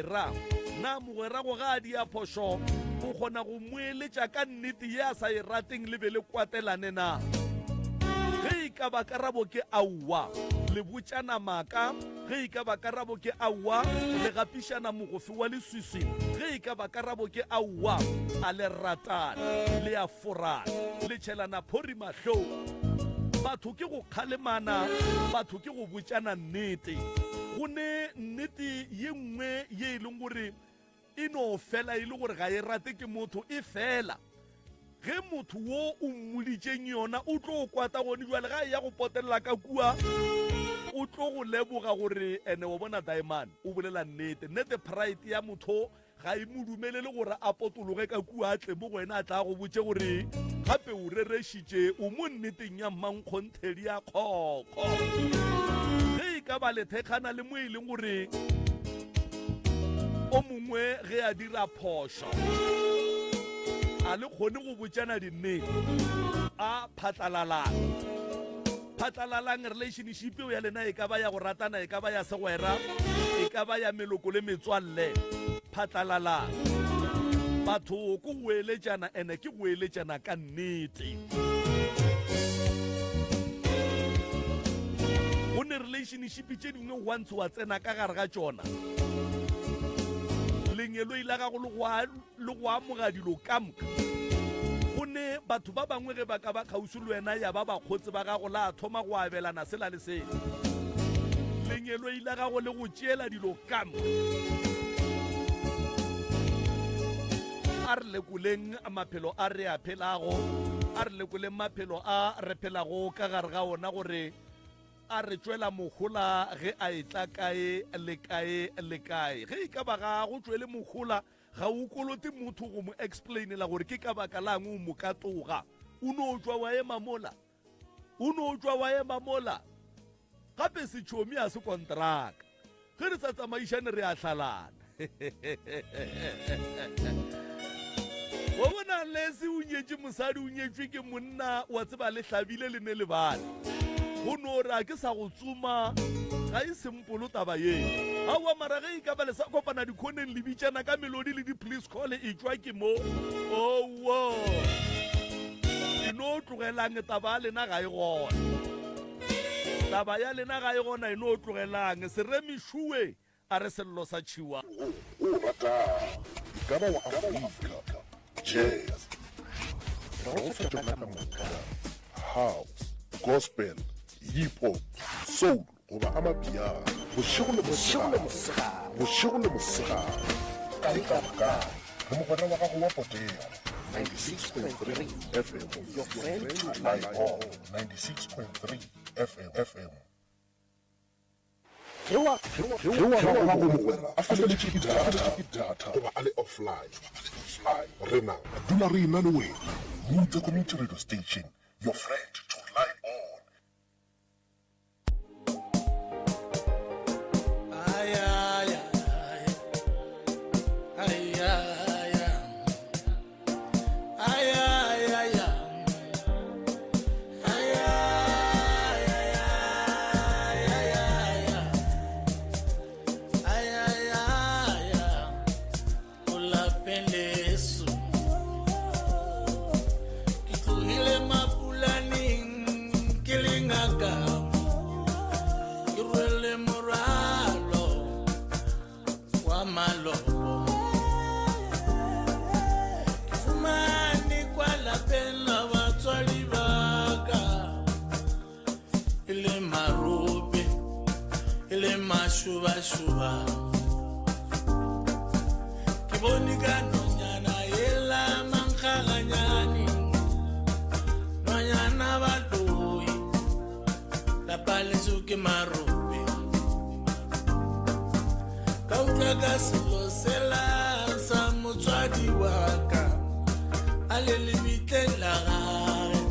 mogwera na mogwera go ga di a phošo o kgona go moeletša ka nnete ye a sa e rateng le be le kwatelane na ge e ka ba karabo ke aowa le botšana maaka ge e ka ba karabo ke aowa le gapišana mogofe wa leswiswi ge e ka ba karabo ke aowa a le ratana le a forana le tšhelana phori mahlong batho ke go kgalemana batho ke go botšana nnete go ne nnete ye nngwe ye e leng gore e no fela e le gore ga e rate ke motho e fela ge motho wo o mmoditšeng yona o tlo go kwata gone jwale ga e ya go potelela ka kua o tlo go leboga gore ene wa bona diamond o bolela nnete pride ya motho ga e mo dumelele gore a potologe ka kua a tle mo go wena a tla go botse gore gape o rerešitše o mo nneteng ya mmankgonthedi ya kgokgo ge e ka ba lethekgana le mo e leng gore o mongwe ge a dira phošo a le kgone go botšana dinnete a phatlalalang relationship ya lena e ka ba ya go ratana e ka ba ya segwera e ka ba ya meloko le metswalle phatlalalang batho ko go eletšana ene ke go eletšana ka nnete go ne relationship tše dingwe once wa tsena ka gare ga tšona lenyelo ile ga go le go amoga dilo kamka go ne batho ba bangwe ge ba ka ba kgausi le wena ya ba bakgotsi ba gago la thoma go abelana sela le sela lenyelo ile ga go le go tšeela dilo kamka a re lekoleng maphelo a re a phelago a re lekoleng maphelo a re phelago ka gare ga ona gore a re tšwela mogola ge a etla kae le kae ge e ka ba ga go tšwele mogola ga o kolote motho go mo explainela gore ke ka baka lang o mo katoga o no tšwa wa ema mola gape setšhomi a se kontraka ge re sa tsamaišane re a hlalana wa bona lese o nyetše mosadi o nyetšwe ke monna wa tseba le hlabile le ne le bana go no ra ke sa go tsoma ga e sempolo taba ye a wa mara ge e ka ba le sa kopana dikhoneng le bitšana ka melodi le di-please call e tšwa ke mo owo e no tlogelang taba ya lena ga e gona taba ya lena ga e gona e no tlogelang se remišuwe a re sello sa tšhiwa o rata ka ba wa Afrika jazz rosa tšona ka moka house gospel hip hop soul goba amapiano bošego le mosega ka re mogwera wa gago wa potego 96.3 FM your friend like all 96.3 FM ge wa ga go mogwera a feletše ke data goba a le offline rena dula re ena le wena mutse community radio station your friend to live on Shuba Kibonika nonyana yela mankaganyani Nonyana badoi La palezuki marubi Kautaka silo sela Samuchadi waka Alelimite lagare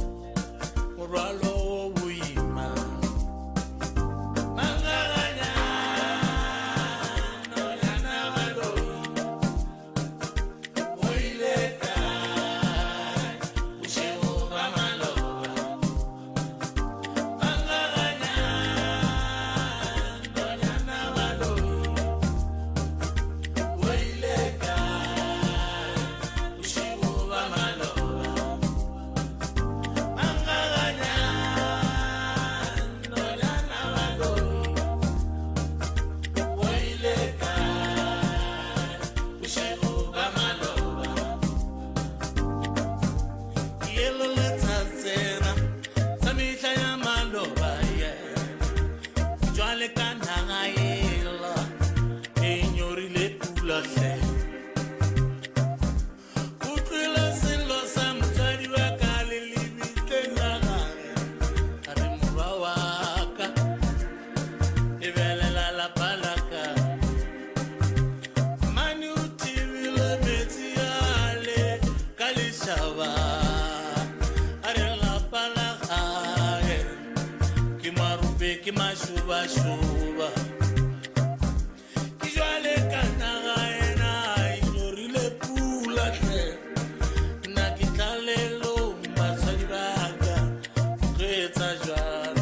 Muralo wima mashuba-shuba. Ki jwale ka naga ena, e nyorile pula hle. Nna ke tlalelo batswadi ba ka, re etsa jwalo.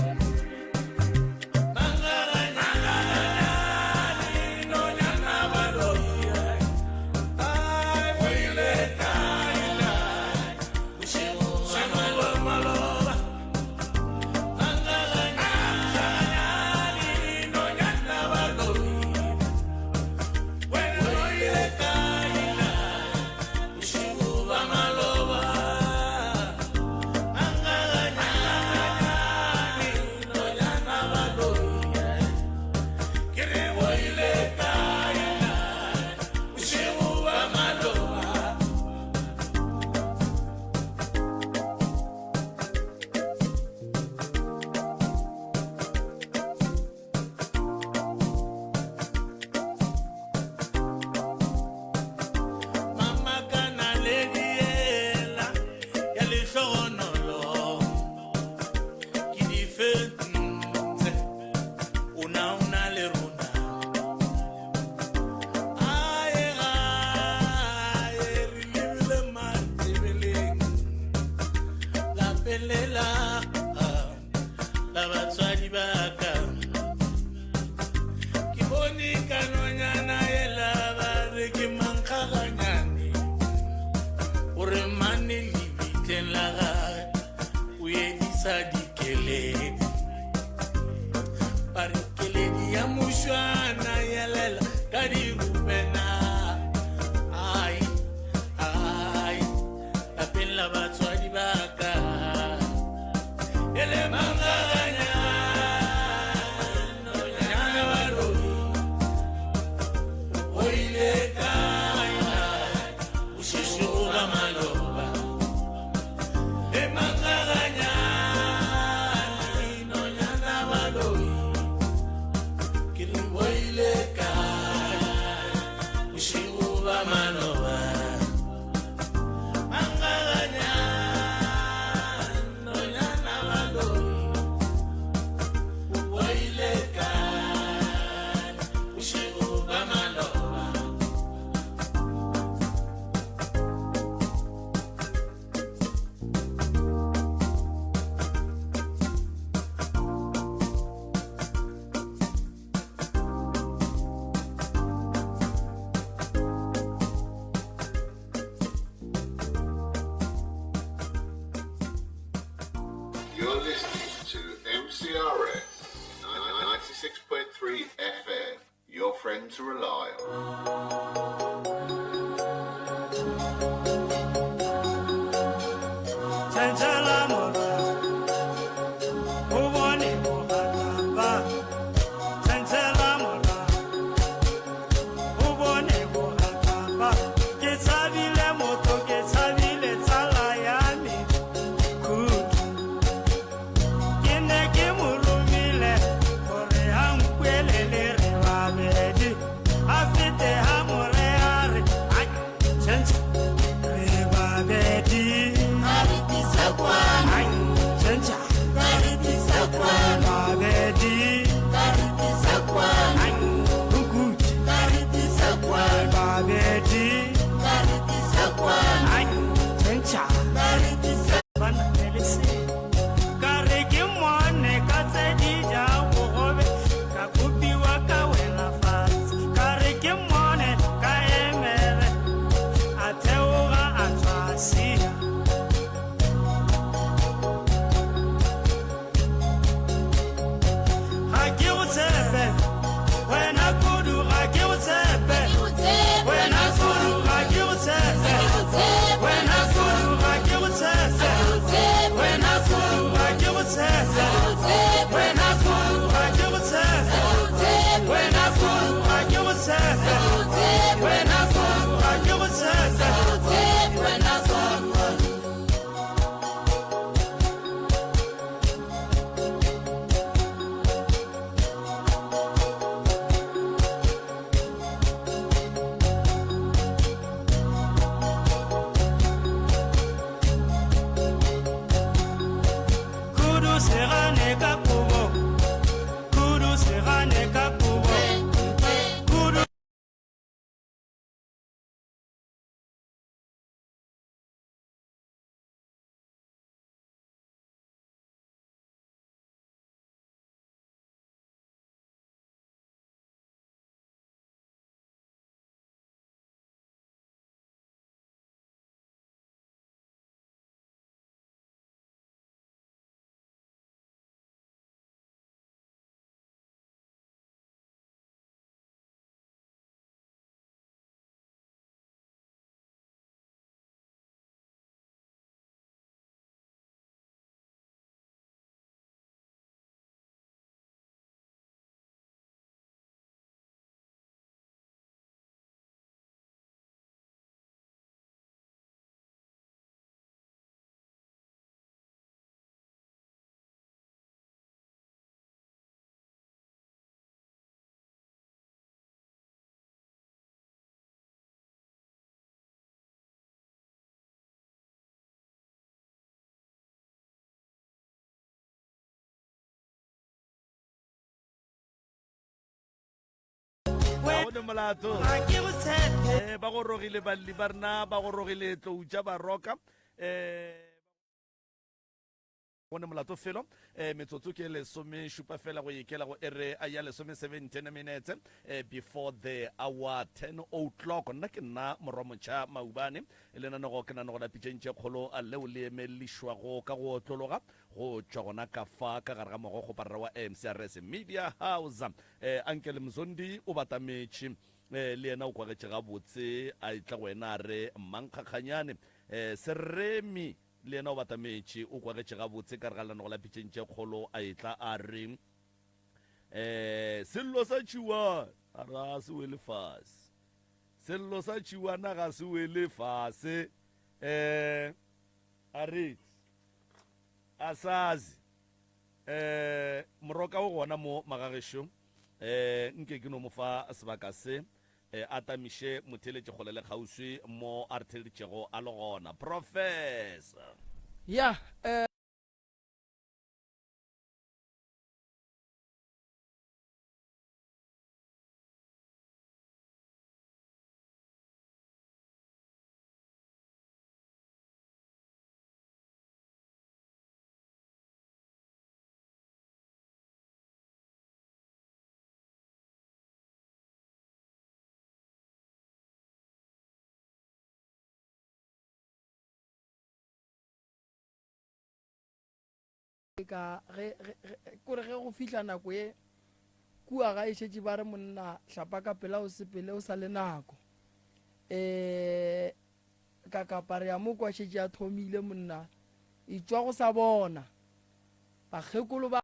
You're listening to MCRS 96.3 FM, your friend to rely on. I fit gone molato ga ke botshepe ba go rogile balli ba rena ba go rogile tlouja ba roka gone molato felo metsotso ke lesome šupa fela go ikela go ere a ya lesome 17 minutes before the hour 10 o'clock nna ke nna morwamotšha maubane e le nanego ke nanego lapitšentše kgolo a leo le emelišwago ka go tlologa go tšwa gona ka fa ka gare ga mogo go parra wa mcrs media house ankele mzondi o batametše le yena o kwagetše gabotse a itla go ena a re mmankgakganyane seremi le yena o batametše o kwagetše gabotse ka re ga lenogo la pitšentše kgolo a etla a re sello sa tšhiwana ga se wele fase sello sa tšhiwana ga se wele fase a rete a sazi moroka o gona mo magagešong nke ke no mo fa sebaka se a tamiše motheletše kgole le kgauswi mo a re theleditšego a le gona professor ya ka kore ge go fihla nako e kua ga e šetše ba re monna hlapa ka pela o sepele o sa le nako ka kapare ya mo kwa šetše a thomile monna e tšwa go sa bona bakgekolo ba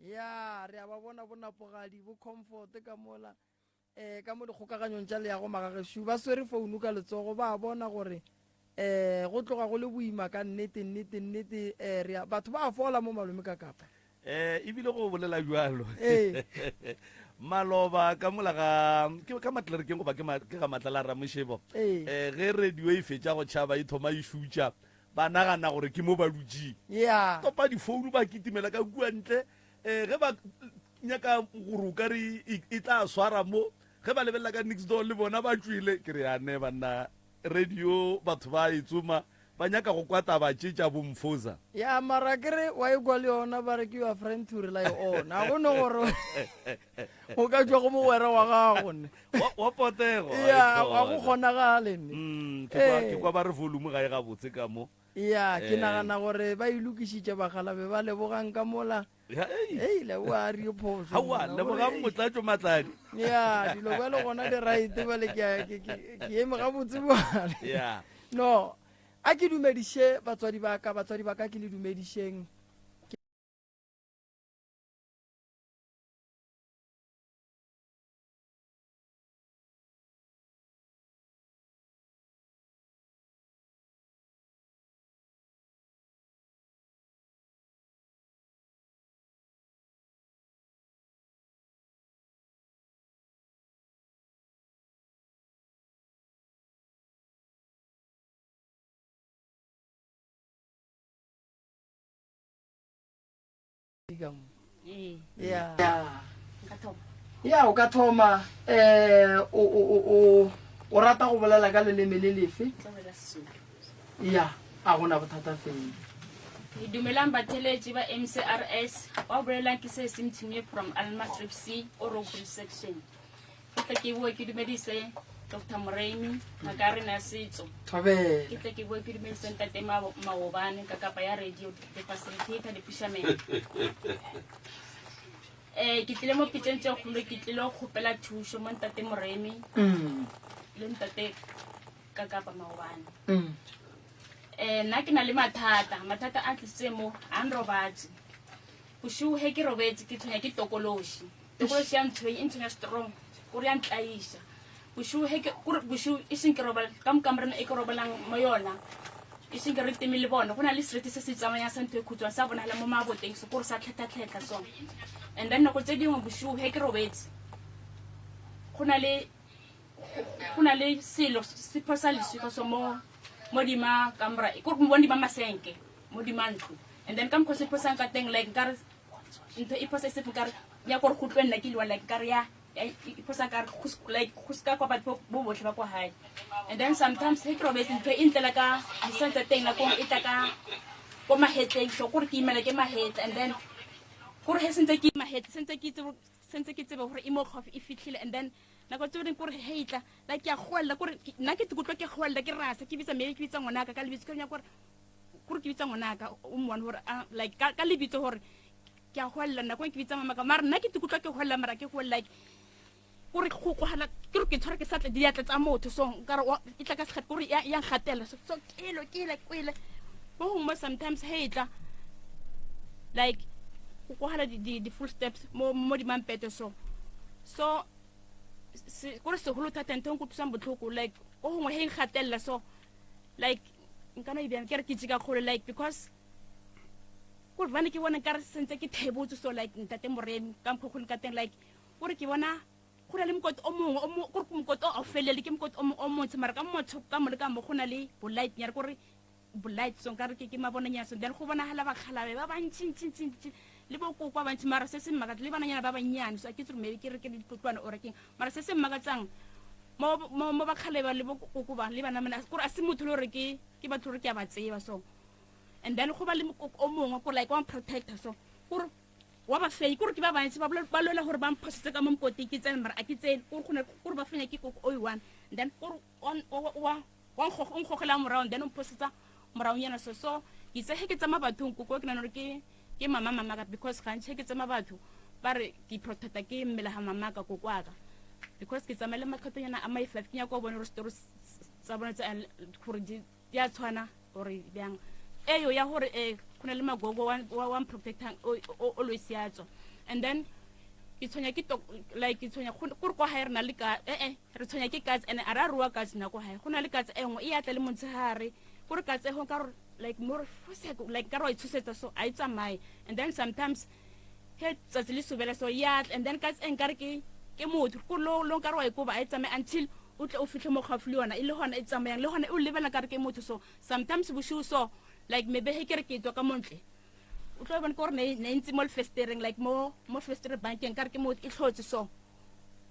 ya re a ba bona bonapogadi bo comfort ka mola ka mo dikgokaganyong tša leago magagešo ba swere founu ka letsogo ba bona gore go tloga go le boima ka nnete batho ba a fola mo malome ka kapa ebile go bolela bjalo maloba ka mola ka matlerekeng goba ke ga matlala a ramošebo ge radio e fetša go tšhaba e thoma e šutša ba nagana gore ke mo ba dutšing ya topa difounu ba kitimela ka kua ntle ge ba nyaka gore o kare e tla swara mo ge ba lebelela ka next door le bona ba tswile ke re ane banna radio batho ba e tsoma ba nyaka go kwata ba tšetša bomfosa ya mara kere wa e kwa le yona ba re ke your friend to rely on a go no gore o ka tswa go mogwera wa gago nne wa potego ya ga go kgonagale nne ke kwa ba re volume ga e gabotse ka mo ya ke nagana gore ba ilokišitše bagalabe ba lebogang ka mola le wa ri phoso awa lebogang motlatso matladi ya dilo ba le gona di right ba le ke eme gabotse bale no a ke dumediše batswadi ba ka ke le dumedišeng ya o ka thoma o rata go bolela ka leleme le lefe ya a gona bothata fela Ke dumelang batheletši ba MCRS ba bolelang ke se semthime from Almastrip C Orokri section. Ke bua ke dumedise Dr. Moremi ka re na setso. Thobela. Ke bua ke dumedise Ntate Maobane ka kapa ya radio the facilitator le fisherman. Ke tlile mo pitšeng tša kgolo ke tlile go kgopela thušo mo Ntate Moremi le Ntate ka kapa Maobane. Nna ke na le mathata a tlisitse mo a nrobatse bosigo he ke robetse ke tshwenya ke tokološi tokolo se ya ntshweng e ntshwenya strong kore ya ntlaisa boshiu kore boshiu e seng ke robala ka mokamorena e ke robalang mo yona e seng ke re teme le bona go na le seriti se se tsamayang sa ntho e khutshwane sa bonagala mo maboteng so kore sa tlhetla so and then nako tse dingwe boshiu he ke robetse go na le selo se phosa leswika so mo dima kamera kore mo dima masenke mo dimantlo and then ka mokgwa se phosang ka teng like nkare ntho e phosa se nkare ya gore go tlwe nna ke liwa like kare ya e phosa ka like go ska kwa batho bo botlhe ba kwa hae and then sometimes he robetse ntho e ntlela ka disentse teng la kong e tla ka ko mahetleng so gore ke imela ke mahetla and then gore he sentse ke mahetla sentse ke tsebe gore imo coffee e fitlhile and then nako tsone gore heitla like ya gwella gore nna ke tikutlwa ke gwella ke rasa ke bitsa maybe ke bitsa ngwanaka ka lebitso ke nya gore ke bitsa ngwanaka o mmone gore like ka lebitso gore ke a gwella nako ke bitsa mama ka mara nna ke tikutlwa ke gwella mara ke gwella like gore go hala ke tshwara ke satle diatla tsa motho so nkare e tla ka segat gore ya ngatela so ke go mo sometimes heitla like go hala di full steps mo di mampete so gore se holo thata ntong go tsang botlhoko like go ngwe he ngatela so like nkana ibeng ke re ke tsika khole like because gore bana ke bona ka re sentse ke thebotse so like ntate moremi ka mkhokgolo ka teng like gore ke bona gore le mkoto o mongwe gore mkoto o felele ke mkoto o motse mara ka motho ka mole ka mo gona le bollight nya gore bollight so ka re ke mabona nya so then go bona hala ba khalabe ba bantshintshintshi le bo ko kwa bantsi mara se se mmaga le bana nyana ba banyane so a ke tsore maybe ke re ke ditlotwana o rekeng mara se se mmagatsang mo ba khaleba le bo ko ba le bana mena gore a se motho le re ke batho re ke a ba tseba so and then go ba le o mongwe go like one protector so gore wa ba fei gore ke ba bantsi ba lola gore ba mphosetse ka mo mkoti ke tsena mara a ke tsene gore ba fenya ke koko o one and then gore wa nkgogela morao then mphosetse morao nyana so itse he ke tsama bathong koko ke nana re ke mama ka because ga ntse ke tsama batho ba re ke protector ke mmela ha mama ka kokwaka because ke tsamele makhatonyana a my 5 ke nya go bona re stories tsa bona tsa gore di ya tshwana gore bjang eyo ya gore kuna le magogo wa protector always yatso and then ke tshonya ke like ke tshonya gore go hae rena le ka re tshonya ke katse and ara ruwa katse na go hae gona le katse engwe e yatla le montshehare gore katse go ka like more like ka ro ithusetsa so a itsamai and then sometimes ke tsatsi le subela so yat and then katse enkare ke motho go lo ka ro go ba a itsamai until o tle o fihle mo gafuli yona ile hona e tsamayang le hona o lebela ka re ke motho so sometimes bushu so like maybe he kere ke tswa ka montle o tlo bona gore ne ntse mo festering like mo fester bankeng ka re ke motho e tlhotse so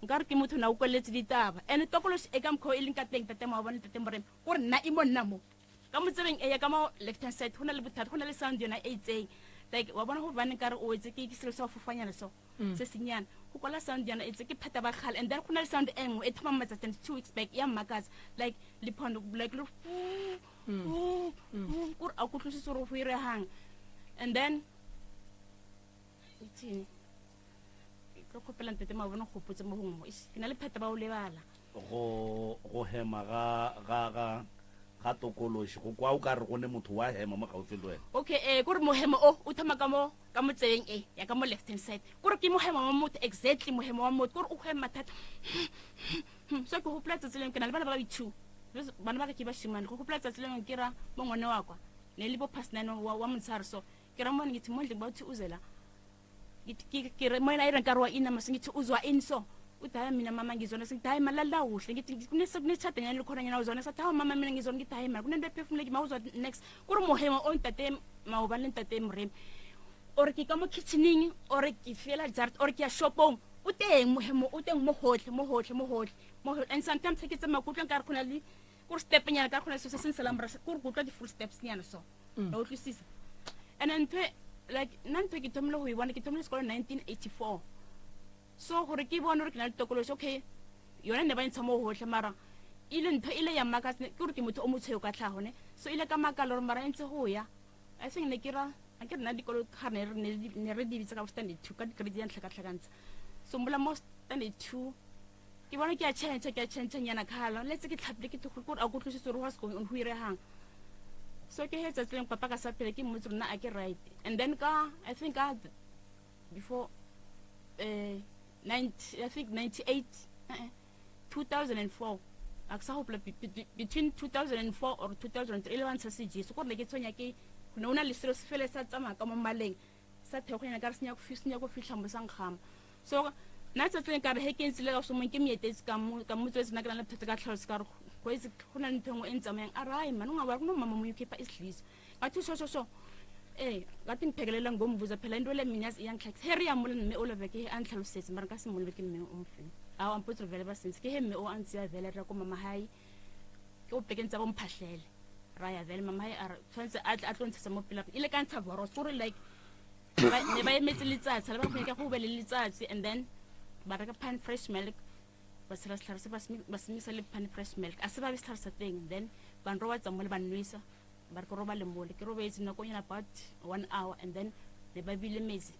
nkare ke motho na o kweletse ditaba and tokolosh e ka mkho e leng ka teng tate mo bona tate morem gore nna e mo nna mo ka motsebeng e ya ka mo left hand side hona le bothata hona le sound yona e itseng like wa bona go bana ka re o etse ke selo sa fofanyana so se senyana go kwala sound yana etse ke phata ba khale and then hona le sound engwe e thoma matsa 2 weeks back ya makazi like lipondo like lo kur a kutluse so ro fuire hang and then itini ke kopela ntete ma bona go putse mo hongwe ke na le phata ba o lebala go hema ga tokoloshi go kwa o ka re go ne motho wa hema mo gaufi le wena okay gore mohemo o thoma ka mo tseng ya ka mo left hand side gore ke mohemo wa motho exactly mohemo wa motho gore o hema thata so ke go platsa tseleng ke na le bana ba bithu bana ba ke ba shimane go platsa tseleng ke ra mo ngone wa kwa ne le bo pasnano wa motshare so ke ra mo ngithi mo le ba uthi uzela ke re mo ina ira nkarwa ina masingithi uzwa inso udaya mina mama ngizona sengidaya malala uhle ngithi kunethatha nyana likhona nyana uzona sathi hawo mama mina ngizona ngidaya mara kunento ephefumuleki mawuzwa next kuri mohema on tate mawubani tate mrem or ke ka mo kitchening or ke fela jart or ke ya shopong o teng mohemo o teng mo hotle and sometimes ke tsama kutla nkare khona le kuri step nyana ka khona se se selambra kuri kutla di full steps nyana so no tlisisa and then like nanto ke tomlo ho ibona ke tomlo sekolo 1984 so gore ke bona re ke na le tokoloshi okay yona ne ba ntse mo hotle mara ile ntho ile ya maka ke gore ke motho o motsheo ka tlhago ne so ile ka makalo re mara ntse go ya I think ne ke ra a ke nna dikolo khane ne re di bitsa ka stand 2 ka grade ya ntlhakatlhakantsa so mbola mo stand 2 ke bona ke a change nyana khala letse ke tlhaple ke gore a go tlose sore wa se go on huire hang so ke hetsa tseleng papa ka sa pele ke motho nna a ke right and then ka I think before I think 98, 2004. Between 2004 or 2003 le wantsa CG so gore ke tsonya ke no una le selo se fele sa tsama ka mo maleng sa theogena ka re senya go fihla mo sang khama so na tsa tseng ka re he ke ntsile ka so mo ke mietetse ka mo tswetse na ka le phete ka tlhalosa ka re go itse go na le ntho e ntsamayang a rai man nga ba no mama mo kepa islis ka thuso so ga tin phegelela ngombuza phela into le minyas yang tlhax here ya mo le mme o lebe ke an tlhalosetse mara ka se mo le ke mme o mfe a wa mpotso vele ba sense ke he mme o antsia vele ra ko mama hai ke o pekentsa bo mphahlele ra ya vele mama hai a tshwantse a tlontsa mo pila ile ka ntsha boro so re like ne ba emetse letsatsi le ba go ka go be le letsatsi and then ba reka pan fresh milk ba sela se ba simisa le pan fresh milk a se ba bistlhare sa teng then ba nroba tsa mo le ba nwisa ba re roba le mole ke roba itse nako yana about 1 hour and then le ba bile metsi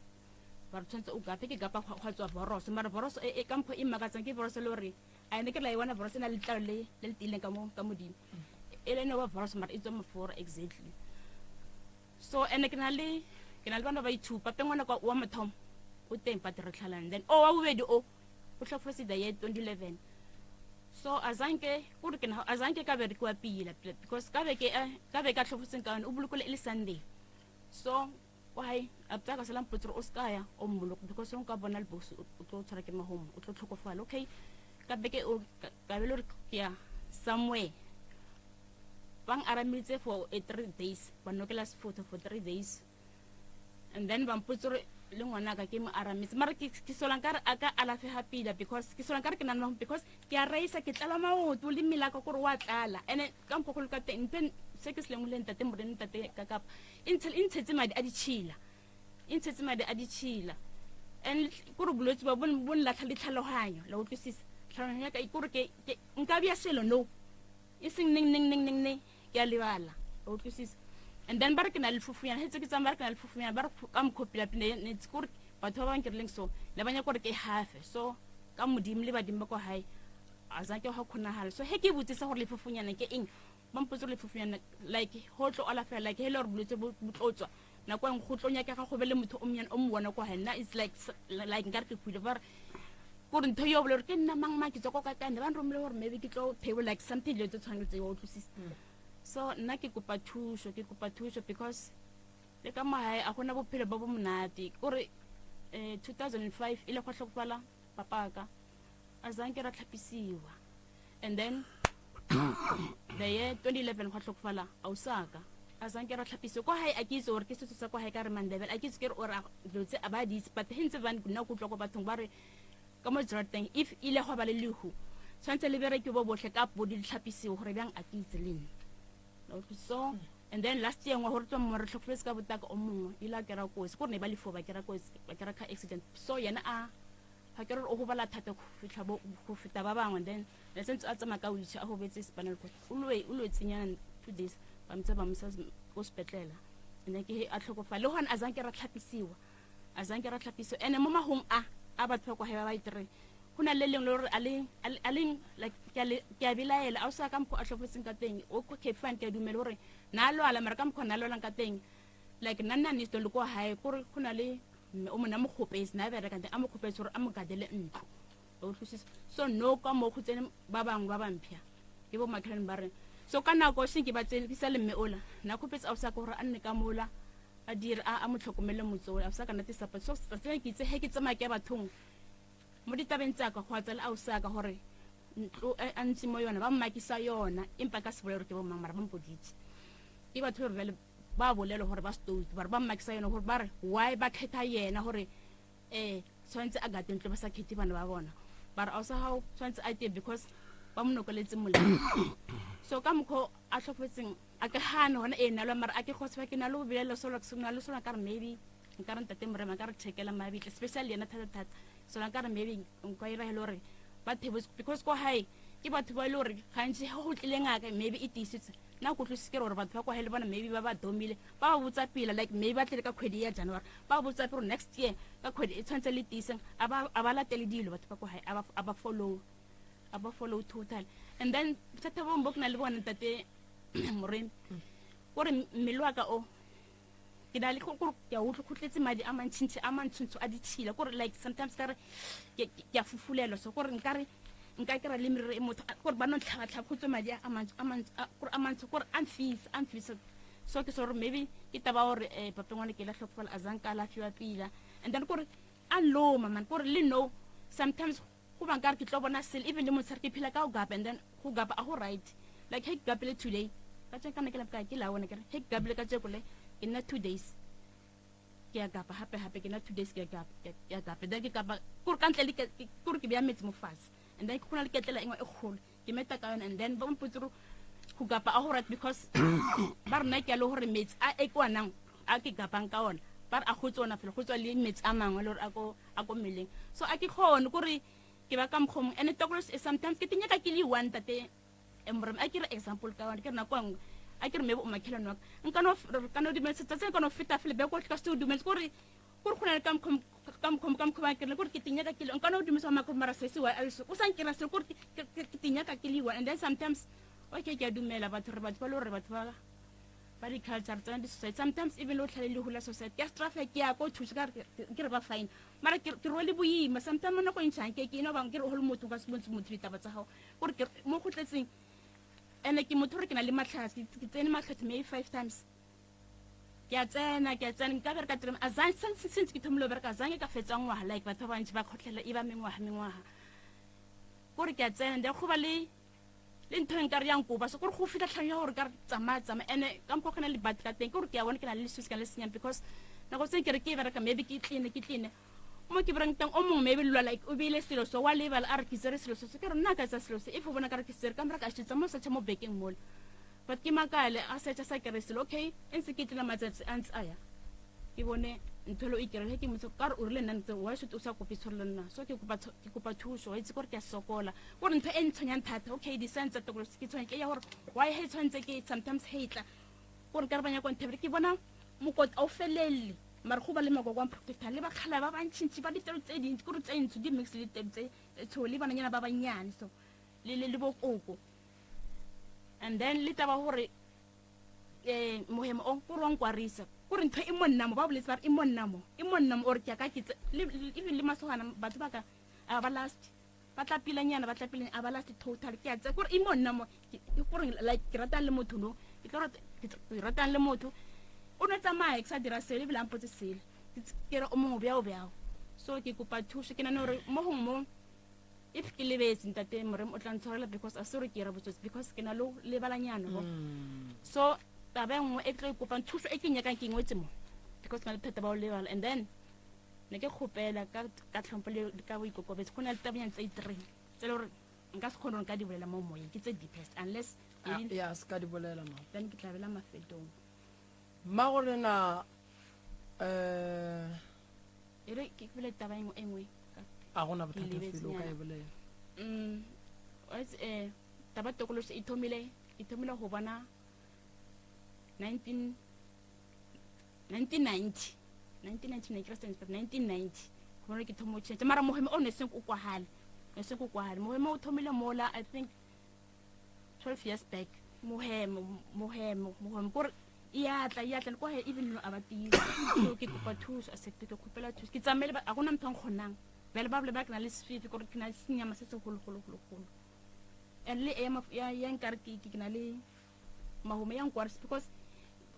ba tshwantse o gape ke gapa go tswa boros mara boros e kampo e makatsang ke boros le re a ne ke la iwana boros na le tlalo le tileng ka modimo ele no ba boros mara itso mo for exactly so ene ke na le bana ba ithupa pengwana kwa wa mathom o teng patre tlhalang then wa bobedi o tlhofose the year 2011 so azanke ka be re kwa pila because ka be ka tlhofoseng ka o bulukole le Sunday so why apta ka salam putro oskaya o mbuluk because on ka bona le boss o tlo tshara ke mahomo o tlo tlhokofala okay ka beke o ka be lo re ya somewhere bang aramitse for 3 days ba nokela photo for 3 days and then bang putro le ngwana ka ke mo aramitse mara ke solankare aka alafe happy because ke solankare ke nana because ke a raisa ke tlala maoto le milaka gore wa tlala ene ka mpokolo ka teng se ke seleng le ntate mo reng ntate ka kapa intshetse madi a ditshila and gore bulotse ba bon la tlhaloganyo la utlwisisa tlhaloganyo ka ikore ke nka bia selo no iseng ning ke a lebala la utlwisisa and then ba re ke na le fufuyana hetse ke tsamba re ke na le fufuyana ba re ka mkhopila ne tsgore batho ba bang ke releng so le banya gore ke half so ka modimo le badimo ko hae azanke ho khonahale so he ke butsisa gore le fufuyana ke eng ba mpotse le fufuyana like ho tlo ala fela like he le re buletse botlotswa na kwa ngotlonya ke ga go be le motho o mnyana o mo bona kwa hena it's like nkare ke khwile ba gore ntho yo bole re ke nna mang ke tsoko ka kande ba nromle gore maybe ke tlo table like something le tshwanetse o tlosisa so nna ke kopa thuso because le ka mahae a gona bophelo ba bo monate gore 2005 ile go tlhokofala papaka azanke ra tlhapisiwa and then the year 2011 go tlhokofala ausaka azanke ra tlhapisiwa ko hae a ke itse gore ke setso sa ko hae ka re mandebel a ke itse ke re ora dotse aba di but hentse ban nna go tloko bathong ba re ka mo jrateng if ile go ba le lehu tshwantse le bere ke bo botle ka bodi tlhapisiwa gore bjang a ke itse le so and then last year ngwa gore tswa mo re tlhokofetse ka botaka o mongwe ila ke ra kosi gore ne ba lefo ba ke ra kosi ba ke ra ka accident so yena a ha ke re o go bala thata go fitla go fita ba bangwe then le sentse a tsama ka witch a go betse spinal cord o lo tsinyana 2 days ba mtsa ba msa hospital ene ke a tlhokofa le hona azanke ra tlhapisiwa ene mo mahong a batho go heba ba itre hona le leng lo re aleng like ke a bilaela a sa ka mpo a tlhofetseng ka teng o ko ke fan ke dumela hore na lo ala mara ka mpo na lo lang ka teng like nna ni sto le ko hae gore khona le o mona mo khopetse na bere ka teng a mo khopetse hore a mo gadele ntlo o tlhosisa so no ka mo khutsene ba bang ba bampia ke bo makhelane ba re so ka nako se ke ba tsele ke sa le mme ola na khopetse a sa ka gore a nne ka mola a dire a mo tlhokomele motsola a sa ka nate support so sa tsene ke itse he ke tsama ke bathong mo ditabeng tsa ka go tsela a usaka gore ntlo a ntse mo yona ba mmakisa yona empa ka se bolelo ke bo mangmara ba mpoditse ke batho re ba bolelo gore ba stouti ba mmakisa yona gore ba re why ba khetha yena gore tshwantse a gate ntlo ba sa khethi bana ba bona ba re also how tshwantse a tie because ba mo nokoletse molemo so ka mkho a tlhofetseng a ka hana hona na lo mara a ke khoswa ke na lo bolelo solo ke sona lo sona ka re maybe nkaranta temre ma ka re thekela mabi especially yena thata so la ka re maybe nka ira helore ba thebos because ko hae ke batho ba ile re gantsi go tlile ngaka maybe it isitse na go tlose ke gore batho ba kwa hele bona maybe ba domile ba botsa pila like maybe ba tlile ka khwedi ya January ba botsa pro next year ka khwedi e tshwantse le tiseng aba latele dilo batho ba kwa hae aba follow total and then tata bo mbok na le bona tate moremi gore melwa ka o ke na le gore ke a utlwa khutletse madi a mantšintši a ditšhila gore like sometimes ka re ke a fufulelwa so gore nka kry-a le merero e motho gore ba nontlhagatlhaga go tswe madi a mantsi gore amfisa so ke sore maybe ke taba gore papengwane ke la tlhokofala a zanka a lafiwa pila and then gore a loma man gore le no sometimes go bang ka re ke tlo bona sele even le motshare ke phela ka go gapa and then go gapa a go right like hey gapele today ka tse kana ke la ka ke la wona ke re hey gapele ka tse kole ke nna 2 days ke a gapa hape ke nna 2 days ke a gapa then ke gapa gore ka ntle le gore ke bya metsi mo fase and then ke khona le ketlela engwe e kholo ke meta ka yona and then ba mputsuru go gapa a go right because ba rena ke a le gore metsi a ekwanang a ke gapang ka ona ba a go tsona fela go tswa le metsi a mangwe le gore a ko meleng so a ke khone gore ke ba ka mkhomo and tokolo sometimes ke tinya ka ke le one tate emrem a ke re example ka ona ke na kwang a ke re mebo makhelano nkano dimensetsa tse nkano fita fele be ko ka stu dumens gore khona kam ke le gore ke tinya ka ke le nkano dumesa makro mara sesi wa also o san ke ra se gore ke tinya ka ke le one and then sometimes okay ke a dumela batho re batho ba le gore batho ba di culture tsa di society sometimes even lo tlhale le hula society ke traffic ya go thusa ka ke re ba fine mara ke role boima sometimes no go ntshang ke no bang ke re holo motho ka se bontse motho ditaba tsa gago gore ke mo go tletseng ene ke motho re ke na le matlhatsi ke tsene matlhatsi maybe 5 times ke a tsena nka bereka tire azan since ke thomlo bereka azan ka fetsang wa like batho ba ntse ba khotlela e ba mengwaha gore ke a tsena nda go ba le ntho en ka re yang go ba so gore go fitla tlhanya gore ka tsama ene ka mpo khona le bat ka teng gore ke a bona ke na le susi ka le senyang because nako tse ke re ke bereka maybe ke clean mo ke brang tang o mongwe maybe lwa like o bile selo so wa level a re ke tsere selo so ke re nna ka tsa selo se if o bona ka re ke tsere ka mra ka tshitsa mo sa mo baking mall but ke makale a setsa sa ke re selo okay ense ke tla matsatsi ants aya ke bone ntholo e kere ke motho ka re o rile nna ntse wa shot o sa kopi tsholo nna so ke kopa thuso itse gore ke a sokola gore ntho e ntshonyang thata okay di sense to go ke tshwanye ke ya gore why he tshwantse ke sometimes hatla gore ka re banya go nthebe ke bona mokot o felele mara go ba le magwa protector le ba khala ba bantšintši ba ditelo tse dintsi gore tse ntse di mix le ditelo tse tshole bana nyana ba banyane so le bokoko and then le taba gore mohemo o go rong kwarisa gore ntho e monnamo ba boletse ba re e monnamo or ke ka kitse even le masogana batho ba ka a ba last ba tla pilanyana ba tla pileng a ba last total ke a tse gore e monnamo gore like ke ratang le motho no ke ratang le motho o no tsamaya ke sa dira sele bila mpotse sele ke re o mongwe bjao so ke kopa thuso ke nana gore mo if ke lebetse ntate morem o tla ntshwarela because a sore ke ra botsotsi because ke na lo lebalanyana go so taba engwe e tlo kopa thuso e ke nyaka ke ngwetse mo because ka thata ba o lebala and then ne ke khopela ka tlhompole ka bo ikokobetse khona le tabanyana tse 3 tse le gore nka se khona ka di bolela mo moyeng ke tse deepest unless ya ska di bolela ma then ke tla bela mafetong ma gore na ere ke bele taba engwe a gona bothata felo ka e bolela what's taba tokolo se itomile go bona 1990 ne ke resteng 1990 gore ke thomo tshetse mara moheme o ne se go kwahale moheme o thomile mola I think 12 years back moheme gore ya tla ko he even no abati so ke kopa thuso a sekte ke kopela thuso ke tsamele a gona mthang khonang bele ba ble ba kana le sfifi gore ke na senyama se se golo and le ya nkar ke na le mahome yang kwars because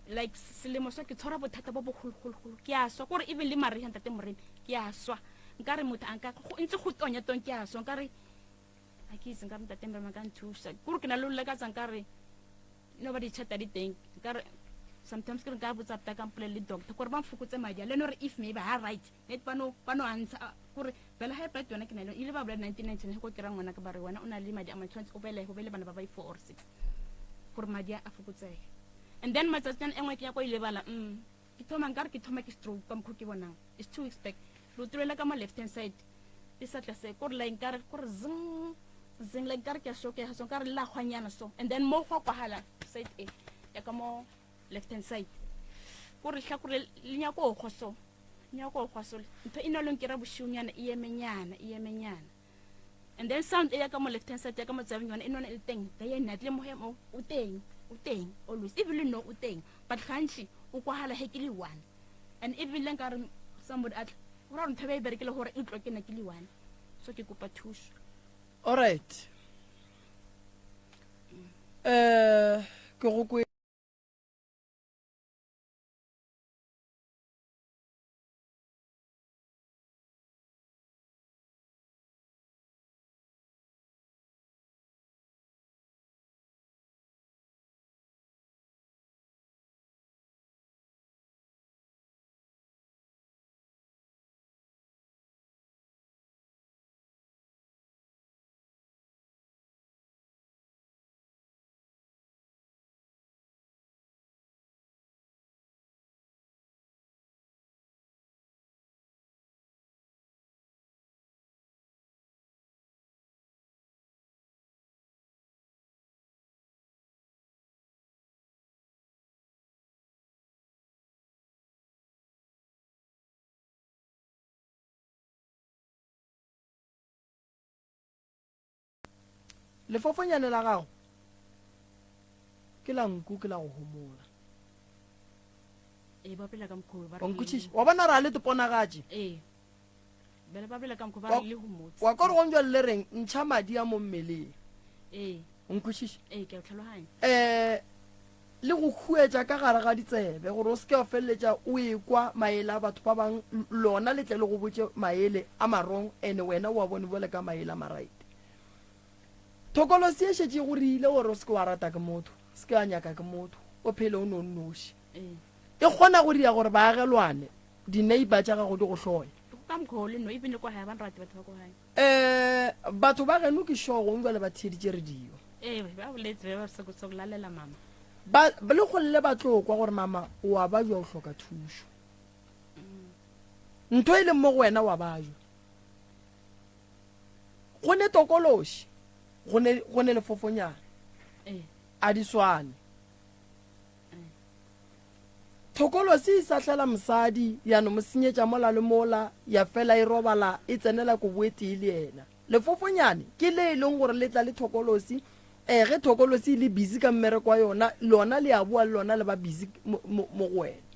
like selemo so ke tshora bothata bo bogolo ke a swa gore even le mare hanta te morene ke a swa nkare motho anka go ntse go tonya ke a swa nkare a ke se nka mtate mba maka nthusa gore ke na le ka tsankare nobody chata di teng nkare sometimes ke ga botsa pta ka mpole le doctor gore ba mfukutse madi le no re if maybe ha right net pano answer gore bela ha pla tsona ke na ile ba bla 1999 go kira ngwana ka bare wena o na le madi a matshwantse o bele bana ba 4 or 6 gore madi a fukutse and then matsatsana engwe ke ya go ile bala ke thoma nkare ke thoma ke stroke ka mkho ke bonang is to expect lo tulela ka ma left hand side e sa tla se gore la nkare gore zing la nkare ke shoke ha so nkare la khwanyana so and then mo go kwahala side e ya ka mo left hand side gore hla gore linya go khoso ntho ina lo nkira bushunyana iyemenyana and then sound e ya ka mo left hand side ya ka mo tsabanyana inona le teng da ye nna le mohemo o teng o teng always even no o teng but gantsi o kwahala he ke le one and even le nka re somebody at ra ntho ba iberekele hore e tlo ke na ke le one so ke kopa thuso. All right. Ke go kwe lefofonyane la gago ke la nku ke la go homola ba pela ka mkhulu ba wa nkutšiša wa bona ra le teponagatše bele ba pela ka mkhulu ba le humotse wa kore go njwa le reng ntšha madi a mo mmeleng o nkutšiša ke a tlhaloganya le go huetša ka gare ga ditsebe gore o seke wa feleletša o ekwa maele a batho ba bang lona letle le go botse maele a marong ene wena wa bone bole ka maele a maraite thokolosi e šetse go rile gore o seke wa rata ke motho seke wa nyaka ke motho o phele o nonnoši e kgona go dira gore baagelwane dineiba tša gago di go hloya ka mkhulu no even kwa ha ba nrate batho ba kwa hae batho ba geno ke shogo ngwa le ba theditše radio ba boletse ba se go tsoglalela mama ba le go le batlo kwa gore mama wa ba jo o hloka thušo ntho ile mo go wena wa ba jo go ne tokološi go ne lefofonyana a di swane thokolosi e sa hlela mosadi ya no mo senyetša mola le mola ya fela e robala e tsenela ko boetee le yena lefofonyane ke le e leng gore le tla le thokolosi ge thokolosi le busy ka mmereko wa yona lona le a bua le lona le ba busy mo go wena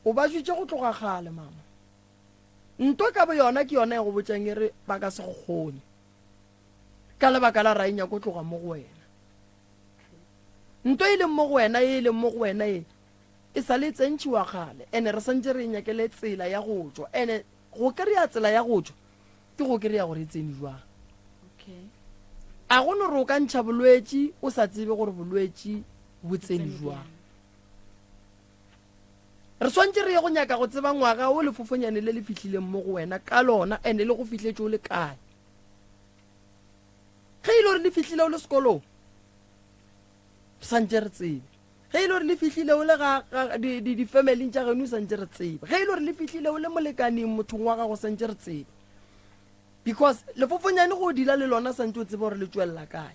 o ba jutše go tloga gale mama ntwa ka bo yona ke yona e go botšang e re ba ka se go kgone ka lebaka la raenya go tloga mo go wena ntwa e leng mo go wena e leng mo go wena e sa le tsentšhiwa gale ene re santse re nyakele tsela ya go tšwa ene go kry-a tsela ya go tšwa ke go kry-a gore e tsene jwang a go no re o ka ntšha bolwetši o sa tsebe gore bolwetši bo tsene jwang re swantse re ye go nyaka go tseba ngwaga o lefofonyane le le fihlileng mo go wena ka lona ene le go fihletse o le kae ge ile gore le fihlile o le sekolong santse re tsebe ge ile gore le fihlile o le di-family tša geno santse re tsebe ge ile gore le fihlile o le molekaneng mothong wa gago santse re tsebe because lefofonyane go dila le lona santse o tsebe gore le tswelela kae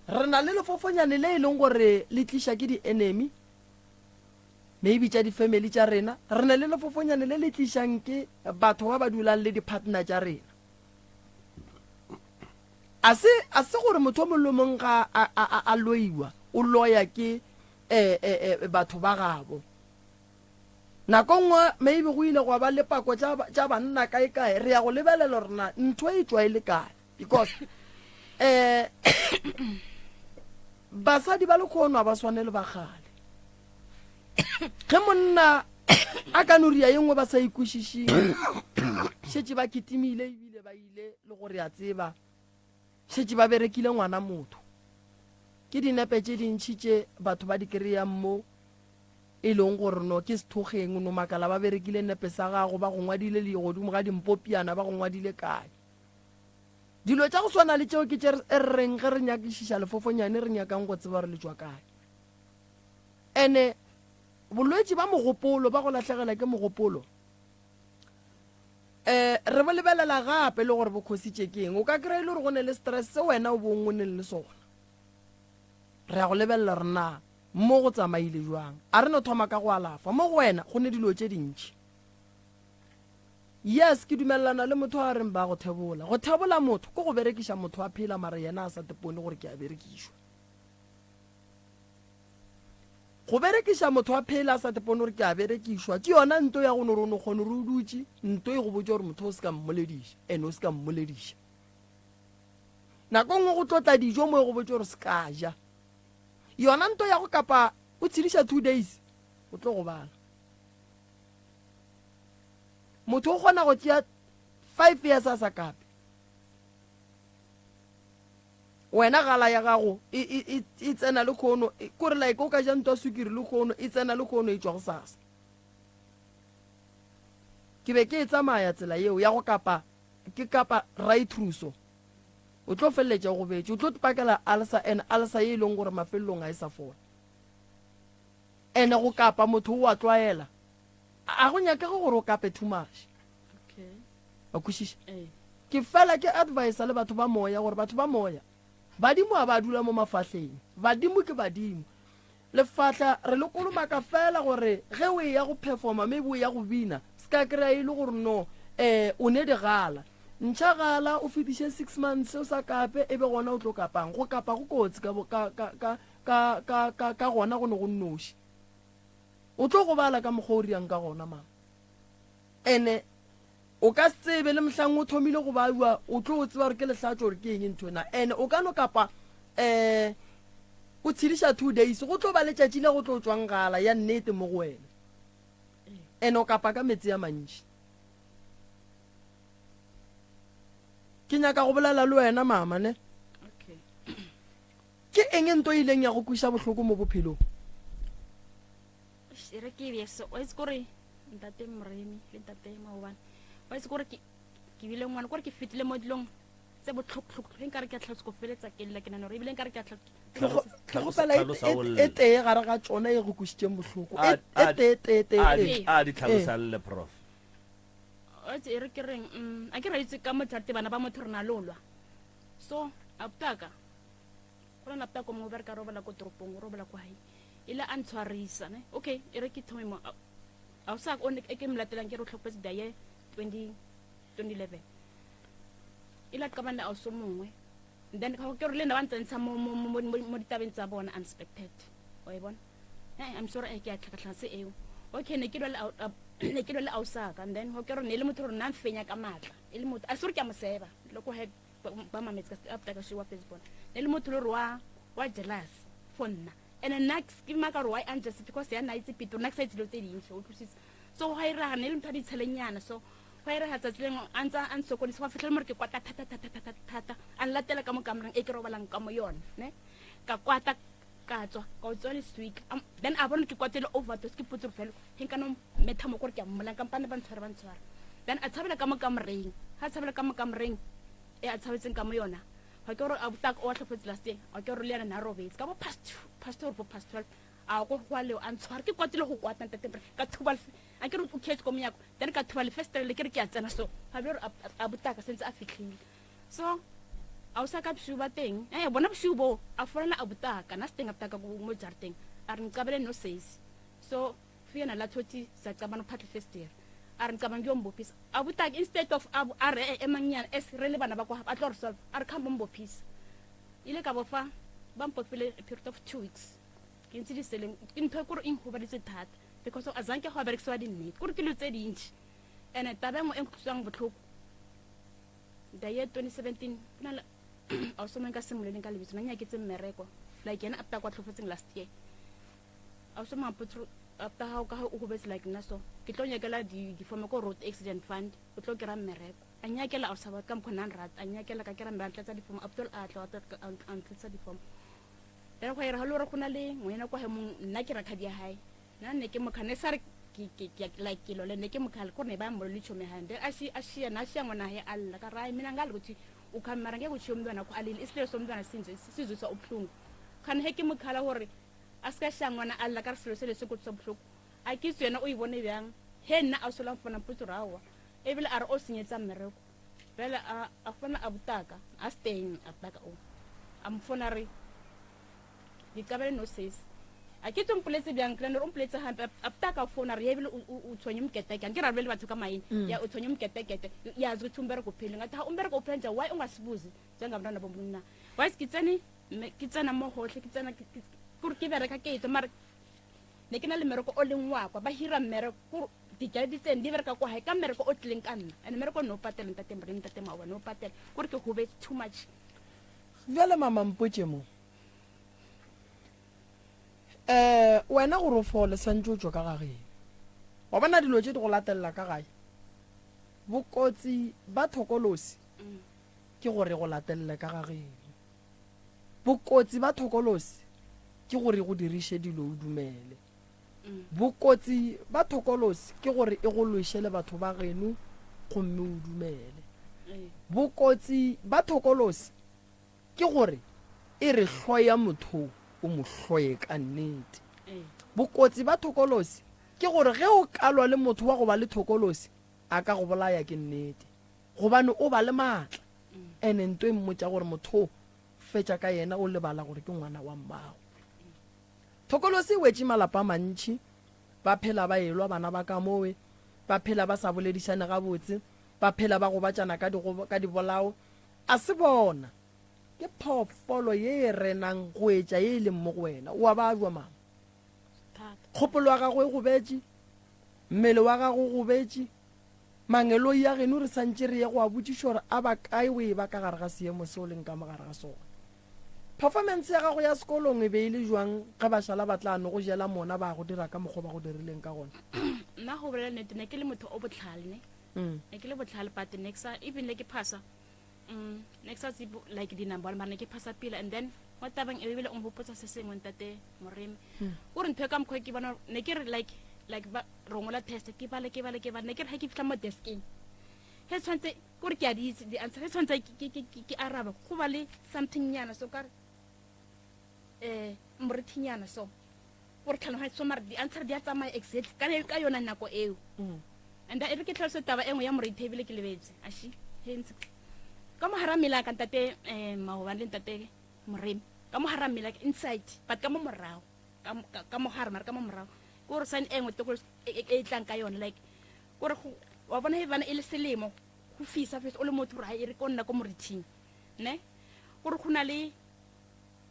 re na le lefofonyane le e leng gore le tliša ke di-enemy maybe tša di-family tša rena re na le lefofonyane le le tlišang ke batho ba ba dulang le di-partner tša rena a se gore motho o molomong ga a loiwa o loya ke batho ba gabo nako nngwe maybe go ile go ba le pako tša banna kae re ya go lebelela rena ntho e tswa e le kae because basadi ba le kgonwa ba swane le bagale ge monna a ka no ria yengwe ba sa ikwešišing šetše ba kitimile ebile ba ile le gore a tseba šetše ba berekile ngwana motho ke dinepe tše dintšhi tše batho ba di kry-ang mo e leng gore no ke sethogeng no makala ba berekile nepe sa gago ba go ngwadile legodimo ga dimpopiana ba go ngwadile kae dilo tša go swana le tšeo ke tše re reng ge re nyakišiša lefofonyane re nyakang go tseba re le tswa kae ene bolwetši ba mogopolo ba go lahlegela ke mogopolo re bo lebelela gape le gore bokhositše ke eng o ka kry-e le gore go ne le stress se wena o bongwe ne le sona re ya go lebelela rena mo go tsamaile jwang a re no thoma ka go alafa mo go wena go ne dilo tše dintšhi yes ke dumelelana le motho a reng ba go thebola motho ko go berekiša motho a phela mara yena a sa tepone gore ke a berekišwa go berekiša motho a phela a sa tepone gore ke a berekišwa ke yona nto ya gone gore o ne kgone re o dutse nto e go botse gore motho o se ka mmolediša ande o se ka mmolediša nako nngwe go tlotla dijo mo e go botse gore se ka ja yona nto ya go kapa o tshediša 2 days o tlo go bala motho o kgona go tšea 5 years a sa kape wena gala ya gago e tsena le kgono kore like o ka ja ntwa sukiri le kgono e tsena le kgono e tšwa go sasa ke be ke e tsamaya tsela yeo ya go kapa ke kapa right through so o tlo feleletša go betse o tlo pakela alsa and alsa ye e leng gore mafelelong a e sa fola ene go kapa motho o a tlwaela a go nyakege gore o kape too much a kwešiša ke fela ke advice le batho ba moya gore batho ba moya badimo a ba dula mo mafahleng badimo ke badimo lefatla re le kolomaka fela gore ge o ya go performa maybe o ya go bina se ka kry-a e le gore no o ne digala ntšha gala o fetiše 6 months o sa kape e be gona o tlo kapang go kapa go kotsi ka gona go ne go nnoši o tlo go bala ka mokgwa o riang ka gona mang ene o ka se tsebe le mohlang o thomile go baiwa o tlo o tseba gore ke lehlatso gore ke eng ntho ena ene o ka no kapa o tshediša 2 days go tlo ba letšatši le go tlo tswang gala ya nnete mo go wena ene o kapa ka metsi a mantši ke nyaka go bolela le wena mama ne ke eng ento e ileng ya go kwiša bohloko mo bophelong re ke beso o itse gore ntate Moremi le ntate Maobane o itse gore ke bile ngwana gore ke fitile mo dilong tse botlhoktlhoktlho e nkare ke a tlhatse ko feletsa ke lela ke nana re ebile nkare ke a e tee gare ga tsona e go kwišitšeng bohloko a di tlhalosale prof o itse e re ke reng a ke raitse ka mothate bana ba motho re na lolwa so aptaka go na aptaka mo bereka robala ko toropong robala kwa hae ile a ntshwarisa ne okay e re ke thome mo a o sa o ne ke mlatelang ke re tlhopetse daye 2011 ile ka bana a so mongwe then ka ke re le nna ba ntsentsha mo ditabeng tsa bona unexpected o e bona I'm sorry I ke a tlhakatlhase eo okay ne ke le a o sa ka then ho ke re ne le motho re nna mfenya ka matla ile motho a sore ke a moseba le go he ba mametsa after ka shiwa Facebook ne le motho le wa jealous for nna and the next ke maka re why unjust because ya night pito next side lo tse dintse o tlositse so ha ira ne le mthadi tshelenyana so ha ira ha tsatleng antsa an sokodisa wa fitlhela more ke kwata thata an latela ka mo kamreng e ke robalang ka mo yona ne ka kwata ka tswa ka o tsole sweek then a bona ke kwatele overdose ke putso fela hinka no metha mo gore ke ammolang kampane ba ntshwara then a tshabela ka mo kamreng ha tshabela ka mo kamreng e a tshabetseng ka mo yona ha ke re a butaka o tlhofetse last day a ke re le yana na robetse ka bo pastor a go kwa leo a ntshwara ke kwatile go kwata ntate ka thuba a ke re o catch komo yako then ka thuba le festival le ke re ke a tsena so ha be re a butaka sentse a fitlhile so a o sa ka bshu ba teng bona bshu bo a folela a butaka na steng a butaka go mo jarteng a re nkabele no says so fiena la thoti sa tsabana party festival a re nkabang yo mbopisa a butaka instead of a re emanyana es re le bana ba kwa a tlo resolve a re khamba mbopisa ile ka bofa ba mpofile a period of 2 weeks ke ntse di seleng in phekoro in go ba ditse thata because a zanke go berekiswa di nnete gore ke lo tse dintsi ene tabeng o enkutsang botlhoko da ye 2017 kuna a o somenka semoleng ka lebitso nanya ke tse mmereko like yena apta kwa tlhofetseng last year a o soma potro apta ha o ka o go betse like nna so ke tlo nyakela di form ko road accident fund o tlo kera mmereko a nyakela o sa ba ka mkhona rat a nyakela ka kera mbantla tsa di form aptol a tlo an tsa di form then go ira halore gona le ngwena kwa he mong nna ke rakha di hae na ne ke mokhane sare ke like ke lo le ne ke mokhale ko ne ba mo le tshome hande a shi na shi ngwana he alla ka rai mina ngali ukuthi ukhamara ngeke uthi umntwana ko alile isile so umntwana sinze sizwe ubuhlungu khane he ke mokhala hore aska shangwana alla ka selo se le se go tsa bohloko a ke tsena o ibone bjang he nna a sola mfona putso rawa e bile a re o senyetsa mmereko bela a fona a butaka a staying a baka o a mfona re di kabele no says a ke tsong poletse bjang krenere o mpoletse hampe after ka phone re ebile o tshwenye moketeke ke ra bele batho ka maine ya o tshwenye moketeke ya zo thumbere ko phele ngathi ha umbere ko phela why ungasibuzi njengabantwana bomna why skitseni ke tsena mo hohle ke tsena ke ke bereka ke itse mara ne ke na le mereko o lengwa kwa ba hira mereko dijalo di tsene di bereka kwa hae ka mereko o tlileng ka nna and mereko no patela ntate mawa no patela gore ke hobe too much bjale mama mpotse mo wena gore o fole santse o tswa ka gageng wa bona dilo tse di go latelela ka gae bokotsi ba thokolosi ke gore go latelele ka gageng bokotsi ba thokolosi ke gore go diriše dilo o dumele bokotsi ba thokolosi ke gore e go lošele batho ba geno gomme o dumele bokotsi ba thokolosi ke gore e re hloya motho o mo hloye ka nnete bokotsi ba thokolosi ke gore ge o kalwa le motho wa go ba le thokolosi a ka go bolaya ke nnete gobane o ba le maatla ene ntwe mmotsa gore motho fetša ka yena o lebala gore ke ngwana wa mmago thokolosi e wetse malapa mantši ba phela ba elwa bana ba ka mowe ba phela ba sa boledišane gabotse ba phela ba go batšana ka dibolao a se bona ke phoofolo ye e renang go etša ye e leng mo go wena o a ba jwa mama kgopolo wa gago e go betše mmele wa gago go betše mangeloi ya geno re santše re ye go a botšiša gore a ba kae o e ba ka gare ga seemo se o leng ka mogare ga sona performance ya gago ya sekolong e be e le jwang ge bašala ba tla no go jela mona ba go dira ka mokgwa ba go dirileng ka gona nna go bolela nnete ne ke le motho o botlhale ne ke le botlhale but nexa even le ke phasa nexa like dinamba mara ne ke phasa pila and then wa tabang e bile o mbopotsa se sengwe ntate moremi o re ntho e ka mokgwa ke bona ne ke re like ba rongola test ke bale ne ke re ha ke fitla mo desking he tshwantse gore ke a di answer he tshwantse ke araba go ba le something nyana so ka morethinyana so gore tlhaloga so mara di answer di a tsamaya exact ka yona nako eo and e re ke tlhaloso taba engwe ya moretebile ke lebetse ashi hence ka mo haramela ka ntate maobane le ntate moremi ka mo haramela inside but ka mo morao ka mo harama ka mo morao gore sign engwe to e tlang ka yona like gore wa bona he bana e le selemo go fisa o le motho ra e re ko nna ko morithing ne gore go na le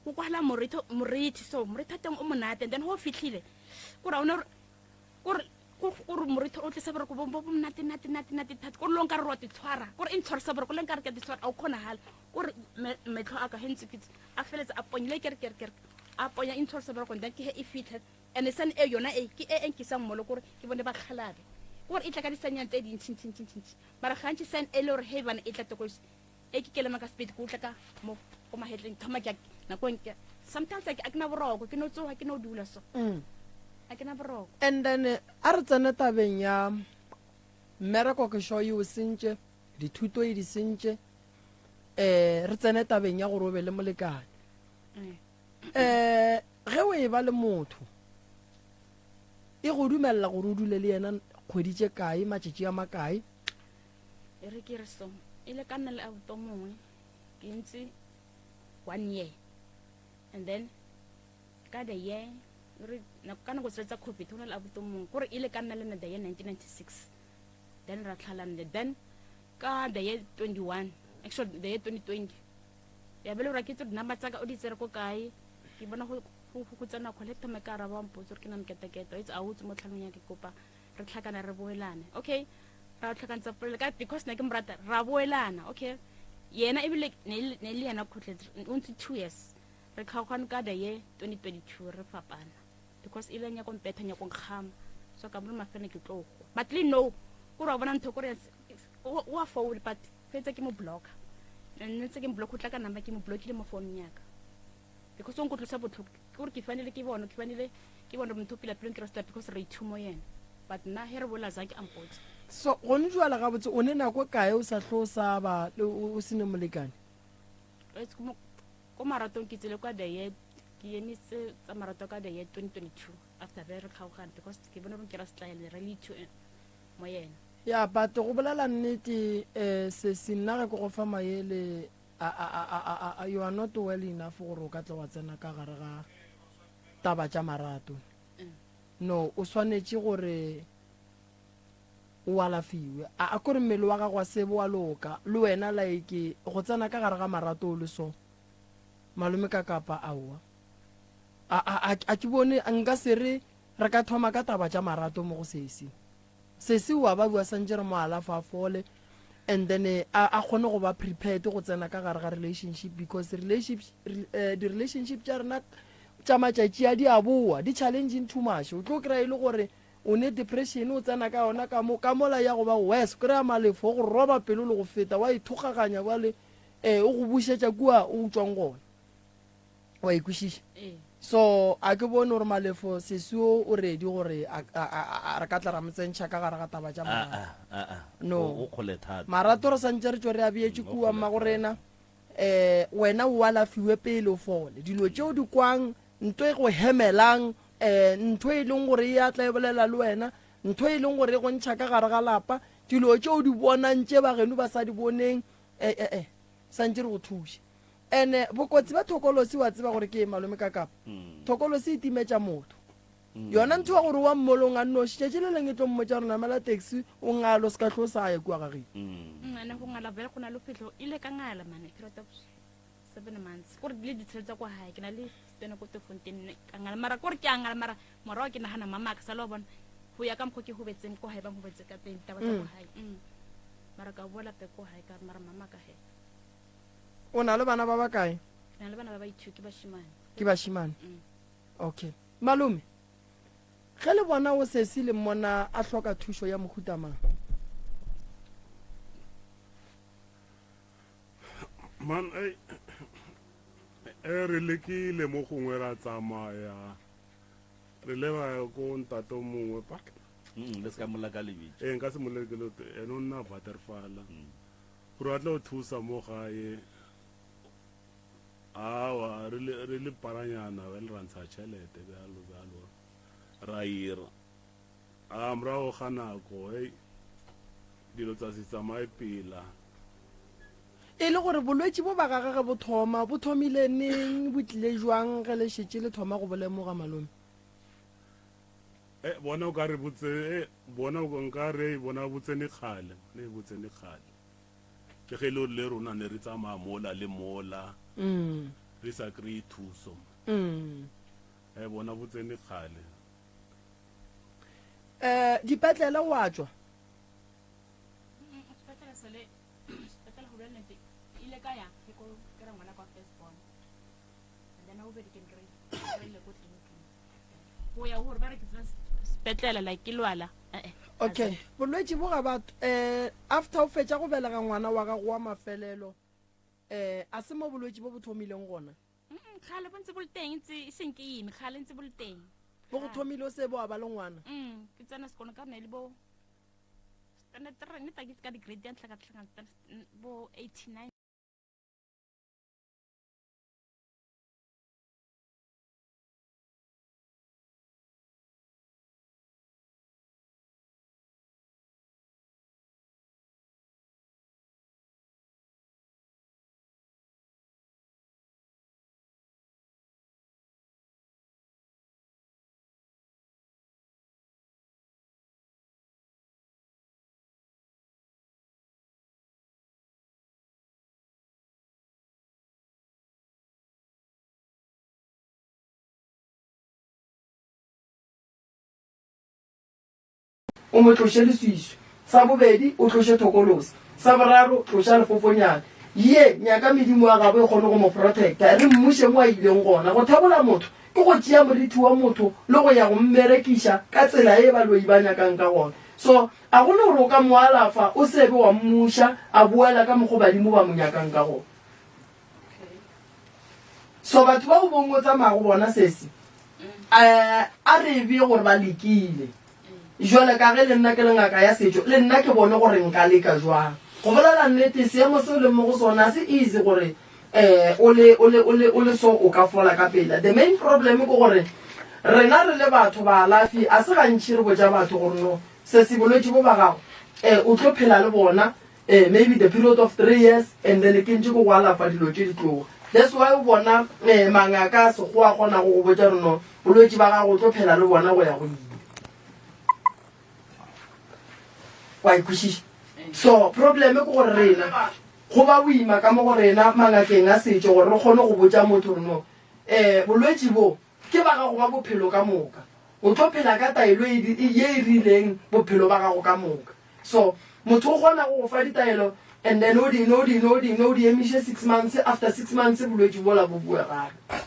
go kwala morithi so morithi teng o monate and then ho fitlhile gore ona gore morithi o tlisa bere go bombo nate thato gore long ka re rote tshwara gore in tshwara sabere go leng ka re ke di tshwara a o khona hala gore metlo aka hentse kitse a feletse a ponyile ke a ponya in tshwara sabere go then ke he e fitlhe and sen e yona e ke e enkisa mmolo gore ke bone ba kgalabe gore e tla ka disanyang tse di ntšintšintšintšintši mara gantši sen e le gore heaven e tla tokosi e ke kelema ka speed go tla ka mo go mahetleng thoma ke nako nke sometimes like a ke na boroko ke no tsoga ke no dula so a ke na boroko and then a re tsene tabeng ya mmereko ke sho yo sentše dithuto e di sentše re tsene tabeng ya gore o be le molekane ge o e ba le motho e go dumella gore o dule le yena kgweditše kae matšatši a makae e re ke re so e le ka nna le auto mongwe ke ntse 1 year and then ka the year re ka nako tsa covid ho na le auto mongwe gore e le ka nna le na the year 1996 then ra tlhalane then ka the year 21 actually the year 2020 ya bele ra ke tse number tsa ka o di tsere ko kae ke bona go tsena collector me ka ra ba mpotso re ke na mketeketo it's out mo tlhalong ya ke kopa re tlhakana re boelane okay ra tlhakantsa pele ka because na ke mrata ra boelana okay yena e bile ne le yana khotletse unti 2 years re khaokana ka the year 2022 re fapana because ile nya kompetha nya ko khama so ka bula mafene ke tlogo but le no go ra bona ntho gore wa forward but fetsa ke mo block nne tse ke mo block o tla ka number ke mo blockile mo phone nyaka because on go tlosa botho gore ke fanele ke bona motho pila pele ke rasta because re ithumo yena but na here bola zaki ampotse so go ne jwala ga botse o ne nako kae o sa tlosa ba o sene molekane it's ko marathon ke tsele kwa the year ke yenitse tsa marathon ka the year 2022 after very khaogana because ke bona re ke ra style really to mo yena ya but go bolela nnete se sinna go go fa maele you are not well enough gore o ka tla wa tsena ka gare ga taba tša marato no o swanetše gore o alafiwe a kore mmele wa gago wa sebo wa loka le wena like go tsena ka gare ga marato o le so malome ka kapa aowa a ke bone nka se re ka thoma ka taba tša marato mo go sesi wa ba bua santse re mo alafa fole and then a kgone go ba prepared go tsena ka gare ga relationship because di-relationship tša rena tša matšatši a di a boa di challenging too much o tlo kry-a e le gore o ne depression o tsena ka yona ka mola ya go ba wes kry-a malefo go roba pelo le go feta wa ithogaganya bale o go bušetša kua o tswang gona wa ikwešiša so a ke bone gore malefo sesio o ready gore re ka tla ra motsentšha ka gare ga taba tša no marato re santse re tšo re a beetše kua mmagorena wena o alafiwe pele o fole dilo tšeo di kwang ntho e go hemelang ntho e leng gore e a tla e bolela le wena ntho e leng gore e go ntšha ka gare ga lapa dilo tšeo di bonang tše bageno ba sa di boneng santse re go thuše and bokotsi ba thokolosi wa tseba gore ke malome ka kapa thokolosi e timetša motho yona ntho wa gore wa mmolong a nnošitšetše le leng e tlo mmotša gore namela taxi o ngalo se ka tlo sa ye kua gageng ane go ngala bele go na le fitlho ile ka ngala mane period of 7 months gore le ditshwetsa kwa hae ke na le spena ko Tefontein ka ngala mara gore ke a ngala mara morao ke nagana mama ka sa lo bona go ya ka mkho ke go betseng ko hae ba go betse ka teng taba tsa go hae mara ka bola pe ko hae ka mara mama ka he o na le bana ba ba kae ke na le bana ba ba ithu ke ke bashimane okay malome ge le bona o sesi le mmona a hloka thušo ya mohutamang man re lekile mo gongwe ra tsamaya re leba ko ntato mongwe pa le ska mola ka lebitse nka se molekele ene o nna Waterfall gore a tla o thusa mo gae awa re le paranyana le rantsha tšhelete bjalo ra ira morago ga nako dilo tsa se tsamaye pila e le gore bolwetši bo ba gagage bo thomile neng bo tlile jwang ge le šetše le thoma go bolemoga malome bona o ka re bona botsene kgale ke ge le rona ne re tsamaya mola le mola re sa kry-e thuso bona botsene kgale dipetlele wa tswa petlela like ke lwala okay bolwetši bo ga batho after o fetša go belega ngwana wa gago wa mafelelo a se mo bolwetši bo bo thomileng gona kgale bo ntse bo le teng e seng ke ime kgale ntse bo le teng bo go thomile o se bo a ba le ngwana ke tsena sekolo ka nne le bo neta ke ka di-grade ya ntlhakatlhaka bo 89 o mo tloše leswiswi sa bobedi o tloše thokolosi sa boraro tloša lefofonyana ye nyaka medimo ya gabo e kgone go mo protecta re mmuše mo a ileng gona go thabola motho ke go tšea moriti wa motho le go ya go mmerekiša ka tsela e baloi ba nyakang ka gona so a gone gore o ka mo alafa o sebe wa mmuša a boela ka mokgo badimo ba mo nyakang ka gona so batho ba go bongwe tsamaya go bona sesi a re bie gore ba lekile jwale ka ge le nna ke le ngaka ya setšo le nna ke bone gore nka leka jwang go bolela nnete seemo se o leng mo go sona se easy gore o le so o ka fola ka pela the main problem ke gore rena re le batho ba alafi a se gantši re botša batho gore no se se bolwetši bo ba gago o tlo phela le bona maybe the period of 3 years and then ke ntse go alafa dilo tše di tloga that's why o bona mangaka a sego a kgona go go botsa reno bolwetse ba gago o tlo phela le bona go ya go ile wa ikwešiša so probleme ke gore rena go ba boima ka mo go rena mangakeng a setso gore re kgone go botsa motho reno bolwetse bo ke ba gago ba bophelo ka moka o tlo phela ka taelo ye e rileng bophelo ba gago ka moka so motho o kgona go go fa ditaelo and then o di emise 6 months after 6 months bolwetse bola bo bua gape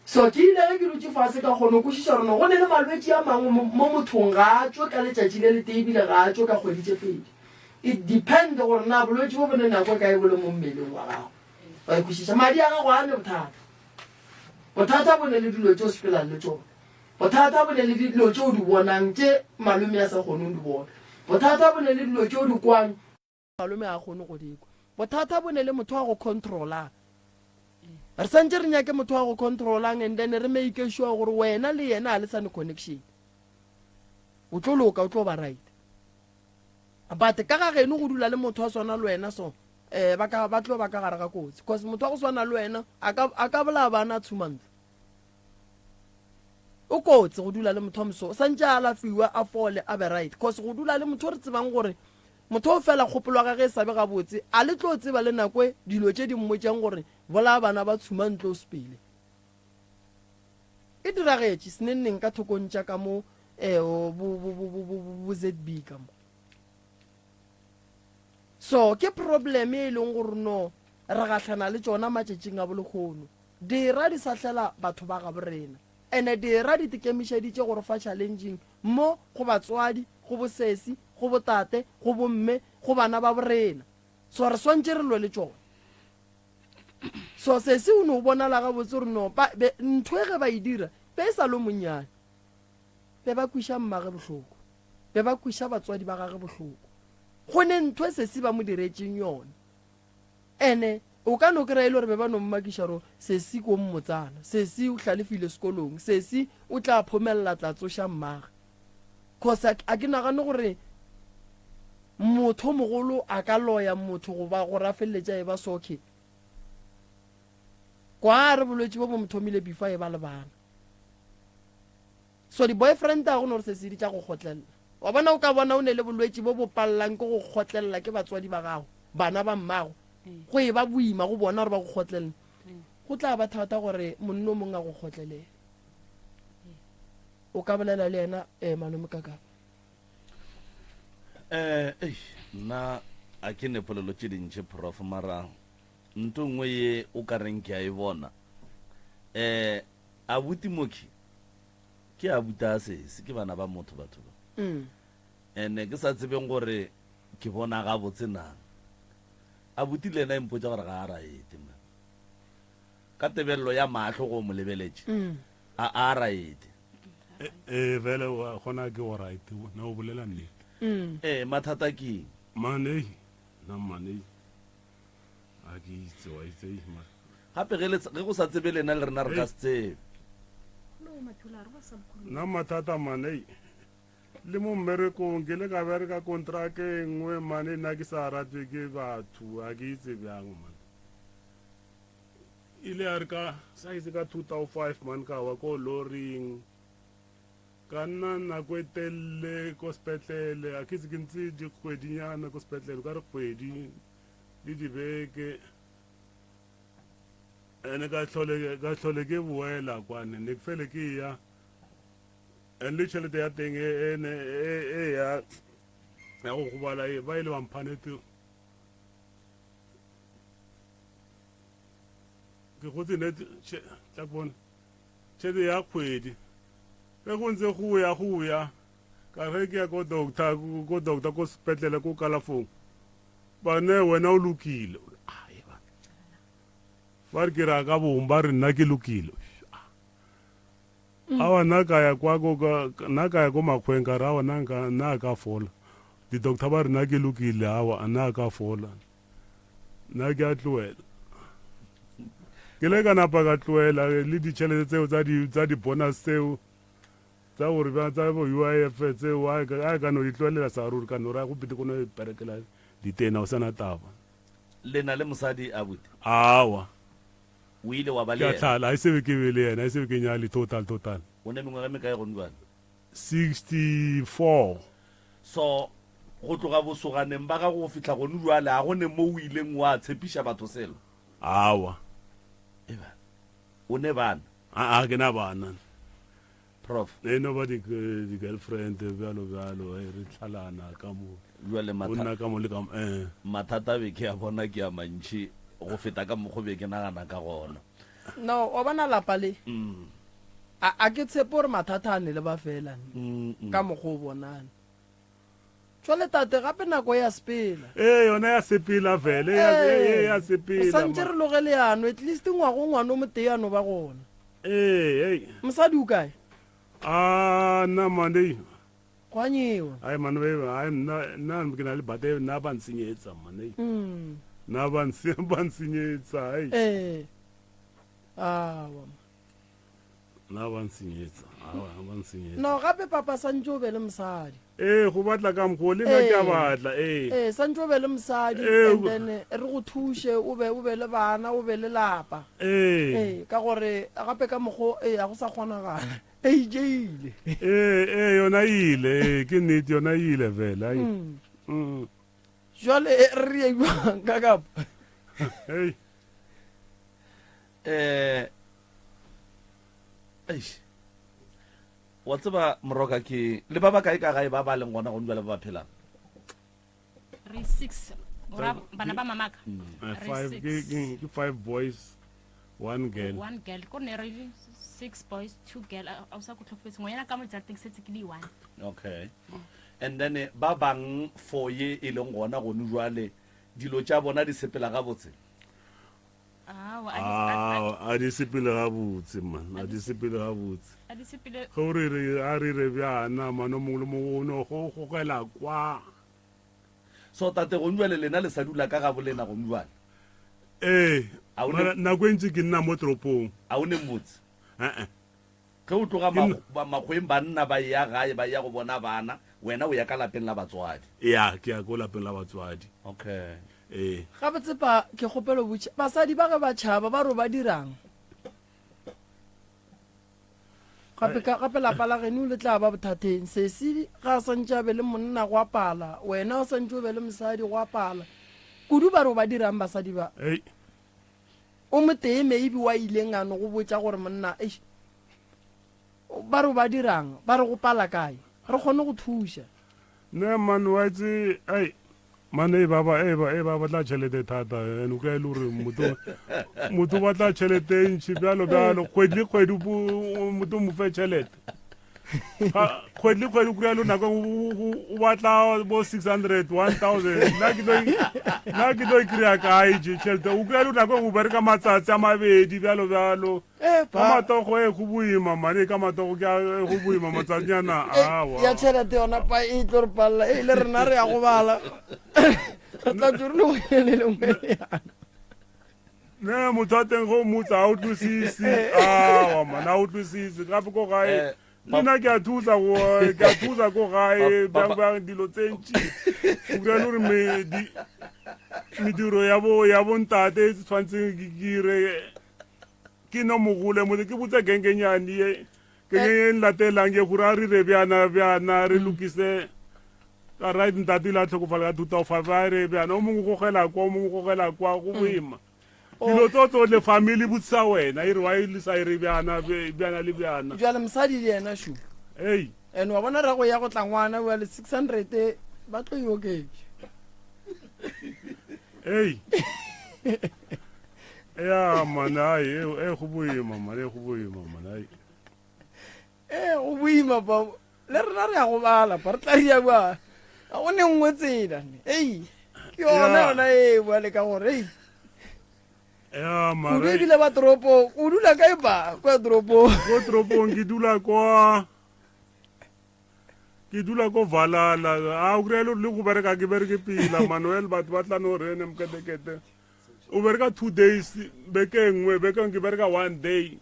so ke ile ke dutse fase ka kgone go šiša rona go ne le malwetse a mangwe mo mothong ga a tswe ka letšatši le letebile ga a tswe ka kgwedi tše pedi it depend gore na bolwetse bo bone nako ka e bole mo mmeleng wa gago wa ikwešiša madi a gago a ne bothata bo ne le dilo tse o sepelang le tsone bothata bo ne le dilo tse o di bonang tše malome a sa kgoneng di bona bothata bo ne le dilo tse o di kwang malome a kgone go dikwa bothata bo ne le motho wa go controlang re santse re nyake motho wa go controlang and then re make sure gore wena le yena a le sane connection o tlo loka o tlo ba right but ka ga geno go dula le motho wa swana le wena so ba tlo ba ka gare ga kotsi because motho wa go swana le wena a ka bola bana 2 months o kotsi go dula le motho wa moso santse a lafiwa a fole a be right because go dula le motho re tsebang gore motho o fela kgopolo ga ge e sabe ga botse a le tlo tseba le nakwe dilo tše di mmotšang gore bola bana ba tshumantlo sepele e diragetše senenneng ka thokontša ka mo bo ZB ka mo so ke problem e leng gore no re gatlhana le tsona matšatšing a bolekgono dira di sahlela batho ba ga borena ene dira di tikemišeditše gore fa challenging mo go batswadi go bosesi go botate go bomme go bana ba borena so re swantse re lwe le tsone so se se o no bonala ga botse re no ntho e ge ba e dira be e sa lo monnyane be ba kwiša mmage bohloko be ba kwiša batswadi ba gage bohloko go ne ntho e se se ba mo diretseng yone ene o ka no kry-a ile gore be ba no mmakiša ro sesi ko mmotsana sesi o hlalefile sekolong sesi o tla phomelela tla tsoša mmage cause a ke nagane gore motho mogolo a ka loya motho go ba go rafeletša e ba soke kwa re bolwetse bo bo mothomile before e ba le bana so di-boyfriend a go no re se se di tša go kgotlelela wa bona o ka bona o ne le bolwetse bo bo palelang ke go kgotlelela ke batswadi ba gago bana ba mmago go e ba boima go bona gore ba go kgotlelela go tla ba thata gore monno mongwe a go kgotlelela o ka bolela le yena malome kaka nna a ke nepolelo tše dintšhe prof mara nto nngwe ye o ka reng ke a e bona abuti moki ke abuta a sese ke bana ba motho batho ba ene ke sa tsebeng gore ke bona ga botse nang abuti le ena e mpotsa gore ga a raete man ka tebelelo ya matlho go mo lebeletše a raete vele gona ke go right na o bolela nnete mathata ke mane na mane a ke itse wa itse gape ge go sa tsebe lena le rena re ka se tsebe na mathata mane le mo mmerekong ke le ka bereka kontraka e nngwe mane nna ke sa ratwe ke batho a ke itse bjang man ile a re ka saise ka 2005 man ka wa ko loring ka nna nako e telele ko sepetlele a ke itse ke ntse dikgwedinyana ko sepetlele ka re kgwedi le dibeke ene ka tlhole ke boela kwane ne ke fele ke ya and le tšhelete ya teng e ya go gobala ba ile bamphanete ke gotse nete tla bona tšhelete ya kgwedi ge go ntse go ya ka ge ke ya ko doctor ko sepetlele ko kalafong bane wena o lokile ba re ke ra ka bong ba re nna ke lokile awa nna ka ya ko makgweng ka re awa nna a ka fola di-doctor ba re nna ke lokile awa nna a ka fola nna ke a tloela ke le ka napa ka tloela le ditšhelete tseo tsa di-bonus tseo tsa gore tsa bo UIF tseo a ka no di tloelela sa ruri ka no ra go pete ko no perekela ditena o sana taba lena le mosadi abuti awa o ile wa ba ke le a yena tlhala a ise be ke be le yena a ise be ke nyale total o ne mengwe me kae go ndwana 64 so go tloga bosoganeng ba ga go fitla go nduale a go ne mo o ileng wa tshepiša batho selo awa o ne bana a ke na bana prof nobody the girlfriend bjalo re tlhalana ka mo jwale o nna ka mo le ka mo mathata be ke a bona ke a mantši go feta ka mokgo be ke nagana ka gona no o bona lapa le a ke tshepe gore mathata a ne le ba fela ka mokgwa o bonane jwale tate gape nako ya sepela yona ya sepela fele ya sepela santse re loge leano at least ngwana o moteano ba gona mosadi o kae nna mane go a nyewa ai mane nna ke na le bate nna ba nsenyetsa mane nna ba nsenyetsa nna ba nsenyetsa ba nsenyetsa no gape papa santse o be le mosadi go batla ka mokgwa le nna ke a batla santse o be le mosadi and then re go thushe o be le bana o be le lapa ka gore gape ka mokgwa a go sa kgonagala jeile yona ile ke nnete yona ile fela jwale re ya buang ka kapa wa tseba moroka ke le ba ba kae ka gae ba ba leng gona go ndwala ba ba phelang re 6 bana ba mamaka ke 5 boys 1 girl ko ne re 6 boys 2 girl a o sa go tlhofetse ngwana ka mo tsating setse ke di 1 okay and then ba bang for ye e leng gona go ndwale dilo tša bona di sepela ga botse a di sepele ga botse man a di sepele ga botse go re re bjana mano mongwe le mongwe o ne go gogela kwa so tate go ndwale lena le sa dula ka ga bolena go ndwale nako e ntse ke nna mo toropong a o ne motse ge o tloga makgweng banna ba ya gae ba ya go bona bana wena o ya ka lapeng la batswadi ya ke ya ko lapeng la batswadi okay gape tsepa ke kgopelo botšha basadi ba ge ba tšhaba ba ro ba dirang gape lapa la geno le tla ba bothateng sesi ga a santse a be le monna go apala wena o santse o be le mosadi go apala kudu ba ro ba dirang basadi ba o motee maybe wa ileng ano go botsa gore monna ba ro ba dirang ba re go pala kae re kgone go thuša ne man wa itse mane ba batla tšhelete thata and o ka e le gore motho batla tšhelete ntšhi bjalo kgwedi le kgwedi motho mo fe tšhelete kgwedi le kgwedi kry-a le nako o batla bo 600 1000 nna ke tlo e kry-a kae je tšhelete o kry-a le nako o bereka matsatsi a mabedi bjalo ka matogo go boima mane ka matogo go boima matsatsinyana ya tšhelete yona pa e tlo re palela le rena re ya go bala re tla tsore le go ele lengwe yana ne motho a teng go motsa a utlwisise mana a utlwisise gape ko gae nna ke a thusa ko gae bjang dilo tse ntši o kry-a le gore mediro ya bontate e tshwanetseng ke kire ke no mogole motse ke botse genkenyane ye kenye latelang ye gore a rire bjana re lokise ka right ntate la tlhokofala ka 2005 a re bjana o mongwe gogela kwa go boima dilo tsotlhe family botsisa wena e re wa ilisa e re bjana le bjana jale mosadi le yena shu and wa bona rago ya go tla ngwana wa le 600 ba tlo yoketse ya mana go boima mana go boima ba le rena re ya go bala ba re tla ria ba a o ne nngwe tsela ke yona bua le ka gore kudu ebile ba toropo o dula kae ba kwa toropong ke dula ko valala a o kry-a le go bereka ke bereke pila manuel batho ba tla no rene mketekete o bereka 2 days beke nngwe beke ke bereka 1 day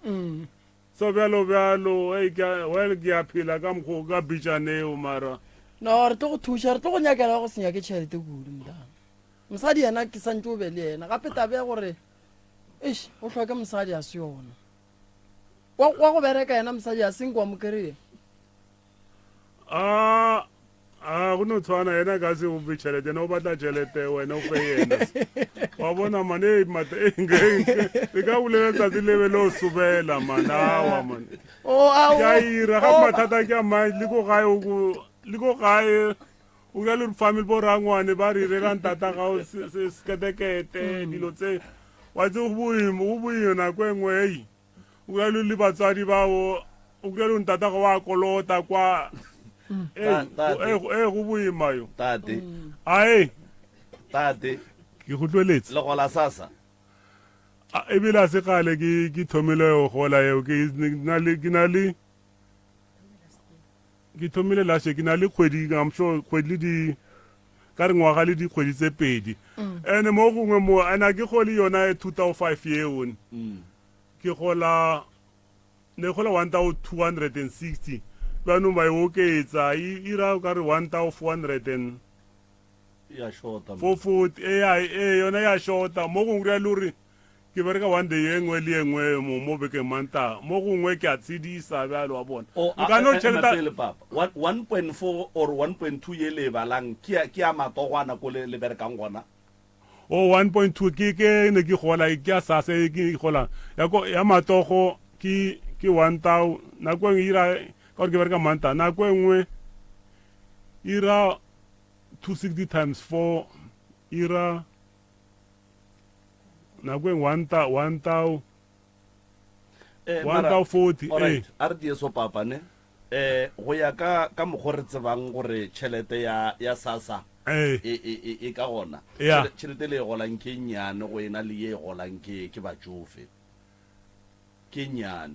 so bjalo ke a phela ka mokgo ka bitšaneo mara no re tlo go thuša re tlo go nyakela go senya ke tšhelete kudu mosadi yena ke santse o be le yena gape tabe ya gore eish o tlhoke mosadi a se yona wa go bereka yena mosadi a seng kwa mo kry-e go no tshwana yena ka se o fe tšhelete yena o batla tšhelete wena o fe yena wa bona mane e ka bolela tsatsi lebe le o sobela manawa mane ka ira ga mathata ke a mae le ko gae o ka le family bo rangwane ba re relang tata gao seketekete dilo tse wa tse go boima nako e nngwe ei o ka le batswadi bao o ka le ntata go wa kolota kwa go boima yo tate ae tate ke go tlweletse le gola sasa ebile a se gale ke thomile go gola eo ke thomile lase ke na le kgwedi I'm sure kgwedi le di ka re ngwaga le dikgwedi tse pedi ene mo gongwe mo ana ke gole yona 2005 yeo ke gola 1260 banong ba e oketsa ira ka re 1400 ya shota 440 yona ya shota mo gongwe ya lore ke bereka one day e nngwe le engwe mo bekeng manta mo gongwe ke a tshedisa bjalo wa bona nka no tšhelete papa 1.4 or 1.2 ye le balang ke a matogwana ko le berekang gona 1.2 ke ne ke gola ke a sase ke gola ya matogo ke 1000 nako engwe ira ka ke bereka manta nako engwe ira 260 times 4 ira nako engwe 1040 a re die so papa ne go ya ka mokgwa re tsebang gore tšhelete ya sasa e ka gona tšhelete le e golang ke nnyane go ena le ye e golang ke batsofe ke nnyane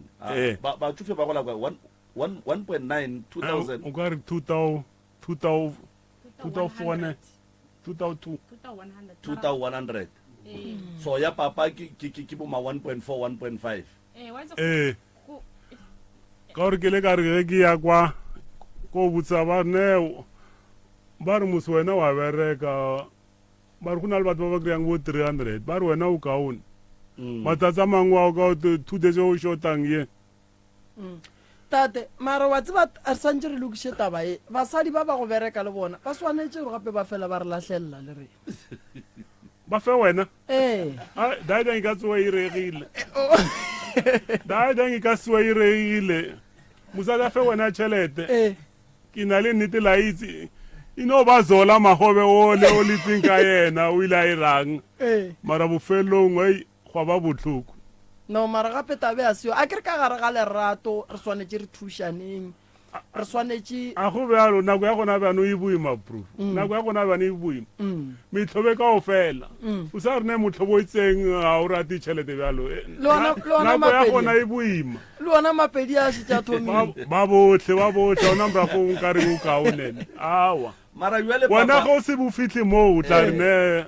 batsofe ba gola 1.9 2000 o ka re 2100 so ya papa ke bo ma 1.4 1.5 ka gore ke le ka re ge ke ya kwa ko botsa ba re mosi wena wa bereka ba re go na le batho ba ba kry-ang bo 300 ba re wena o kaone matsatsi a mangwe wa ka 2 days o shotang ye tate mara wa tseba a santse re lokiše taba e basadi ba ba go bereka le bona ba swanetse gore gape ba fela ba re lahlelela le re ba fe wena daedang e ka tsewa e regile mosadi a fe wena tšhelete ke na le nnete la itse e no ba zola magobe ole o letseng ka yena o ile a irang mara bofelong gwa ba botlhoko no mara gape tabe a seo a kere ka gare ga lerato re swanetse re thušaneng re swanetse a go bjalo nako ya gona bjano e boima proof nako ya gona bjano e boima metlhobe ka o fela o sa re ne motlhobo o itseng ga o rate tšhelete bjalo nako ya gona e boima le ona mapedi a šetša thomile ba botlhe ona morago ka re o kaonene awa wena go se bofitlhe moo o tla re ne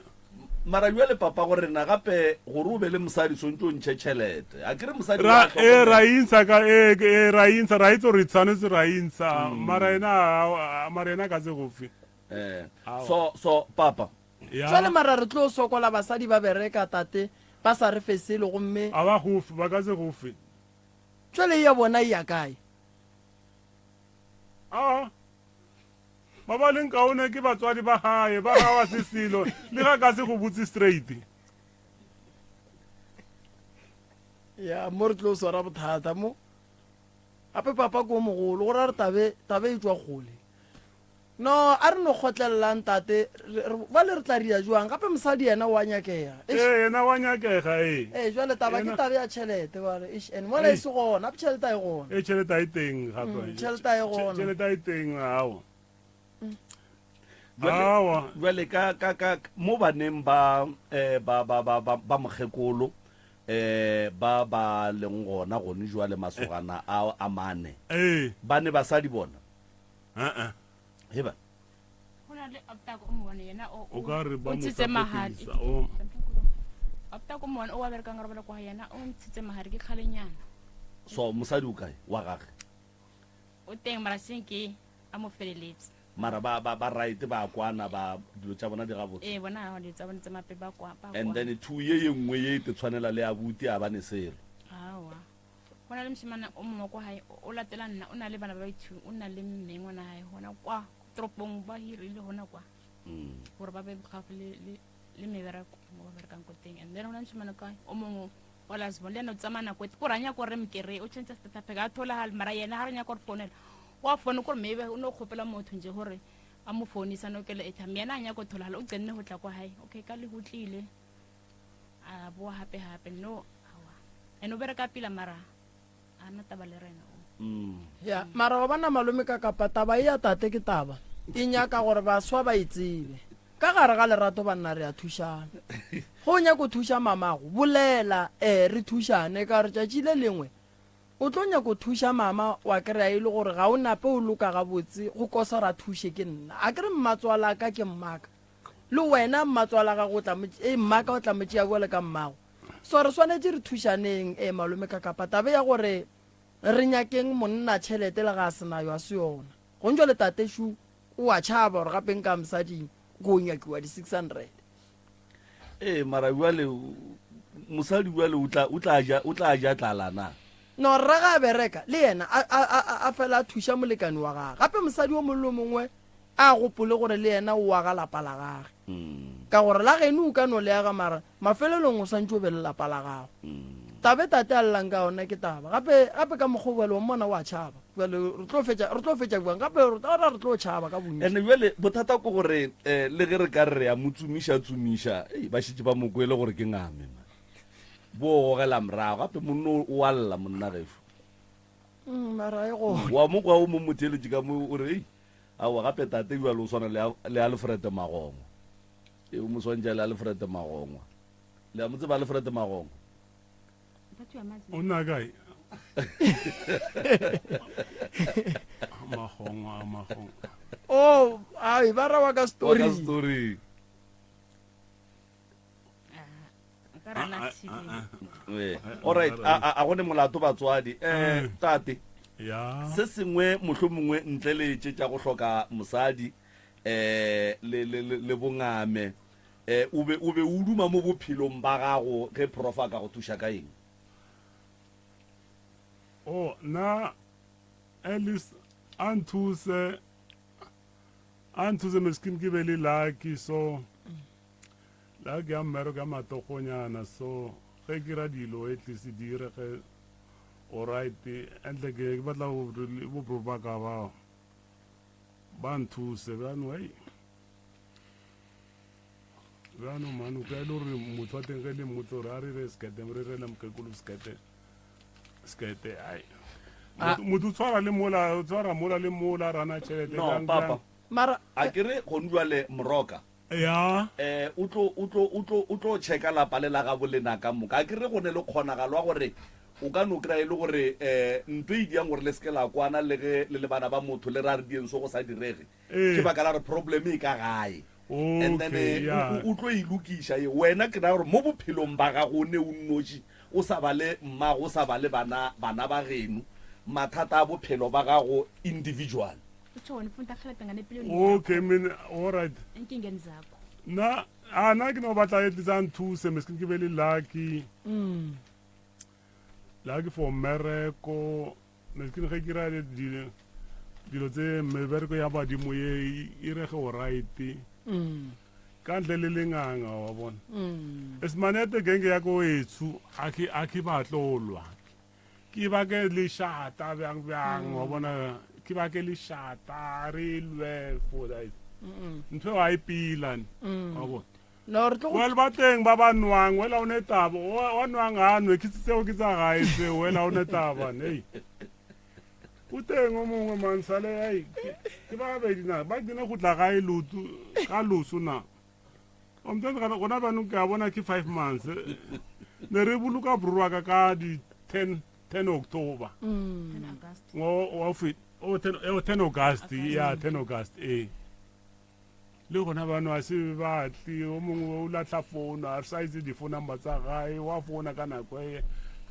mara jwale papa gore na gape gore o be le mosadi sontse o ntšhe tšhelete a kere mosadi ra intsa ra itse gore tshwanetse ra intsa mara ena ka se gofe so papa jwale mara re tlo sokola basadi ba bereka tate ba sa re fesele gomme a ba gofe ba ka se gofe jwale ya bona e ya kae ba ba leng kaone ke batswadi ba gae ba gawa se selo le ga ka se go botse straight ya mo re tlo swara bothata mo gape papa ko mogolo gore a re tabe e tswa kgole no a re no kgotlelelang tate ba le re tla ria jwang gape mosadi yena wa nyakega yena wa nyakega jwale taba ke tabe ya tšhelete and mola e se gona ape tšhelete a e gona tšhelete a e teng tšhelete a e gona tšhelete a e teng awa jwale ka mo baneng ba mokgekolo ba leng gona gone jwale masogana a mane ba ne basadi bona heba o ka re ba ntshitse o wa berekang re bela kwa yena o ntshitse mahari ke kgalenyana so mosadi o kae wa gage o teng mara senke a mo feleletse mara ba right ba kwana ba dilo tsa bona di ga botse bona di tsa bona tsa mape ba kwa and then two ye nngwe ye te tshwanela le abuti a bane selo awa hona le mshimana o mongwe kwa hae o latela nna o na le bana ba ithu o na le mmengwana hae hona kwa tropong ba hirile hona kwa gore ba be gafu le mebereko mo ba berekang ko teng and then hona mshimana ka o mongwe wa lasbon le no tsamana ko ko ranya ko re mkere o change stata ga thola hal mara yena ha ranya ko fonela wa fone ko mebe o no khopela motho nje gore a mo fonisa no ke le etha mena anya ko thola hal o tsenne ho tla kwa hae okay ka le hutlile a bo hape no awa eno bereka pila mara ana taba le rena ya mara wa bana malome ka kapa taba ya tate ke taba e nyaka gore ba swa ba itsebe ka gare ga lerato ba nna re a thušana go nya go thuša mamago bolela re thušane ka re tšatši le lengwe o tlo nya go thuša mama wa kry-a e le gore ga o nape o loka gabotse go kosa ra thuše ke nna a kere mmatswala ka ke mmaka le wena mmatswala ga go mmaka o tlamotse ya boele ka mmago so re swanetse re thušaneng malome ka kapa tabe ya gore re nyakeng monna tšhelete le ga a sena yo a se yona go ntšwa le tateshu o a tšhaba gore gape nka mosading go nyakiwa di-600 mara jwale mosadi jwale o tla ja tlalana no rra ga a bereka le yena a fela a thuša molekani wa gage gape mosadi o mollo mongwe a gopole gore le yena o wa ga lapa la gage ka gore la geno o ka no leaga mara mafelelong o santse o be le lapa la gago tabe tate a llang ka ona ke taba gape ka mokgobelo mona wa tšhaba re tlo fetša buang gape re tlo tšhaba ka bontši ene jwale bothata ko gore le ge re ka re ya mo tsomiša ba šetse ba mokwele gore ke ngame bo gogela morago gape monno o alla monna gefo mara e go wa mo kwa o mo motheletše ka mo o re awa gape tate jwale o swana le Alfred Magongwa o mo swantša le Alfred Magongwa le a mo tseba Alfred Magongwa o nna kae magongwa o ai ba rawa ka story alright a gone molato batswadi tate ya se sengwe mohlomongwe ntle le tša go hloka mosadi le bongame o be o duma mo bophelong ba gago ge profa ka go thuša ka eng na at least anthuse meskin ke be le lucky so lucky ya mmero ka matogonyana so ge ke ra dilo at least dire ge alright entle ke batla bo ba ka ba nthuse bano manu ka lo re motho a teng ge le motho ra re skete re re la mkekolo skete ai motho tswara mola le mola rana tšhelete no papa mara a kere go ndwale moroka ya o tlo checka lapa le la ga bolena ka moka a kere go ne le kgonagalo wa gore o ka no kry-a e le gore ntho e diang gore le seke la kwana le ge le bana ba motho le ra re dienso go sa direge ke baka la re problem e ka gae and then o tlo ilukiša ye wena ke na gore mo bophelong ba gago o ne o nnoši o sa ba le mmago o sa ba le bana ba geno mathata a bophelo ba gago individual okay alright na ke no batla e tsa nthuse meskin ke be le lucky for mmereko meskin ge ke ra dilo tse mebereko ya badimo ye e rege o right ka ntle le lenganga wa bona esmanete genge ya ko etsu a ke batlolwa ke ba ke le shata bjang wa bona ke ba ke le shata re lwe for that ntho a ipilan wa bona well ba teng ba ba nwang wela o netaba wa nwang a nwe ke tseo ke tsa gae tse wela o netaba nei o teng o mongwe mansale ai ke ba be dina ba dina go tla gae lutu ka lusu na o mteng gona ba no ka bona ke 5 months ne re buluka burwa ka di 10 October o fit o 10 August ya 10 August le gona ba no a se ba tli o mongwe o latla phone a size di phone number tsa gae wa phone ka nako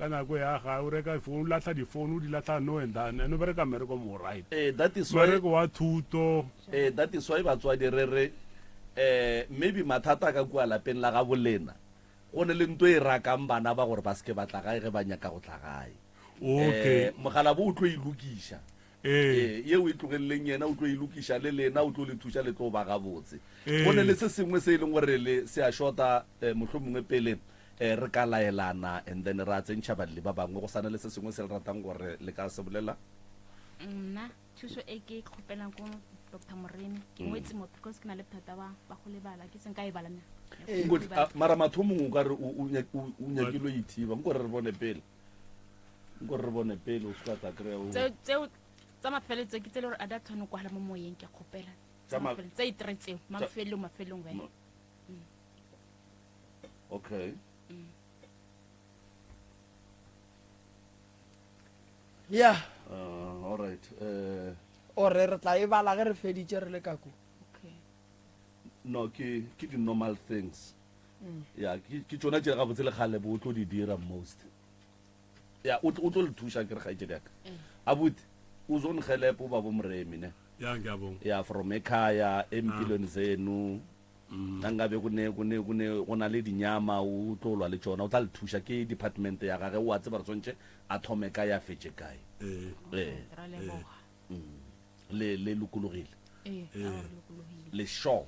ka nako ya ga o reka phone latla di phone di latla no and then no bereka mereko mo right that is why mereko wa thuto that is why batswadi re maybe mathata ka kua lapeng la ga bolena go ne le ntwe e rakang bana ba gore ba se ke ba tla gae ge ba nyaka go tla gae okay mogala bo o tlo ilukisha ye o e tlogeleleng yena o tlo ilukisha le lena o tlo le thuša le tlo ba ga botse go ne le se sengwe se e leng gore se a shota mohlomongwe pele re ka laelana and then re a tsentšha badile ba bangwe go sana le se sengwe se le ratang gore le ka se bolela nna thuso e ke kgopelang ko Dr. Moremi ke ngwetse mo because ke na le bothata ba go lebala ke seng ka e balana mara matho mongwe o ka re o nyakilo ithiba nkore re bone pele o se ka tsa kry-a tseo tsa mafelo tse ke tse le gore a da tshwane kwa hala mo moyeng ke kgopela tse itere tseo mafelong ba okay ya all right ore re tla e bala ge re feditše re le kako okay no ke di normal things ya ke tsona tše ga botse le gale bo o tlo di dira most ya o tlo le thuša ke re ga itšedaka abuti o zo ngelepo ba bo Moremi ne ya ngiyabonga ya from ekhaya empilweni zenu nangabe go na le dinyama o tlo lwa le tsona o tla le thuša ke department ya gage o a tseba re tshwantse a thome ka ya fetse kae ra leboga le lokologile lokologile le sure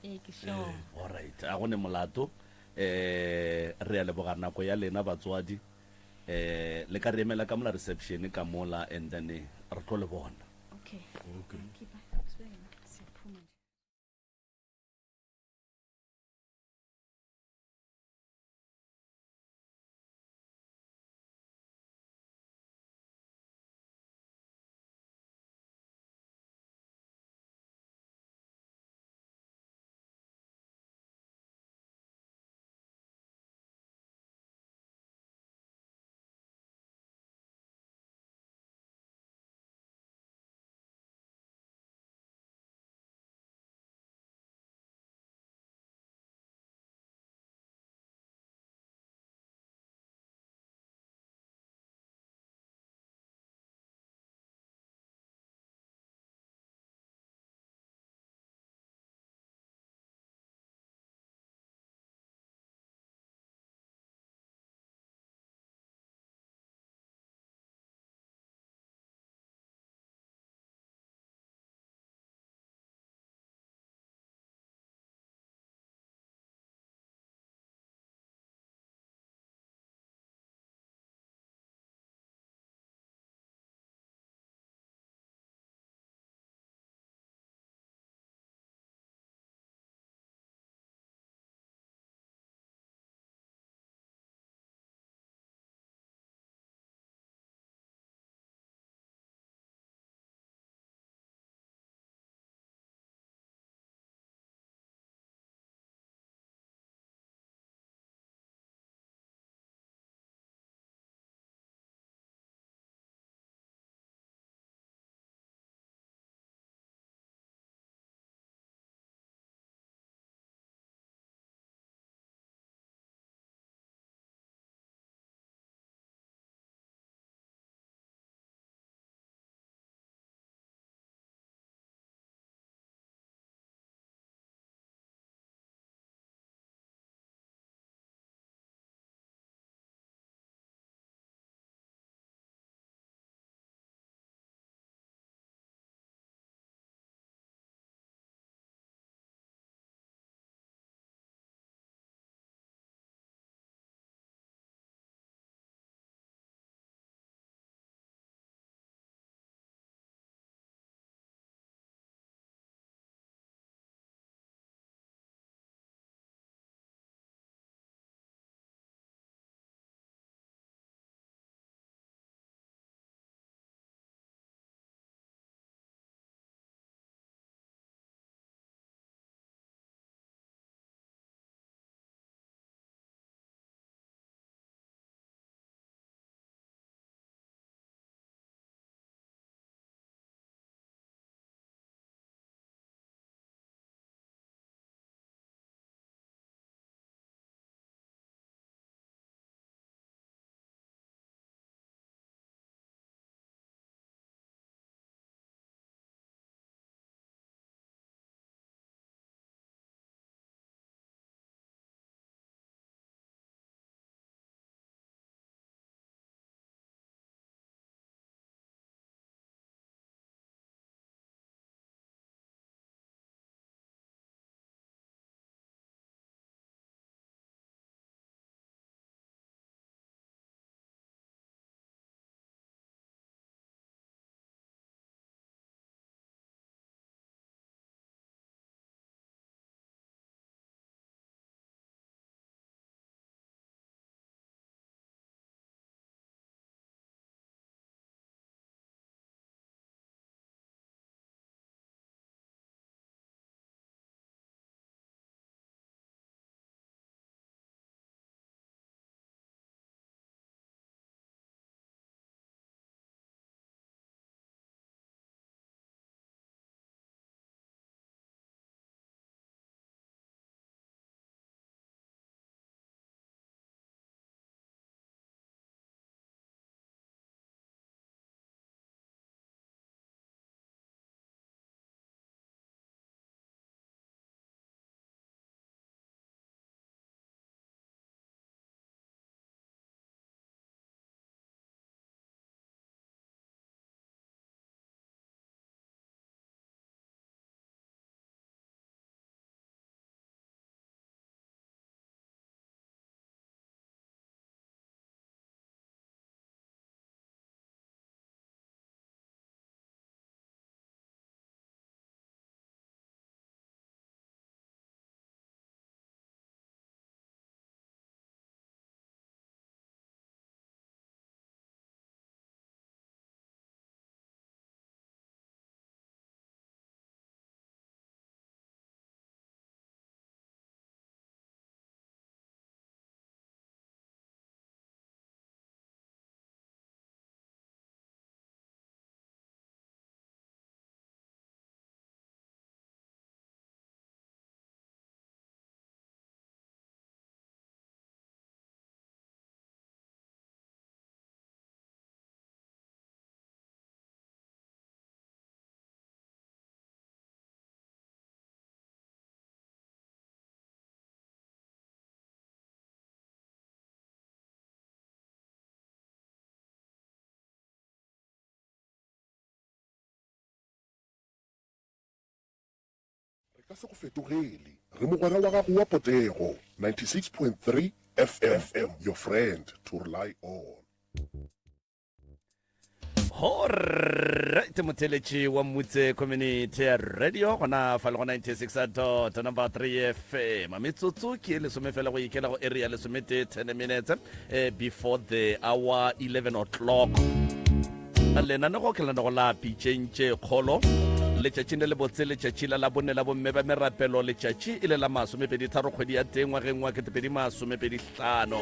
ke sure all right a gone molato re ya leboga nako ya lena batswadi le ka re emela ka mola reception ka mola and then re tlo le bona okay okay ka se go fetogele re mogwera wa gago wa potego 96.3 FM, your friend to rely on. Alright, motheletši wa Mutse Community Radio gona fa le go 96 number 3 FM metsotso ke lesome fela go ikela go area lesomete 10 minutes before the hour 11 o'clock lenanego ke lenanego la pitšentše kgolo letšatšing le botse letšatši la bonne la bomme ba merapelo letšatši ile la masomepedi tharo kgwedi ya teng ngwageng wa ketepedi masomepedi hlano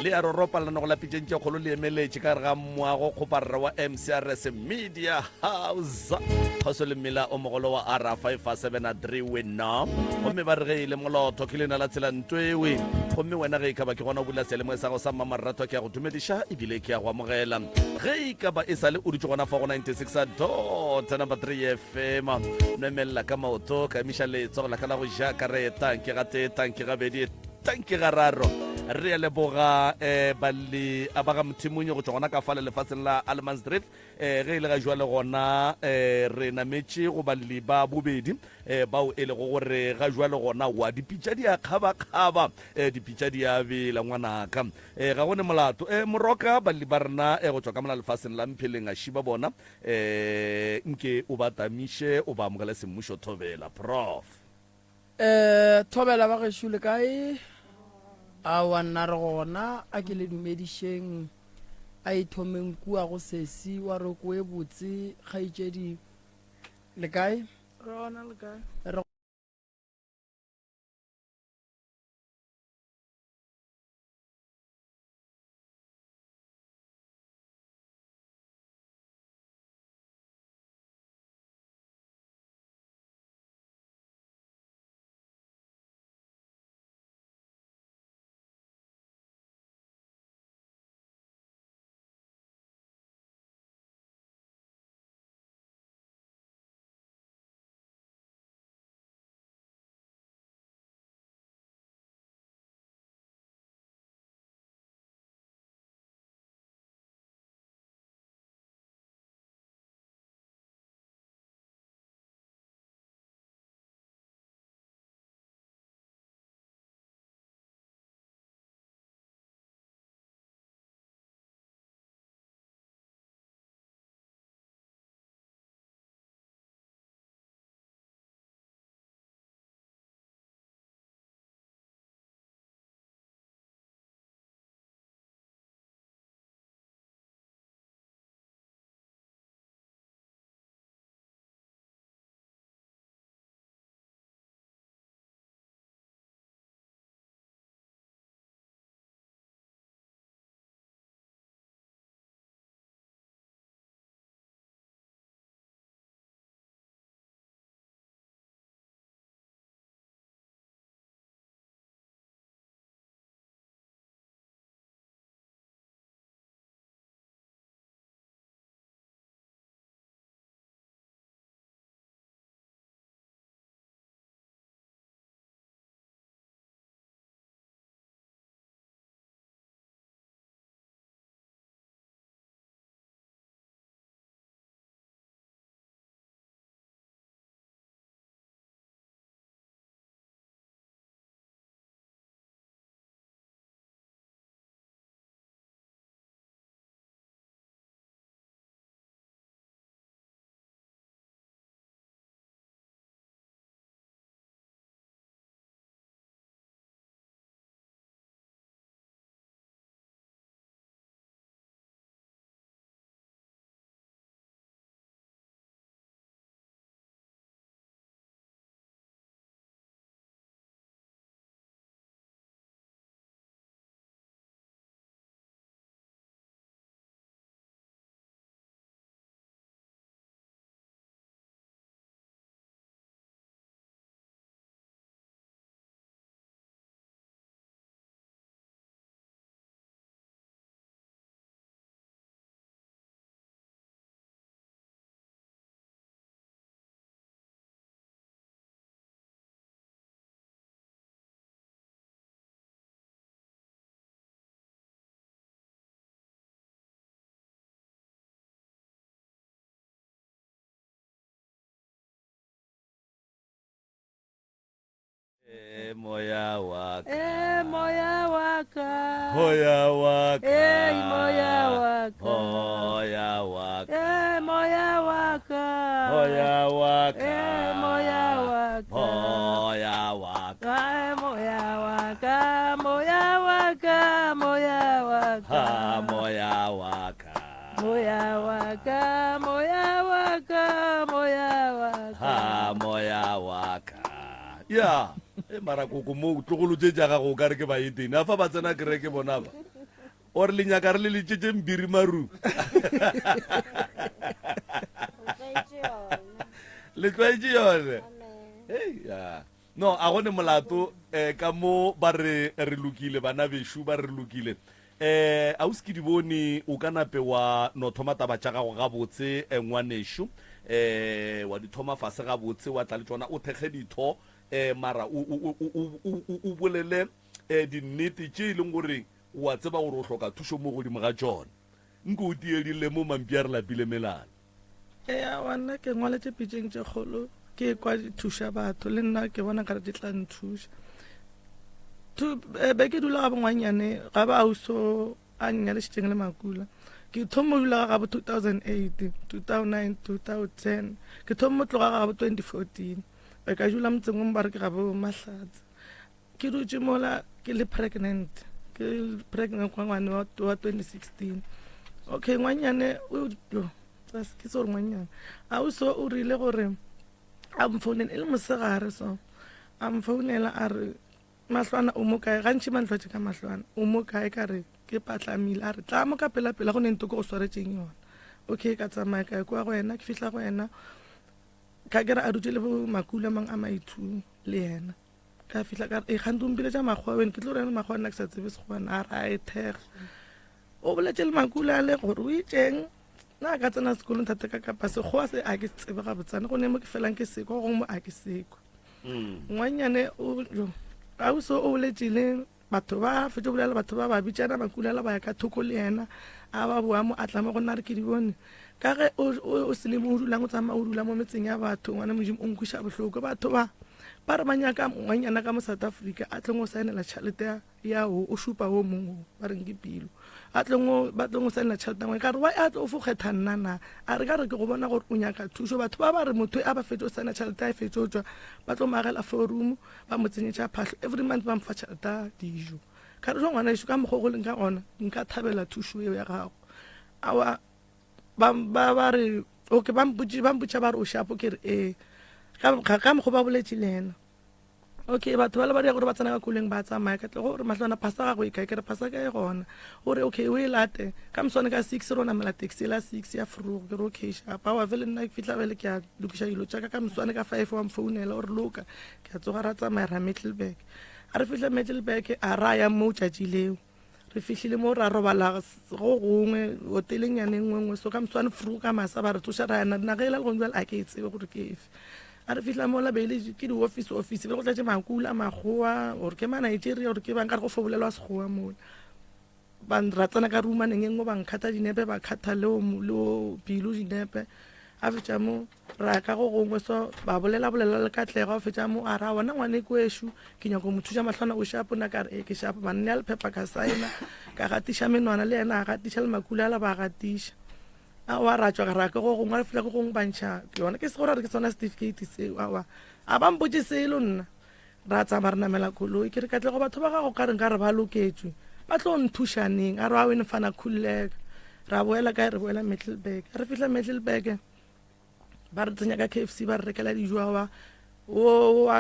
le a roropa lana go la pitšentše kgolo le emeletše ka re ga moago kgoparra wa MCRS Media House kgaso le mmela o mogolo wa R573 wena gomme ba re ge ile moloto ke lena la tshela ntwewe gomme wena ge e ka ba ke gona o bula selemo sa go sa mamarrato ke ya go dumediša ebile ke ya go amogela ge e ka ba e sa le o dutse gona fa go 96 number 3 FM memelela ka maoto ka emiša letsogo la ka la go ja kareta nke ga te tanke ga bedi tanke ga raro re a leboga balli a ba ga mthimong go tswa gona ka fala lefatsheng la Almansdrift ge ile ga jwa le gona re nametše go balli ba bobedi bao e le go gore ga jwa le gona wa dipitša di a kgaba-kgaba dipitša di a bela ngwanaka ga gone molato moroka balli ba rena go tswa ka mola lefatsheng la mpheleng a šiba bona nke o ba tamiše o ba amogele semmušo thobela prof thobela ba gešo le kae a wa nna re gona a ke le dumedišeng a ithomeng kua go sesi wa re ko e botse kgaetšedi le kae Rona le kae? moya wa ka moya wa ka moya wa ka moya wa ka moya wa ka moya wa ka moya wa ka moya wa ka moya wa ka moya wa ka moya wa ka moya wa ka ha moya wa ka moya wa ka moya wa ka moya wa ka ha moya wa ka ya mara koko mo tlogolo tse ja gago ka re ke baeteni a fa ba tsena kereke bona ba ore le nyaka re le letsetse mbiri maru le tlwaetse yone no a gone molato ka mo ba re lokile bana beshu ba re lokile a o se ke di bone o ka nape wa no thoma taba tša gago gabotse ngwanesho wa di thoma fase gabotse wa tla le tsona o thekge ditho mara o bolele dinnete tše e leng gore wa tseba gore o hloka thušo mo godimo ga tsona nke o tiedile mo mampi a re lapile melano wanna ke ngwaletse pitšeng tše kgolo ke kwa thuša batho le nna ke bona kare di tla nthuša be ke dula ga bongwanyane ga ba auso a nnyalešitšeng le makula ke thomo dula ga gabo 2008 2009 2010 ke thomo tloga ga gabo 2014 be ka dula motseng o ba re ke gabo mahlatse ke dutse mola ke le pregnant kwa ngwane wa 2016 okay ngwanyane ke so ngwanyane a o so o rile gore a mfounela e le mosegare so a mfounela a re mahlwana o mo kae gantši mantlwatše ka mahlwana o mo kae ka re ke patlamile a re tla mo ka pela-pela go nento ke go swaretseng yona okay ka tsamaya kae kwa go wena ke fihla go wena ka kera a dutse le bo makula mang a maithu le yena ka fihla ka e gante ompile tša makgwa wena ke tlo rena makgwa nna ke sa tsebe segwana a re a e thega o boletše le makula a le gore o itšeng na ka tsena sekolong thata ka kapa sekgowa se a ke tsebe gabotsane go ne mo ke felang ke seko go mo a ke seko ngwanyane a o so o boletšile batho ba fetse bolela batho ba ba bitšana makulela ba ya ka thoko le yena a ba boa mo a tlama go nna re ke di bone ka ge o se le mo o dulang o tsamaya o dula mo metseng ya batho ngwana modimo o nkwiša bohloko batho ba re manyaka ngwanyana ka mo South Africa a tleng go saenela tšhalete ya o šupa o mongwe ba reng ke pilo ba tleng go saenela tšhalete ngwe ka re wa a tlo o fo kgetha nnana a re ka re ke go bona gore o nyaka thušo batho ba re motho a ba fetse o saena tšhalete a e fetse o tswa ba tlo magela forum ba mo tsenyetša phatlho every month ba mfa tšhalete a dijo ka re jo ngwana ešo ka mokgwa go leng ka gona nka thabela thušo eo ya gago awa ba re okay ba mpotša ba re o shapo ke re ka mokgwa ba boletše le ena okay batho ba le ba dia gore ba tsena ka kuleng ba tsamaya ka tle gore mahlwana phasa gago e kae ke re phasa ka e gona gore okay o e late ka moswane ka 6 ro namela taxi la 6 ya frugo ke re okay shapa wa vele nna ke fihla vele ke a lokiša dilo tšaka ka moswane ka 5 wa mfounela gore loka ke a tsoga ra tsamaya ra Middelburg a re fihla Middelburg a ra ya mo tšatši leo re fihlile mo ra robala go gongwe hoteleng ya nngwe so ka moswane frugo ka masa ba re tsoša ra yana nna ge e la le go a ke tsebe gore ke efe a re fihla mola beile ke di-office be go tlatše makula makgowa gore ke ma-Nigeria gore ke bang ka re go fobolelwa sekgowa mola ra tsena ka rumaneng e nngwe ba nkgatha dinepe ba kgatha leo pilo dinepe a fetša mo ra ka go gongwe so ba bolela le katlego a fetša mo a ra wona ngwane ko ešo ke nyako mo thuša mahlwana o shapo na ka re ke shapo banne ya lephepa ka saena ka gatiša menwana le yena a gatiša le makula ala ba gatiša a wa ra tswa ka ra ka go gongwe a re fihla ko gongwe bantšha ke yona ke se gore re ke sona certificate seo a ba mpotse selo nna ra tsamaya re namela koloi ke re katlego batho ba gago ka reng ka re ba loketswe ba tlo nthušaneng a re wa wene fana khulega ra boela kae re boela Middelburg re fihla Middelburg ba re tsenya ka KFC ba re rekela dijo wa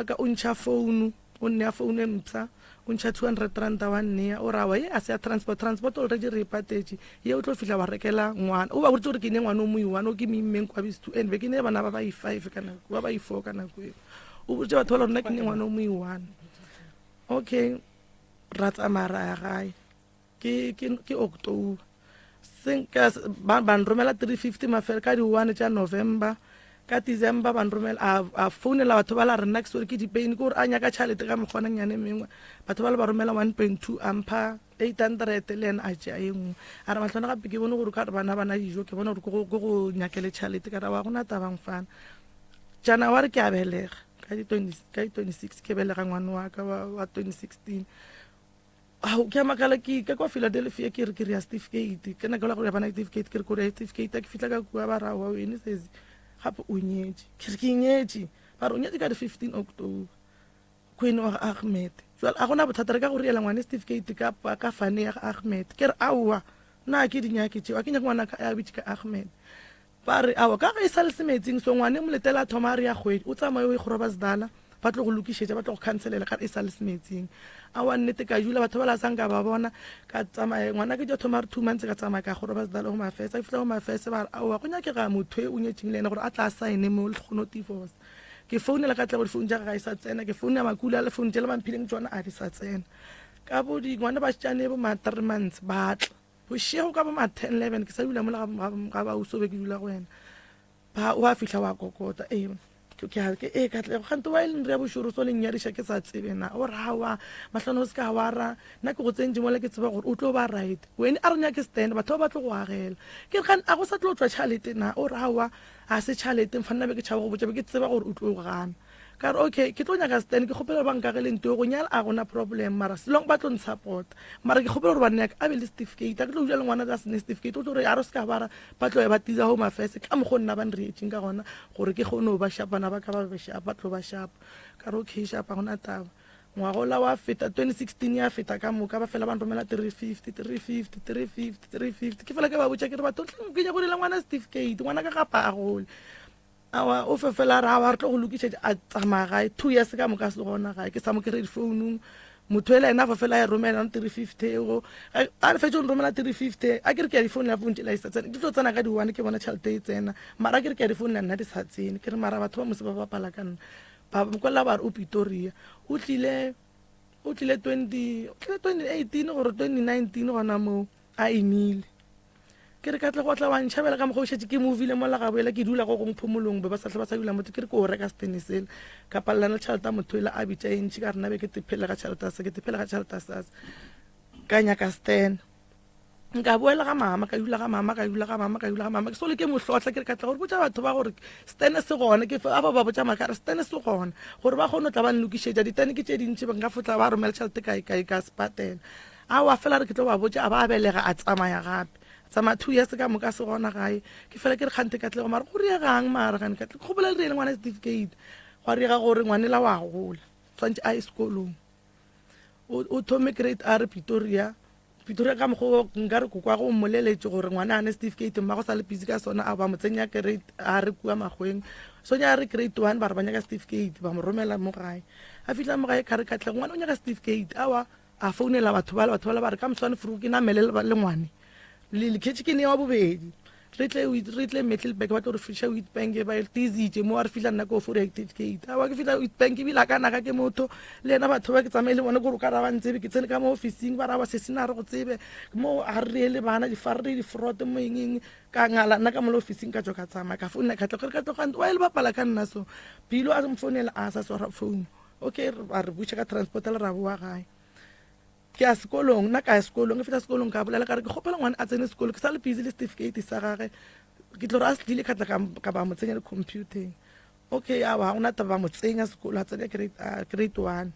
ka o ntšha founu o nne ya founu e mpsa o ntšha 200 ranta wa nnea o rawa ye a se ya transport already re ipatetše ye o tlo fihla wa rekela ngwana o ba botse gore ke ne ngwana o mo i-1 o ke memmeng kwa bis 2 and be ke ne bana ba ba i-5 ka nako ba ba i-4 ka nako eo o botse batho ba le rona ke ne ngwana o mo i-1 okay ra tsamaya ra ya gae ke October ban romela 350 mafela ka di-1 tša November ka December ban romela a founela batho ba la rena ke sore ke dipain ke gore a nyaka tšhalete ka mokgwana nyane mengwe batho ba le ba romela 1.2 ampha 800 le ena a tšea e nngwe a re matlhwana gape ke bone gore ka re bana dijo ke bone gore ke go nyakele tšhalete ka ra wa gona tabang fana January ke a belega ka di 26 ke belega ngwana wa ka wa 2016 ke a makala ke ka kwa Philadelphia ke re ke ria certificate ke na ka la go ya bana certificate ke re ko ria certificate ke fitla ka kwa ba ra wa ene says gape o nyetse ke re ke nyetse ba re o nyetse ka di 15 October Queen wa Ahmed jwale a gona bothata re ka go riela ngwana certificate ka fane ya Ahmed ke re aowa na ke dinyake tšeo a ke nyaka ngwana ka ya bitse ka Ahmed ba re awa ka ga e sa le semetseng so ngwane mo letela thoma re ya kgwedi o tsamaye o e goroba sedala ba tlo go lokišetša ba tlo go cancelela ka e sa le semetseng a wa nnete ka jula batho ba la sang ka ba bona ka tsamaye ngwana ke jo thoma re 2 months ka tsamaya ka goroba sedala go mafese a fitla go mafese ba re awa go nyakega motho o nyetseng le ene gore a tla sign mo le go divorce ke founela ka tla go phone ja ga e sa tsena ke founela makula le phone jela mampileng tsona a di sa tsena ka bo di ngwana ba tšane bo ma 3 months ba tla bošego ka bo ma 10 11 ke sa dula mo ga ba uso be ke dula go wena ba wa fihla wa kokota ke ka tle ganto wa ile re bošoro so leng nyadiša ke sa tsebe na o rawa mahlano se ka wara na ke go tsentse mo le ke tseba gore o tlo ba right when a renya ke stand batho ba tlo go agela ke gan a go sa tlo tswa chalete na o rawa a se chalete mfanna be ke tšhaba go botsa be ke tseba gore o tlo go gana ka re okay ke tlo nyaka stand ke gopela ba nka geleng go nyala a gona problem mara selong ba tlo support mara ke gopela gore ba nne a be le certificate a ke tlo jela ngwana ka se certificate o tlo re a re ska bara ba tlo ba tiza home affairs ka mo gonna ba nreetseng ka gona gore ke gone ba shapana ba ka ba shapa tlo ba shapa ka re okay shapa gona taba ngwagola wa feta 2016 ya feta ka moka ba fela ba romela 350 ke fela ke ba botsa ke re ba tlo ke nya go dela ngwana certificate ngwana ka gapa a gole awa o fefela ra wa re tlo go lokišetša a tsamaya gae 2 years ka moka se gona gae ke sa mo kry founung motho ele ena fefela ya romela 350 ego a re fetše o romela 350 a ke re ke ya difounu ya founu tšela e sa tsena ke tlo tsena ka di-1 ke bona tšhalete e tsena mara ke re ke ya difounu ya nna di sa tsene ke re mara batho ba mose ba bapala ka nna ba mokolela ba re o Pretoria o tlile 2018 gore 2019 gona mo a emile ke re ka tle go tla wa ntšhabela ka mokgwa o šetse ke movile mo la gaboela ke dula go gong phomolong be ba sa tle ba sa dula motho ke re ke o reka stenisela ka palelana le tšhaleta motho ele a bitša e ntši ka rena be ke tephelela ka tšhaleta sasa ka nyaka stan nka boela ga mama ka dula ga mama ke sole ke mohlotla ke re ka tla gore botsa batho ba gore stene se gone ke a ba botsa makare stene se gone gore ba kgone o tla ba nlokišetša ditene ke tše dintši ba nka fotla ba romela tšhalete kae ka spatela a wa fela re ke tlo ba botsa a ba belega a tsamaya gape tsama 2 years ka moka se gona gae ke fela ke re kgante ka tlego mara go riegang mara gane ka tle go bolela re ngwana certificate go riega gore ngwanela wa gola tswantse a sekolong o thome grade R Pretoria ka mogo nka re kokwa go mmoleletse gore ngwana a ne certificate mma go sa le busy ka sona a ba mo tsenya grade R kua magweng so nya re grade 1 ba re ba nyaka certificate ba mo romela mo gae a fitla mo gae kare ka tle ngwana o nyaka certificate awa a founela batho ba ba re ka moswane furu ke na mele le ngwane le ke ne wa bobedi re tle Middelburg ba tlo re fisha Witbank ba tizitse mo a re fihla nna ko for certificate a wa ke fihla Witbank bila kana ka ke motho le ena batho ba ke tsamaile bona go ka ra ba ntsebe ke tsene ka mo officing ba ra ba sesina re go tsebe mo a re le bana di farri di fraud mo eng ka ngala nna ka mo officing ka joka tsama ka phone ka tlo ka wa ile ba pala ka nna so bilo a mo phonela a sa swara phone okay a re butša ka transport le ra boa gae ke a sekolong nna ka ya sekolong ke feta sekolong ka bolela ka re ke gopela ngwane a tsene sekolo ke sa le busy le certificate sa gage ke tlo re a se dile ka tla ka ba mo tsenya le computing okay awa ona taba mo tsenya sekolo a tsenya grade 1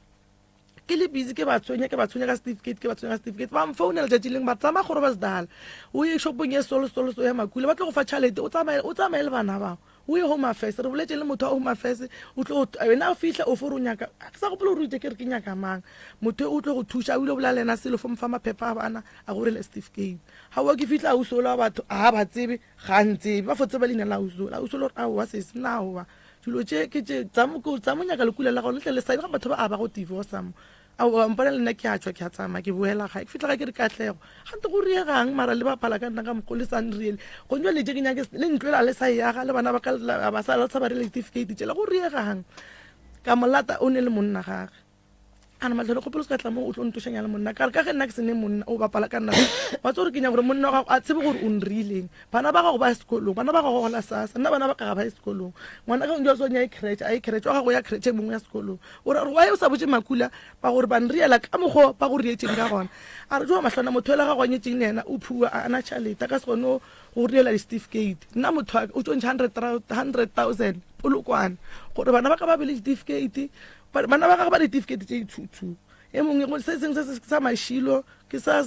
ke le busy ke ba tsonya ka certificate ba mfounela tšatši leng ba tsama gore ba sedala o ye shopong ye solo ya makule ba tlo go fa tšhalete o tsamaye le bana bao o ye home affairs re boletse le motho wa home affairs o tlo wena o fihla o fore o nyaka ke sa gopola gore o ite ke re ke nyaka mang motho o tlo go thuša o ile o bola lena selo fo mfa maphepha a bana a gore le certificate ga wa ke fihla a usola batho a ba tsebe ga ntsebe ba fotse ba leina la usola gore a wa sese naowa dilo tše ke tše tsa mo nyaka lekule la go letle le saene ga batho ba a ba go divorce mo a mpana le nna ke a tswa ke a tsama ke boela ga ke fitla ga ke re katlego gante go riegang mara le bapala ka nna ka mogolesane riele go nyo le je ke nyake le ntloela le sa yaga le bana ba ka ba sa ba re certificate tšela go riegang ka molata o ne le monna gage ana matlhelo gopolo se ka tla mo o tlo ntušanya le monna ka re ka ge nna ke sene monna o bapala ka nna wa tso re ke nya gore monna wa gago a tsebe gore o nrileng bana ba gago ba sekolong bana ba gago gola sasa nna bana ba ka ga ba sekolong ngwana ka njo sonya a crèche wa gago ya crèche mongwe ya sekolo o re wa e o sa botse makula ba gore ba nriela ka mogo ba go rietseng ka gona a re jo mahlona motho ela ga go nyetseng le ena o phua ana chaleta ka se gone go riela di certificate nna motho o tsontšha 100,000 polokwane gore bana ba ka ba be le certificate bana ba ka ba le certificate tse ithutu e mongwe se sengwe se sa mashilo ke sa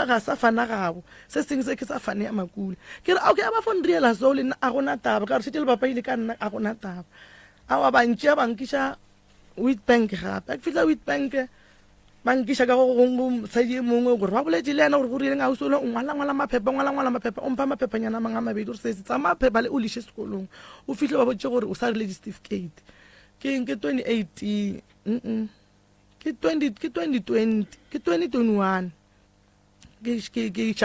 ga sa fana gabo se sengwe se ke sa fane ya makula ke re okay aba fon realize zo le a gona taba ka re se le bapa ile ka nna a gona taba a ba ntse ba nkisha Witbank gape a fitla Witbank bankisha ka go sa di mongwe gore ba boletse le ena gore go rileng a o solo ngwala maphepha o mpha maphepanyana manga mabedi gore se tsa maphepha le o lishe sekolong o fihle ba botse gore o sa rile certificate ke 2018 ke 2021 ke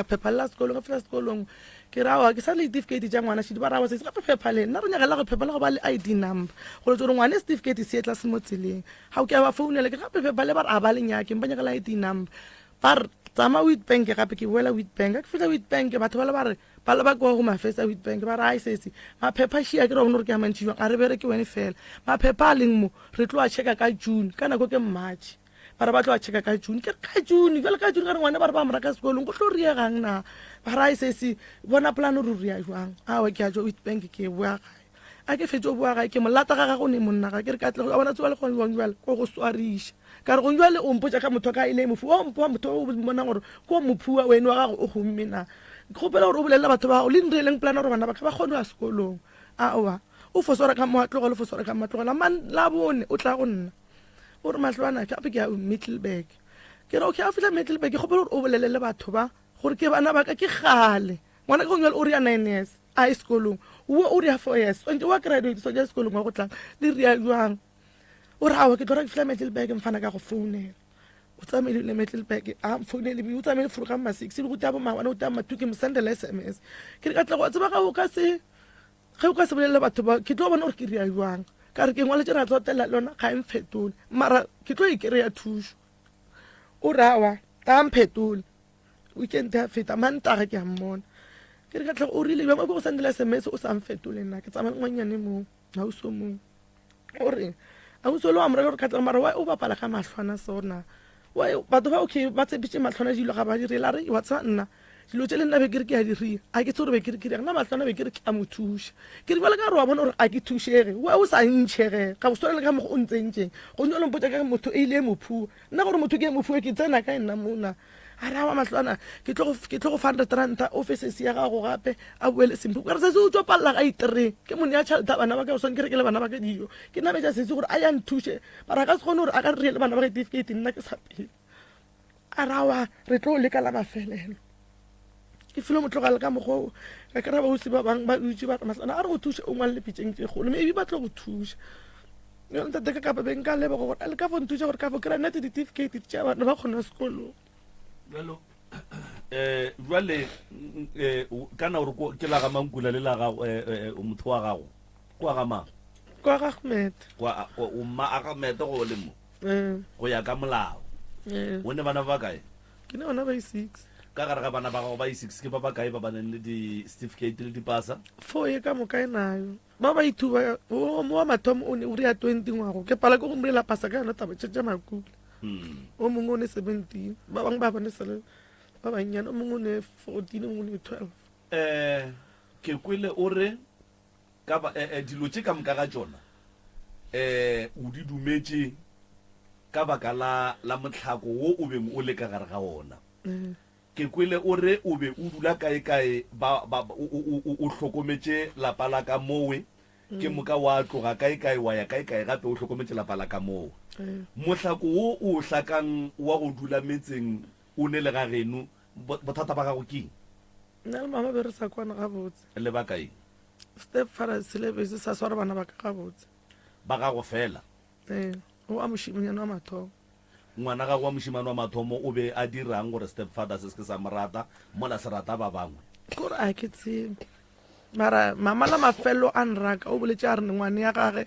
phepha la sekolong ka sekolong ke rawa ke sa le certificate ja ngwana shidi ba rawa se ka phepha le nna re nyaka la go phepha la go ba le ID number gore tsore ngwana certificate se etla se mo tseleng ha o ke ba founela ke gape phepha le ba a ba le nyake mpa nyaka la ID number par tsama Witbank gape ke boela Witbank ka fitla Witbank batho ba le ba re ba le ba go mafesa Witbank ba ra isese maphepha shia ke re go ke a mantšiwa a re bere ke wene fela maphepha a leng mo re tlo a checka ka June kana go ke March bara ba tlo a checka ka June ke ka June jwale ka June ga re ngwana ba re ba mra ka sekolong go tlo riegang na ba ra isese bona plan ru ria jwang a wa ke a jo Witbank ke bua a ke fetso bua ga ke molata ga go ne monna ga ke re ka tle go bona tswa le go jwang go go swarisha ka re go jwale o mpotsa ka motho ka ile mofu o mpo motho o bona gore ko mophua wena wa gago o go mmena go pela gore o bolela batho ba o le nreleng plan gore bana ba ka ba gone a sekolong a oa o fosora ka moatlogo le fosora ka matlogo la man la bone o tla go nna gore matlwana ka ke a Middelburg ke re o ke a fitla Middelburg go pela gore o bolele le batho ba gore ke bana ba ka ke gale ngwana go nyela o ria 9 years a sekolong o ria 4 years o ntse wa graduate so ja sekolong wa go tlang le ria jwang o rawa ke tlo ra fitla Middelburg mfana ka go founela o tsamaile le Middelburg a founele bi o tsamaile furu ka ma 6 le go taba mawana o tama tuke msendela SMS ke re ka tla go tseba ka o ka se ge o ka se bolele batho ba ke tlo bona gore ke ria jwang ka re ke ngwale tšera tsotela lona ga e mfetole mara ke tlo e kry-a thuso o rawa ta mphetole weekend ya feta mantaga ke a mmona ke re ka tla o rile bjang o go sendela SMS o sa mfetole nna ke tsamaya ngwanyane mo ga o so mo o re a o solo amra gore ka tla mara wa o bapala ka mahlwana sona wa batho ba okay ba tsebitse mahlwana dilo ga ba di rela re wa tsa nna dilo tse le nna be ke re ke a di ria a ke tsore be ke re ke nna mahlwana be ke re ke a mothusha ke re bala ka re wa bona gore a ke thushege wa o sa ntshege ga o sone le ka mo go ntsentšeng go nyo le mpotsa ka motho e ile mophu nna gore motho ke mophu ke tsena ka nna mona a rawa mahlwana ke tlo go R100 offices ya gago gape a boele simple ka re se o tswa palla ga itere ke mone ya tšhalta bana ba ka o son ke re ke le bana ba ka dio ke nna be ja se gore a ya nthushe bara ka se gone gore a ka re le bana ba ka certificate nna ke sa pele a rawa re tlo le ka la mafelelo ke filo motlogale ka mogo ka kra ba usi ba bang ba utsi ba mahlwana a re go thushe o ngwalle pitšeng tse golo maybe ba tlo go thusha yo nta ka ka ba benka le ba go le ka fo nthusha gore ka fo kra nna certificate tša bana ba gona sekolong jalo jwale kana gore ke la ga mankula le la ga motho wa gago kwa ga mang kwa ga Ahmed kwa o ma Ahmed go le mo go ya ka molao o ne bana ba kae ke ne bana ba 6 ka gare ga bana ba gago ba 6 ke ba kae ba baneng le di certificate le di pasa 4 ye ka mo kae nayo ba ba ithuba o mo wa mathomo o ne o ria 20 ngwago ke pala go mrela pasa ka na taba tša makula o mongwe o ne 17 ba bang ba bone sele ba banyane o mongwe o ne 14 o mongwe o ne 12 ke kwele o re ka ba dilo tše ka moka ga tšona o di dumetše ka baka la motlhako wo o beng o le ka gare ga ona ke kwele o re o be o dula kae o hlokometše lapa la ka mowe ke moka wa tloga kae wa ya kae gape o hlokometše lapa la ka mowe motlhako wo o hlakang wa go dula metseng o ne le ga geno bothata ba gago keng nna le mama be re sa kwana gabotse le ba kae step father syllabus sa swara bana ba ka gabotse ba gago fela o a moshimanyana wa mathomo ngwana ga wa moshimane wa mathomo o be a dirang gore step father se se sa morata mola se rata ba bangwe gore a ke tsebe mara mama la mafelo a nraka o boletse a re ngwane ya gage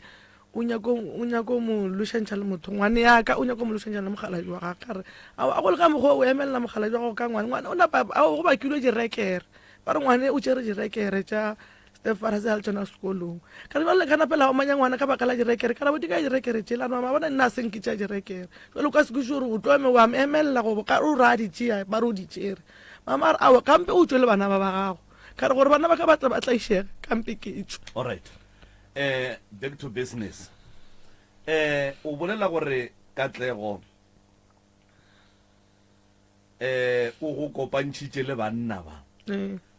o nyako mo lushantšha le motho ngwane ya ka o nyako mo lushantšha le mogalaji wa gage kare a go le ka mokgwa o emelela mogalaji wa go ka ngwane o napa go bakilwe direkere ba re ngwane o tšere direkere tša stefara se a le tsona sekolong ka re ba le kana pela o manya ngwana ka baka la direkere ka raboti ka direkere tšela mama bona nna senke tša direkere jalo ka se kuse gore o tlo eme wa emelela go ka o ra di tšea ba re o di tšere mama re awa kampe o tswe le bana ba ba gago ka re gore bana ba ka batla ba tla išega kampe ke tšwe alright back to business o bolela gore Katlego o go kopantšhitše le banna ba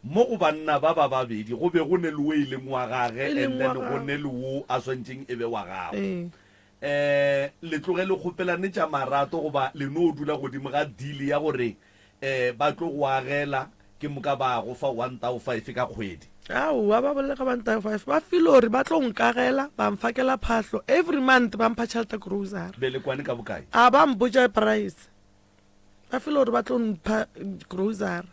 mo go banna ba babedi go be go ne le o e leng wa gage and then go ne le o a swantšeng e be wa gago le tloge le kgopelane tša marato goba le no o dula godimo ga deal ya gore ba tlo go agela ke moka ba go fa 1,500 ka kgwedi aowa ba bolela ka 1,500 ba file gore ba tlo nkagela ba mfakela phahlo every month ba mpha tšhelete grocery be le kwane ka bokae a ba mpotša price ba file gore ba tlo mpha grocery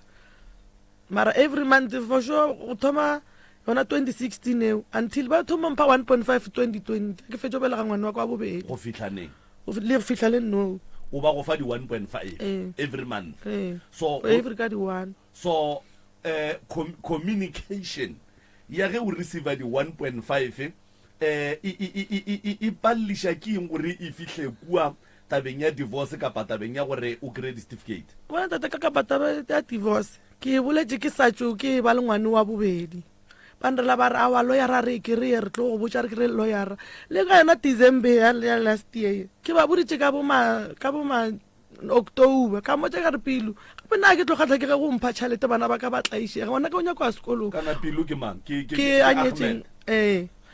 mara every month for sure go thoma yona 2016 eo until ba thoma mpha 1,5 2020 ke fetso belega ngwane wa kwa bobedi go fitlhaneng le fitlha le no o ba go fa di 1,5 every month so every ka di one so communication ya ge o receive di 1,5 e pallisha ke eng gore e fihle kua tabeng ya divorce kapa tabeng ya gore o credit certificate bona tata ka kapa taba ya divorce ke boletse ke satso ke ba le ngwane wa bobedi bandrela ba re awa lawyer re ke re tlo go botsa re ke re lawyer le ka yona December ya last year ke ba boditse ka bo ma October ka mo tšeka re pilu gape nna ke tlo kgatla ke ge go mpha tšhalete bana ba ka ba tlaišega gona ka o nyako ya sekolong kana pilu ke mang ke anyetseng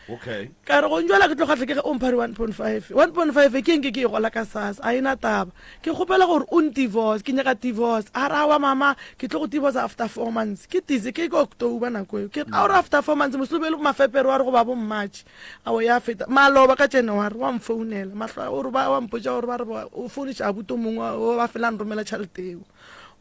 okay ka re go njwela ke tlo kgatla ke ge o mphare 1,5 ke eng ke e gola ka sasa a ena taba ke kgopela gore o divorce ke nyaka divorce a re awa mama ke tlo go divorce after 4 months ke tise ke October nako eo ke a gore after 4 months moslobele go mafepere wa re go ba bo March ao ya feta maloba ka January wa mfounela mahlo o re ba wa mpotsa gore ba re o founiša abuto mongwe o ba fela nromela tšhelete eo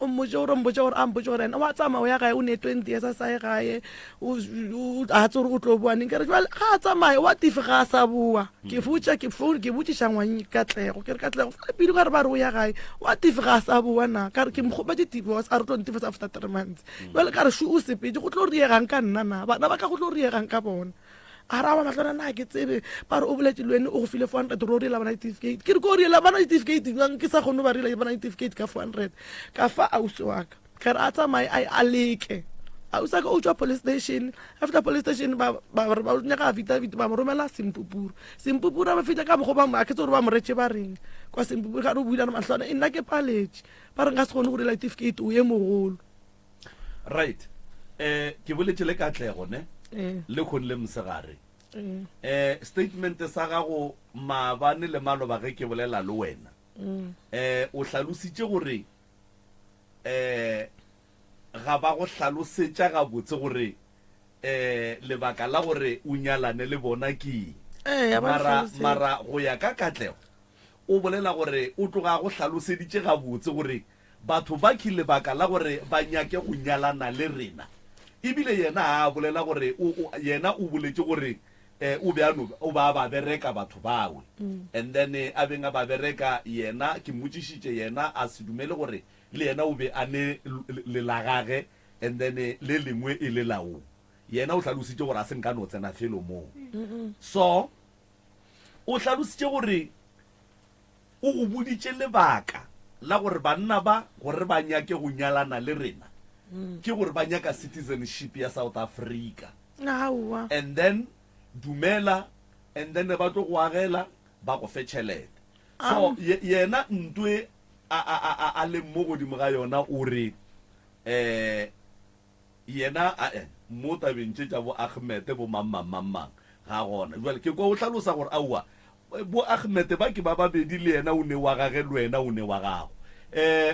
o mmotse gore mpotse gore a mpotse gore ena wa tsamaya o ya gae o ne 20 years a sa ye gae a tse gore o tlo boaneng ke re jale ga a tsamaya wa tife ga a sa boa ke futša ke botšiša ngwanye Katlego ke re Katlego pele ka re ba re o ya gae wa tife ga a sa boa na ka re ke mokgopetse divorce a re tlo ntifosa after 3 months jale ka re o sepetse go tlo riegang ka nna na bana ba ka go tlo riegang ka bona a ra ba matlwana na ke tsebe ba re o boletse le wena o go file 400 ro re la bana certificate ke re ko re la bana certificate ke sa gone ba re la bana certificate ka 400 ka fa ausi wa ka re a tsamaya a leke ausi ka o tswa police station after police station ba nyaka affidavit ba mo romela Simpupura ba fitla ka mo go ba mo a ke tsore ba mo retse ba reng kwa Simpupura ka re o buila na matlwana nna ke paletse ba re nga se gone go re la certificate o ye mogolo right ke boletse le Katlego ne le khone le msegare statement sa gago maabane le maloba ge ke bolela le wena o hlalositše gore ga ba go hlalosetša ga botse gore lebaka la gore o nyalane le bona ke mara go ya ka Katlego o bolela gore o tloga go hlaloseditše ga botse gore batho ba ke lebaka la gore ba nyake go nyalana le rena ebile yena a bolela gore yena o boletse gore o ba bereka batho bawe and then a beng a ba bereka yena ke mmotsišitše yena a se dumele gore le yena o be a ne le la gage and then le lengwe e le lao yena o hlalositše gore a se nka no tsena felo moo so o hlalositše gore o go boditše lebaka la gore banna ba gore ba nyake go nyalana le rena ke gore ba nyaka citizenship ya South Africa and then dumela and then ba tlo go agela ba go fe tšhelete so yena ntwe a le mo godimo ga yona o re yena mo tabeng tše tša bo Ahmed bo mamang ga gona jwale ke kwa o hlalosa gore aua bo Ahmed ba ke ba babedi le yena o ne wa gage le wena o ne wa gago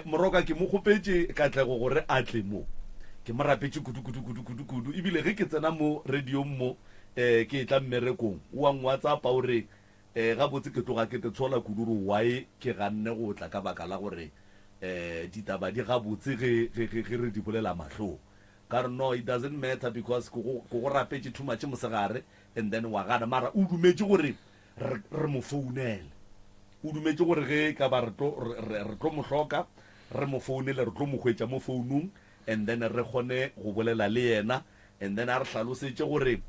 moroka ke mo kgopetse Katlego gore a tle mo ke mo rapetse kudu ebile ge ke tsena mo radio mo ke tla mmerekong wa WhatsApp gore ga botse ke tloga ke te tshola kudu re why ke ganne go tla ka baka la gore ditaba di ga botse ge re di bolela mahlo ka re no it doesn't matter because go rapetse too much mosegare and then wa gana mara o dumetse gore re mo founele o dumetse gore ge ka ba re tlo mo hloka re mo founele re tlo mo hwetša mo founung and then re kgone go bolela le yena and then a re hlalosetše gore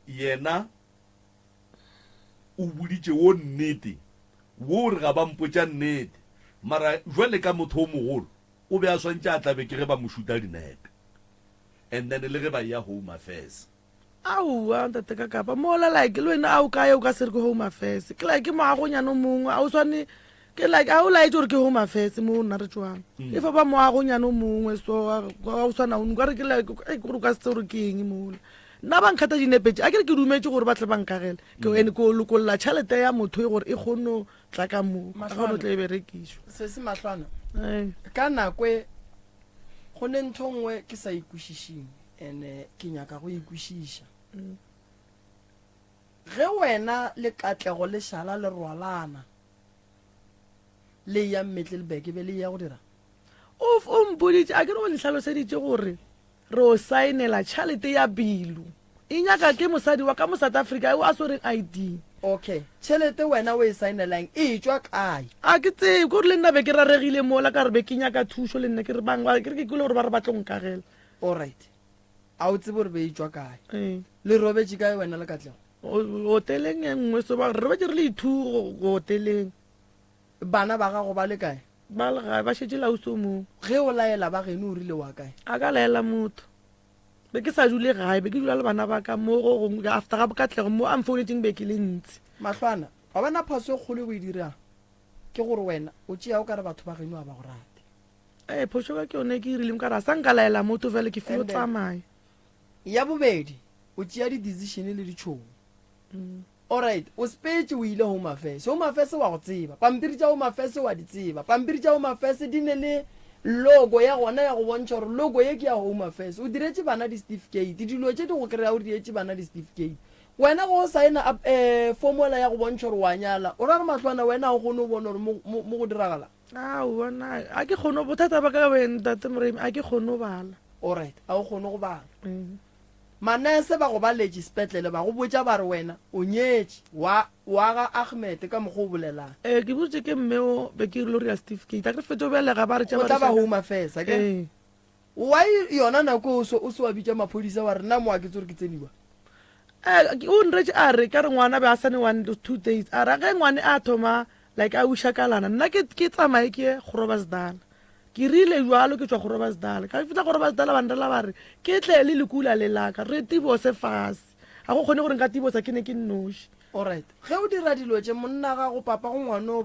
yena o boditše wo nnete wo re ga ba mpotša nnete mara jwale ka motho o mogolo o be a swantše a tlabe ke ge ba mo šuta dinepe and then le ge ba ya home affairs aowa ntate ka kapa mola like le wena a o kae o ka se re ke home affairs ke like mo agonyana mongwe a o swane ke like a o laetse gore ke home affairs mo nna re tswang e fa ba mo agonyana mongwe so a o swana o nka re ke like gore ka se gore ke eng mola nna ba nkgatha dinepetse a ke dumetse gore ba tle ba nkagele ke ene ko lokolla tšhelete ya motho e gore e kgono tla ka moo ka kgono tle e berekiswa se se matlwana Ai. ka nakwe go ne ntho nngwe ke sa ikwešišing ene ke nyaka go ikwešiša ge wena le katlego le šala le rwalana le ya mmetleelbeke be le ya go dira o mpoditse a ke re go letlhaloseditse gore re o saenela tšhelete ya bilu e nyaka ke mosadi wa ka mo south africa o a swereng id okay tšhelete wena o e saenelang e tswa kae a ke tsebe kore le nna be ke raregile mola ka re be ke nyaka thuso le nna ke re bangwa ke re ke kile gore ba re batlongkagela allright a o tsebe gore be e tswa kae ee le robetse kae wena le katlego hoteleng e nngwe so re robetse re le ithu hoteleng bana ba gago ba le kae ba le gae ba šetse lauso moo ge o laela ba geno o rile wa kae a ka laela motho be ke sa dule gae be ke dula le bana ba ka mo go gongwe after ga bokatlego mo a mfounetseng be ke le ntsi matlwana wa bona phaso e kgolo go e dirang ke gore wena o tšea o ka re batho ba geno a ba go rate ee phoso ka ke yone ke e rileng ka re a sa nka laela motho fele ke fio And then- tsamaya ya bobedi o tšea di-decision le ditšhomo allright o spetse o ile home affairs wa go tseba pampiri tša home affairs wa di tseba pampiri tša home affairs di ne le logo ya gona ya go bontšha gore logo ye ke ya home affairs o diretse bana di-certificate dilo tše di go kry-a o dietse bana di-certificate wena go saena formula ya go bontšha gore wa nyala o ra re matlwana wena o kgone o bone gore mo go diragala a bona a ke kgone bothata ba ka wena tate moremi a ke kgone o bala allright a o kgone go bala manese ba go baletše sepetlele ba go botša ba re wena o nyetse wa ga ahmed ka mokgwa o bolelang ee ke botse ke mmeo be ke rile gore ya certificate a ke fete o belega ba re o tla ba home affairs ake why yona nako o se wa bitša maphodisa wa re nna mo a ke tse gore ke tseniwa o nretse a re ka re ngwana be a sane 1-2 days a ra ge ngwane a thoma like a ušakalana nna ke tsamaye ke gorobasdala ke rile jalo ke tswa gorobasdala ka fitla gorobasdala bandela ba re ke tle le lekula le laka re tibose fase a go kgone gore nka tibosa ke ne ke nnoši allright ge o dira dilo tše monna ga go papa go ngwane o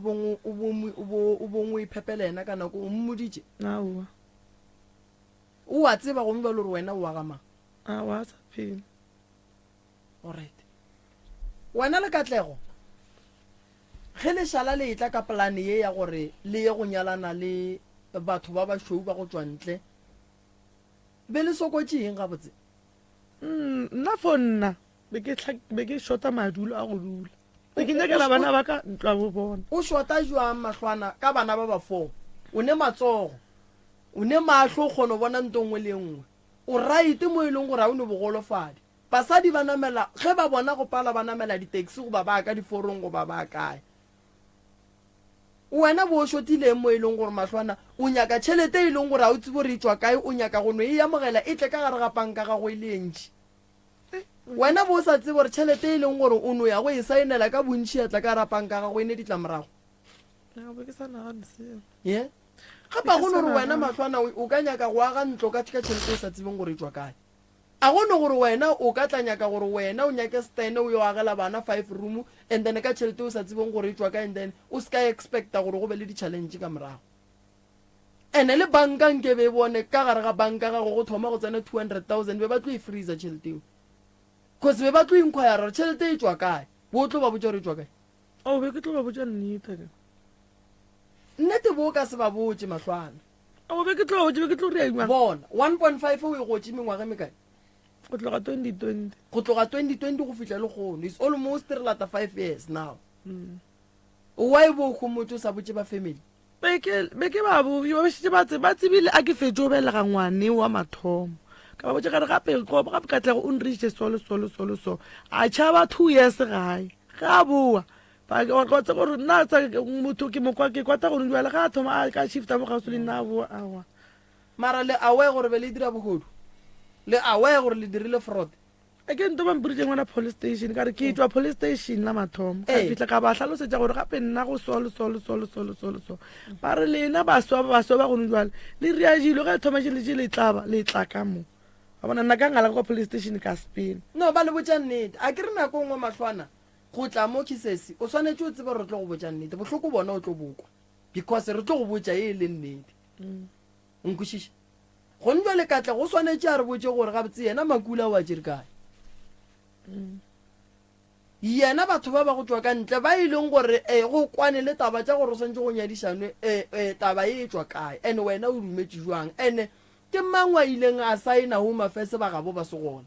bongwe o iphepelela ka nako o mmoditše aowa o a tseba gomme ba le gore wena o wa gamang a wa sa phela allright wena le katlego ge lešala le etla ka polane ye ya gore le ye go nyalana le batho ba bašweu ba go tswa ntle be le sokotše eng gabotse nna fo nna be ke shota madulo a go dula be ke nyakela bana ba ka ntlo bo bona o shota jwang mahlwana ka bana ba ba 4 o ne matsogo o ne mahlo o kgone bona nto nngwe le nngwe o right mo e leng gore a o ne bogolofadi basadi ba namela ge ba bona go pala ba namela di-taxi go ba ba ka diforong go ba ba kae wena bo shotileng mo e leng gore mahlwana o nyaka tšhelete e leng gore a o tsebo re tswa kae o nyaka go no e amogela e tle ka gare ga panka ga go e le ntši wena bo sa tsebo gore tšhelete e leng gore o no ya go e saenela ka bontšhi ya tla ka gare ga panka ga go e ne ditlamorago ye gapa go no gore wena mahlwana o ka nyaka go aga ntlo ka tšhelete e sa tsebeng gore e tswa kae a gone gore wena o ka tla nyaka gore wena o nyake stene o yo agela bana 5 room and then ka tšhelete o sa tsebeng gore e tswa ka and then o se ka expecta gore go be le di-challenge ka morago ene le banka nke be bone ka gare ga banka ga go thoma go tsena 200,000 be ba tlo e freeza tšhelete eo cause be ba tlo inquire gore tšhelete e tswa kae bo tlo ba botsa gore e tswa kae o be ke tlo ba botsa nnete nnete bo ka se ba botse mahlwana o be ke tlo reengwa bona 1.5 o e gotse mengwaga mekae go tloga 2020 go tloga 2020 go fitla le gono it's almost re lata 5 years now why bo khomotse o sa botse ba family be ke ba bobi ba šetse ba tsebile a ke fetse o belega ngwane wa mathomo ka ba botse ka re gape katlego o nreitše so a tšhaba 2 years gae ga boa tse gore nna motho ke kwata gore jale ga a thoma a ka shifta mo gauso le nna a boa awa mara le awe gore be le dira bogodu le awe gore le dirile fraud ke nto ba mpoditse ngwana police station ka re ke tswa police station la mathomo ka fitlha ka ba tlhalosetša gore gape nna go so ba re lena baswa ba gone jale le reagile ge thoma le tla ka mo a bona nna ka ngala kwa police station ka spin no ba le botsa nnete a ke re nako ngwe matlhwana go tla mo kisesi o tshwanetse o tsebe re tlo go botsa nnete botlhoko bona o tlo bokwa because re tlo go botsa e le nnete nkwešiša go ntlo le katle go tshwanetse a re botse gore ga botse yena makula wa jere kae yena batho ba ba go tswa ka ntle ba ileng gore go kwane le taba tša gore o swantse go nyadišanwe taba e tswa kae and wena o dumetse jwang and ke mang wa ileng a saena home affairs ba gabo ba se gona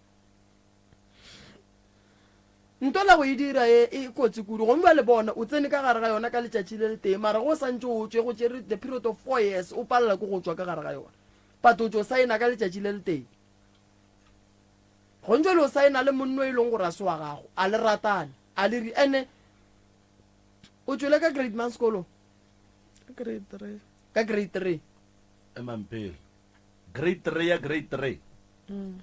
ntola go e dira e kotsi kudu go mba le bona o tsene ka gare ga yona ka letšatši le le teng mara go santse o tswe go tšere the period of 4 years o palela ko go tswa ka gare ga yona but o tso saena ka letšatši le le teng go ntse le o saena le monno e leng gore a se wa gago a le ratane a le ene o tswele ka grade man sekolo grade 3 ka grade 3 emampele grade 3 ya grade 3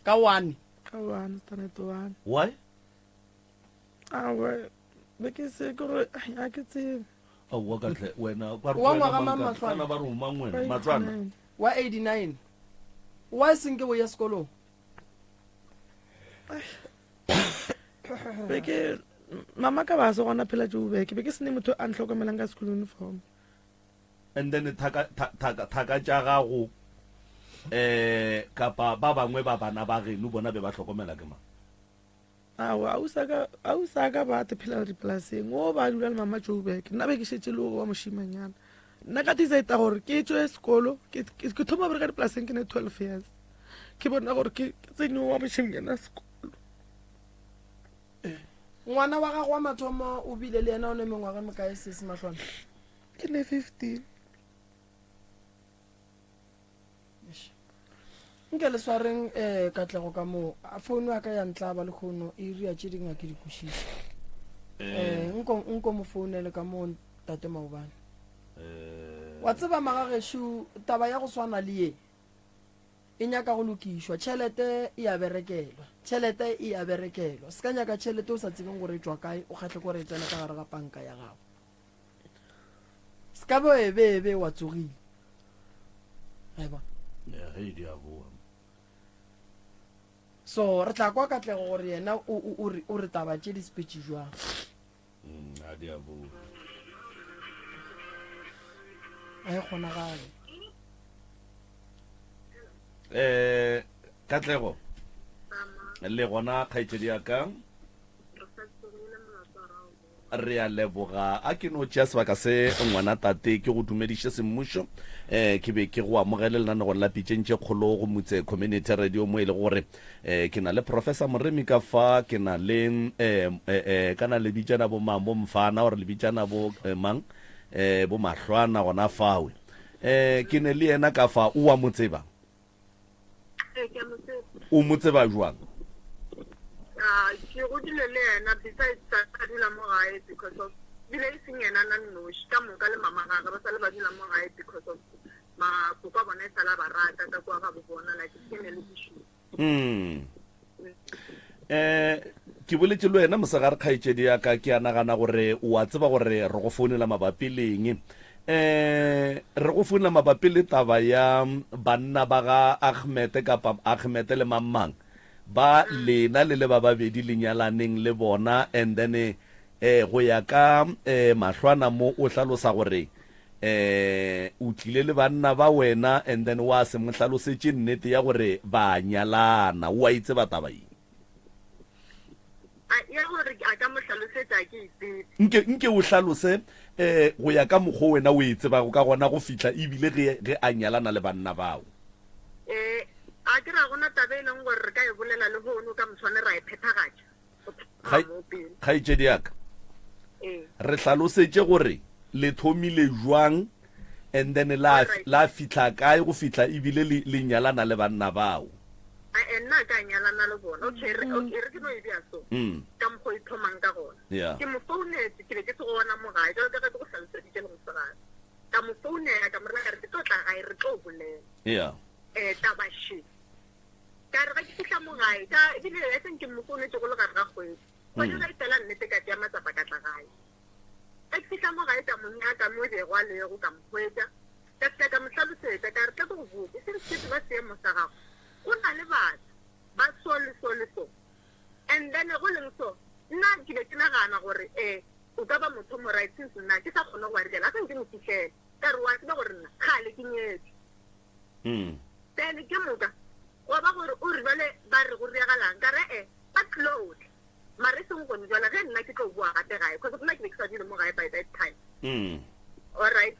ka 1 ka 1 standard 1 why awe be ke se gore a ke tsebe wa katle wena Wa ngwaga mang Matlwana? kana ba re mang wena Matlwana wa 89 wa senke o ya sekolong be ke mama ka ba se gona phela Joburg be ke se ne motho a ntlhokomelang ka school uniform and then thaka tša gago kapa ba bangwe ba bana ba geno bona be ba tlhokomela ke mang awa a o sa ka ba te phela dipolaseng o ba dula le mama Joburg nna be ke šetse le wa mošimanyana nna ka decide gore ke tswe sekolo ke thoma bere ka dipolaseng ke ne 12 years ke bona gore ke tsene wa mošimanyana sekolo ngwana wa gago wa mathomo o bile le yena o ne mengwaga mokae sese Matlwana ke ne 15 nke le swareng katlego ka moo founu ya ka ya ntla ba le kgono e ria tše dingwe ke di kwešiša nko mo founele ka moo tate maobane wa tseba magagešo taba ya go swana le ye e nyaka go lokišwa tšhelete e a berekelwa se ka nyaka tšhelete o sa tsebeng gore e tswa kae o kgatlhe gore e tsena ka gare ga panka ya gago se ka bo ebe wa tsogile aiba so re tla kwa katlego gore yena o re taba tše di sepetše jwang a e kgonagale katlego le gona kgaetšedi ya ka re a leboga a ke no tšea sebaka se ngwana tate ke go dumediše semmušo ke be ke go amogele lenanego la pitšentše kgolo go motse community radio mo e le gore ke na le professor Moremi ka fa ke na le kana le bitšana bo mang bo Mfana gore le bitšana bo mang bo Matlwana gona fawe ke ne le yena ka fa o wa motseba o motseba jwang ke godile le yena besides ka dula mo gae because of dile e seng yena na nnoši ka moka le mama gage ba sa le ba dula mo gae because of makoko a bona e sala ba rata ka kwa ga bo bona like ke ne le dišu ke boletse le wena mosegare kgaetšedi ya ka ke a nagana gore o a tseba gore re go founela mabapi leng re go founela mabapi le taba ya banna ba ga Ahmed kapa Ahmed le Mamang ba lena le ba babedi lenyalaneng le bona and then go ya ka Matlwana mo o hlalosa gore o tlile le banna ba wena and then wa se mo hlalosetše nnete ya gore ba nyalana wa itse ba taba eng ya gore a ka mo hlalosetša ke itsebe nke o hlalose go ya ka mokgwa wena o itse ba go ka gona go fihla ebile ge a nyalana le banna bao a ke ra gona tabe e leng gore re ka e bolela le hono ka motshwane ra e phethagatša kgaetšedi yaka re hlalosetše gore le thomile jwang and then la fihla kae go fihla ebile le nyalana le banna bao nna ka nyalana le bona okay re ke no e bia so ka mokgwa e thomang ka gona ke mo founetse ke be ke se go bona mo gae ka go hlaloseditše le mosegare ka mo founela ka morela ka re ke tlo tla gae re tlo bolela tabashi ka re ga ke fihla mo gae ka ebile e seng ke mo founetse go le gare ga kgwedi kgwedi ga e fela nnete ka tea matsapa ka tla gae ka ke fihla mo gae ka monyaka mo bego a lego ka mokgwetsa ka fihla ka mo hlalosetša ka re tla go botse se re se ba seemo sa gago go na le batho ba so le so and then go leng so nna ke be ke nagana gore o ka ba motho mo right since nna ke sa kgone go arela ka nke mo fitlhela ka re wa tseba gore nna kgale ke nyetse then ke moka wa ba gore o re bale ba re go reagalang ka re ba close mare seng go njala ge nna ke tlo bua gape gae because nna ke be ke sa dile mo gae by that time all right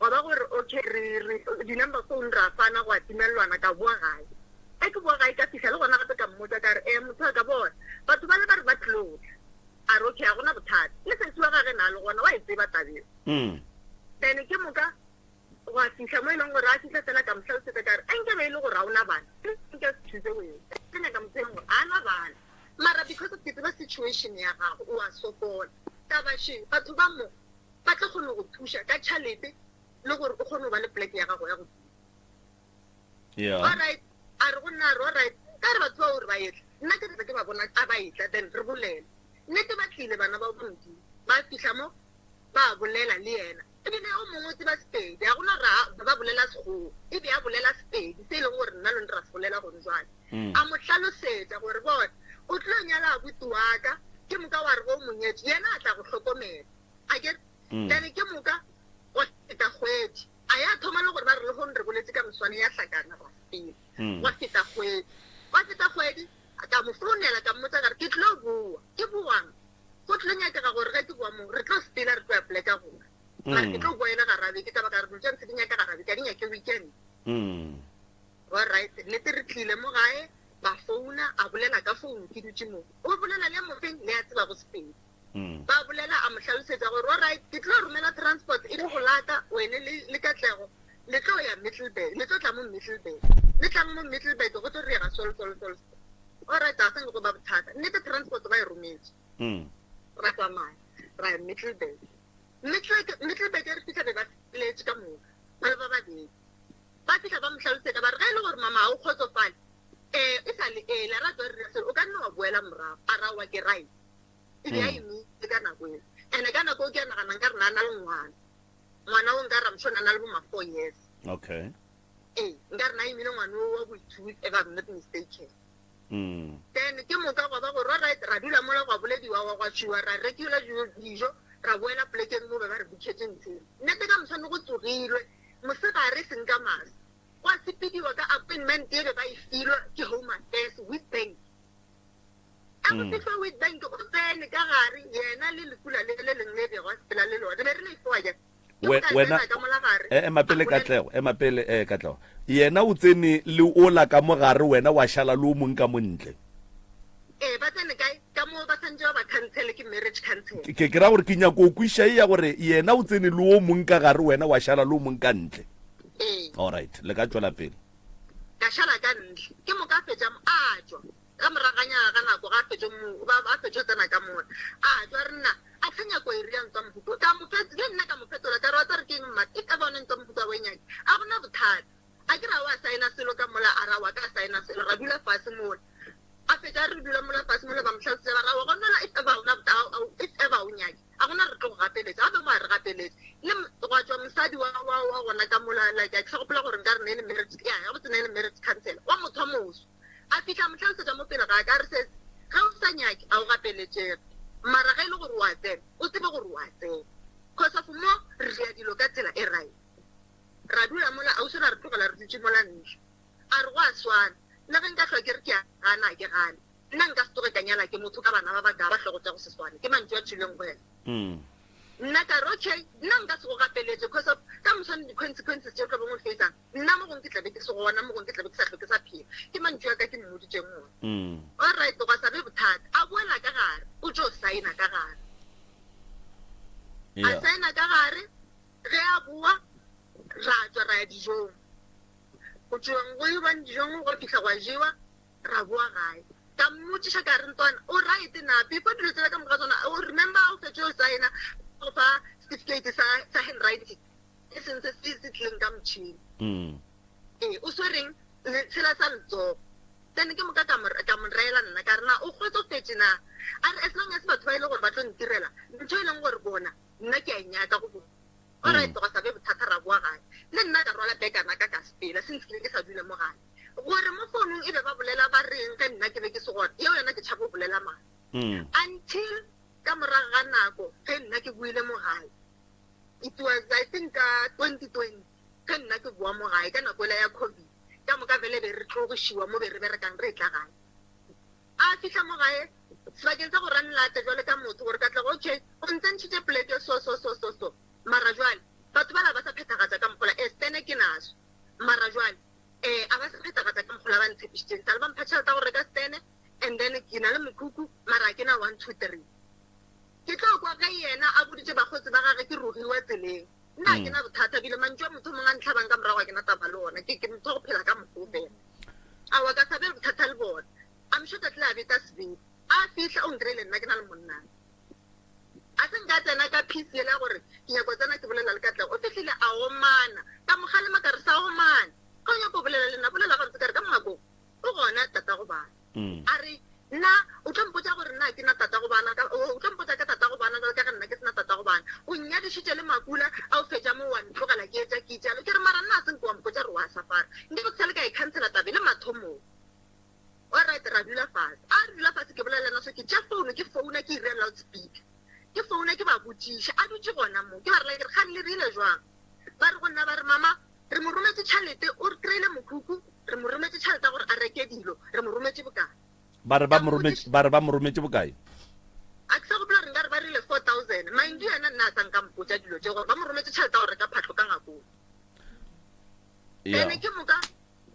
wa ba gore okay re di-number phone ra fana go atimelelwana ka bua gae ke bua gae ka fitlha le gona gape ka mmotsa ka re motho a ka bona batho ba le ba re ba close a re okay a gona bothata le sesi wa gage na le gona wa e tseba tabeo then ke moka wa fitlha mo e leng gore a fitlha fela ka motlhalosetsa ka re enke be e le gore a ona bana nke se thuse go eng ke nyaka motseng gore a na bana mara because of the situation ya gago o a sokola tabashi batho ba mo ba tla kgone go thuša ka tšhalete le gore o kgone go ba le plek ya gago ya go alright a re go nna re alright ka re batho ba gore ba etla nna ke re ke ba bona a ba etla then re bolele nnete ba tlile bana ba bontsi ba fitlha mo ba bolela le ena ebile o mongwe tse ba sepedi a gona ba bolela sekgogo ebe a bolela sepedi se e leng gore nna lone ra se bolela gone jwale a mo tlhalosetsa gore bona o tlo nyala abuti wa ka ke moka wa re go monyetse yena a tla go tlhokomela a ke then ke moka wa feta kgwedi a ya thoma le gore ba re le gone re boletse ka moswane ya hlakana ra sepele wa feta kgwedi ka mo founela ka mmotsa ka re ke tlo bua ke buang go tlo nyakega gore ge ke bua mo re tlo sepela re tlo ya pleka gona mare ke tlo bua ena garabe ke taba ka re dilo tša ntse di nyaka garabe ka di nyake weekend alright nnete re tlile mo gae ba founa a bolela ka founu ke dutse mo o bolela le mofeng le a tseba go sepedi ba bolela a mo tlhalosetsa gore alright ke tlo romela transport e le go lata wene le Katlego le tlo ya Middelburg le tlo tla mo Middelburg le tlang mo Middelburg go tlo re ga sol alright a seng go ba bothata nnete transport ba e rometse ra tsamaya ra ya Middelburg re fitlha be ba letse ka moka ba le ba babedi ba fitlha ba mo tlhalosetsa ba re ga e le gore mama a o kgotsofale e sa le lerato re re o ka nna wa boela morago a ra wa ke right e be a emise ka nako eo and-e ka nako o ke a naganang ka rena a na le ngwana o nka ra motho na le bo ma 4 years okay nka rena a emile ngwana o wa bo-2 if I'm not mistaken then ke moka go ba gore right ra dula mola gwa bolediwa wa gwa tšhiwa ra rekile dijo ra boela plekeng mo be ba re buketse ntsheng nnete ka moswane go tsogilwe mosegare seng ka mase wa sepediwa ka appointment e be ba e filwa ke home affairs with bank a go fitlha with bank o tsene ka gare yena le lekula le leng le bego sepela le lone be re le ifoa ja wena emapele Katlego yena o tsene le ola ka mo gare wena wa šala le o mong ka montle ba tsene kae ka mo ba santse ba cancel ke marriage cancel ke ra gore ke nyako o kwiša ya gore yena o tsene le o mong ka gare wena wa šala le o mong ka ntle alright le ka tswela pele ka šala ka ntle ke mo ka fetša a tswa ka moraganya ka nako ga fetša ba fetša tsena ka mona a tswa re nna a tsenya ko e riang tswa mofuto ka mo fetša le nna ka mo fetola ka rata re ke eng mate ka bona ntwa mofuta wa enyaki a gona bothata a ke ra wa saena selo ka mola a ra wa ka saena selo ra dula fase mola a fetša re dula mola fase mola ba motlhalosetse ba ra wa gonela if ever o nyaki a gona re tlo go gapeletša gape mo a re gapeletše le gwa tswa mosadi wa gona ka mola like a ke tlhogopola gore nka re ne le marriage ya go tsene le marriage cancel wa motho moso a fitlha motlhalosetša mo pele ga ka re sese ga o sa nyake a o gapeletšege mara ga e le gore wa tsena o tsebe gore wa tsena cause of mo re rea dilo ka tsela e right ra dula mola ausi ra re tlogela re dutse mola ntle a re go a swana le ge nka tlhoa ke re ke gana ke gane nna nka se toge ka nyala ke motho ka bana ba baka ba tlhogo tsa go se swane ke mantso a tshileng go ena nna ka re okay nna nka se go gapeletse because of ka moswane di-consequences tse o tla bong o facang nna mo gong ke tlabe ke se gona mo gong ke tlabe ke sa tlhoke sa phela ke mantso ya ka ke mmoditseng ngone alright go sa be bothata a boela ka gare o tlo saena ka gare a saena ka gare ge a boa ra tswa ra ya dijong go tswang go iwang dijong go fitlha gwa jewa ra boa gae ka mmotsiša ka re ntwana o right na before dilo tsela ka moka tsona o remember o fetse o saena go fa certificate sa handwriting e seng se se tlileng ka motšhini o swereng tshela sa letsogo then ke moka ka mo reela nna ka rena o kgotsofetse na a re as long as batho ba e le gore ba tlo ntirela ntho e leng gore bona nna ke a nyaka go bona alright go sa be bothata ra boa gae le nna ka rwala bekana ka sepela since ke sa dule mo gae go gore mo founung e be ba bolela ba reng ka nna ke be ke se gona eo yona ke tšhabo bolela mang until ka morago ga nako ge nna ke buile mo gae it was I think 2020 ge nna ke bua mo gae ka nako ela ya COVID ka moka vele be re tlogošiwa mo be re berekang re tla gae a fitlha mo gae sebakeng sa go ranelate jwale ka motho gore ka tla go okay o ntse plate so mara jwale batho ba la ba sa phethagatsa ka mokgola stene ke naso mara jwale a ba sa phethagatsa ka mokgola ba ntshepišitšeng sa le ba mpha tšhelete go reka stene and then ke na le mokhukhu mara ke na 1 2 3 ke tlo kwa ga yena a boditse bagotsi ba gage ke rogiwa tseleng nna ke na bothata bile mantšwa motho mongwe a ntlhabang ka morago ke na taba le ona ke motho go phela ka mokgwa fela a wa ka sabele bothata le bona I'm sure that la beta sibili a fihla o ngrele nna ke na le monna a se nka tsena ka piece le gore ke nyako tsena ke bolela le ka tla o fihlile a omana ka mogale makare sa omana ka nyako bolela le nna bolela ga ntse ka mako o gona tata go bana a re nna o tlo mpotsa gore nna ke na tata go bana o tlo mpotsa ka tata go bana ka ga nna ke sena tata go bana o nnyadishitse le makula a o fetša mo wa ntlogela ke etša ke itšalo ke re mara nna a se nke wa mpotsa re wa safara nke go tsale ka e cancela tabe le mathomong alright ra dula fase ke bolela na so ke tša founu ke founa ke ire loudspeaker ke founa ke ba botšiša a dutse gona mo ke ba re ga le rile jwang ba re go nna ba re mama re mo rometse tšhelete o re kry-ile mokhukhu re mo rometse tšhelete gore a reke dilo re mo rometse bokae ba re ba mo rometse bokae a ke sa gopola re nka re ba rile 4,000 maindu yena nna a sa nka mpotsa dilo tse gore ba mo rometse tšhelete go reka phatlho ka ngakong ene ke moka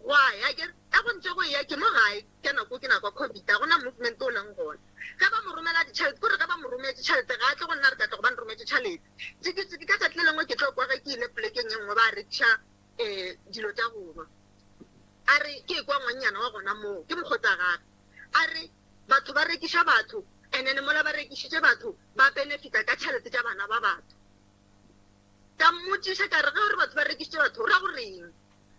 why a go ntse go ya ke mo gae ke nako COVID a gona movement o leng gona ka ba mo romela ditšhelete kore ka ba mo rometse tšhelete ga a tle go nna re ka tla go ba nrometse tšhelete tsikitsiki ka tšatši le lengwe ke tlo kwa ge ke ile plekeng e nngwe ba rekša dilo tša goma a re ke kwa ngwannyana wa gona moo ke mokgotsa gage a re batho ba rekiša batho and then mola ba rekišitše batho ba benefita ka tšhelete tša bana ba batho ka mmotšiša ka re ge gore batho ba rekišitše batho o ra goreng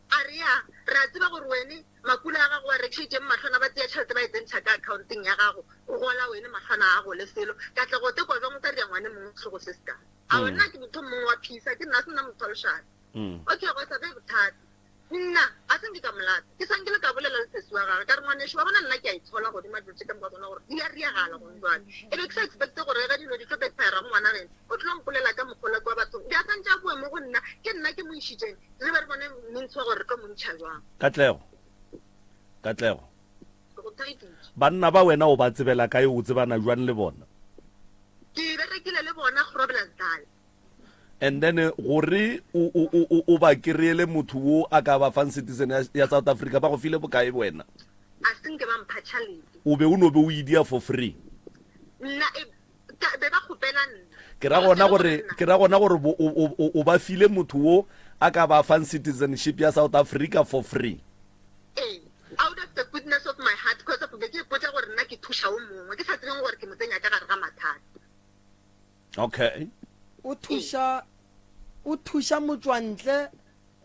a re ya re a tseba gore wene makula a gago wa rekišitše matlhona ba tseya tšhelete ba e tsentšha ka accounteng ya gago o gola wene matlhona a gago le selo ka tla go tekwa jang o tsa ria ngwane mongwe tlhogo se se ka a wena ke motho mongwe wa phisa ke nna se nna motho wa lešane okay go sa be bothata nna a se nke ka molata ke sankele ka bolela le sesi wa gage ka re ngwanešo wa bona nna ke a itshola godimo dilo tse ka moka tsona gore di a riagala gone jale e be ke sa expecte gore ga dilo di tlo backfire go ngwana rena o tlo mpolela ka mokgola kwa bathong di a santse a bue mo go nna ke nna ke mo išitšeng re be re bone mentshwa gore re tlo mo ntšha jwang Katlego banna ba wena o ba tsebela kae o tsebana jwang le bona ke berekile le bona Groblersdal and then gore o ba kirele motho wo a ka ba fan citizen ya South Africa ba go file bokae wena a senke ba mpha tšhelete o be o no be o idia for free nna be ba kgopela nna ke ra gona gore o ba file motho wo a ka ba fan citizenship ya South Africa for free out of the goodness of my heart because of ke potsa gore nna ke thuša o mongwe ke sa tsebeng gore ke motsenya ka gare ga mathata okay o thuša motswantle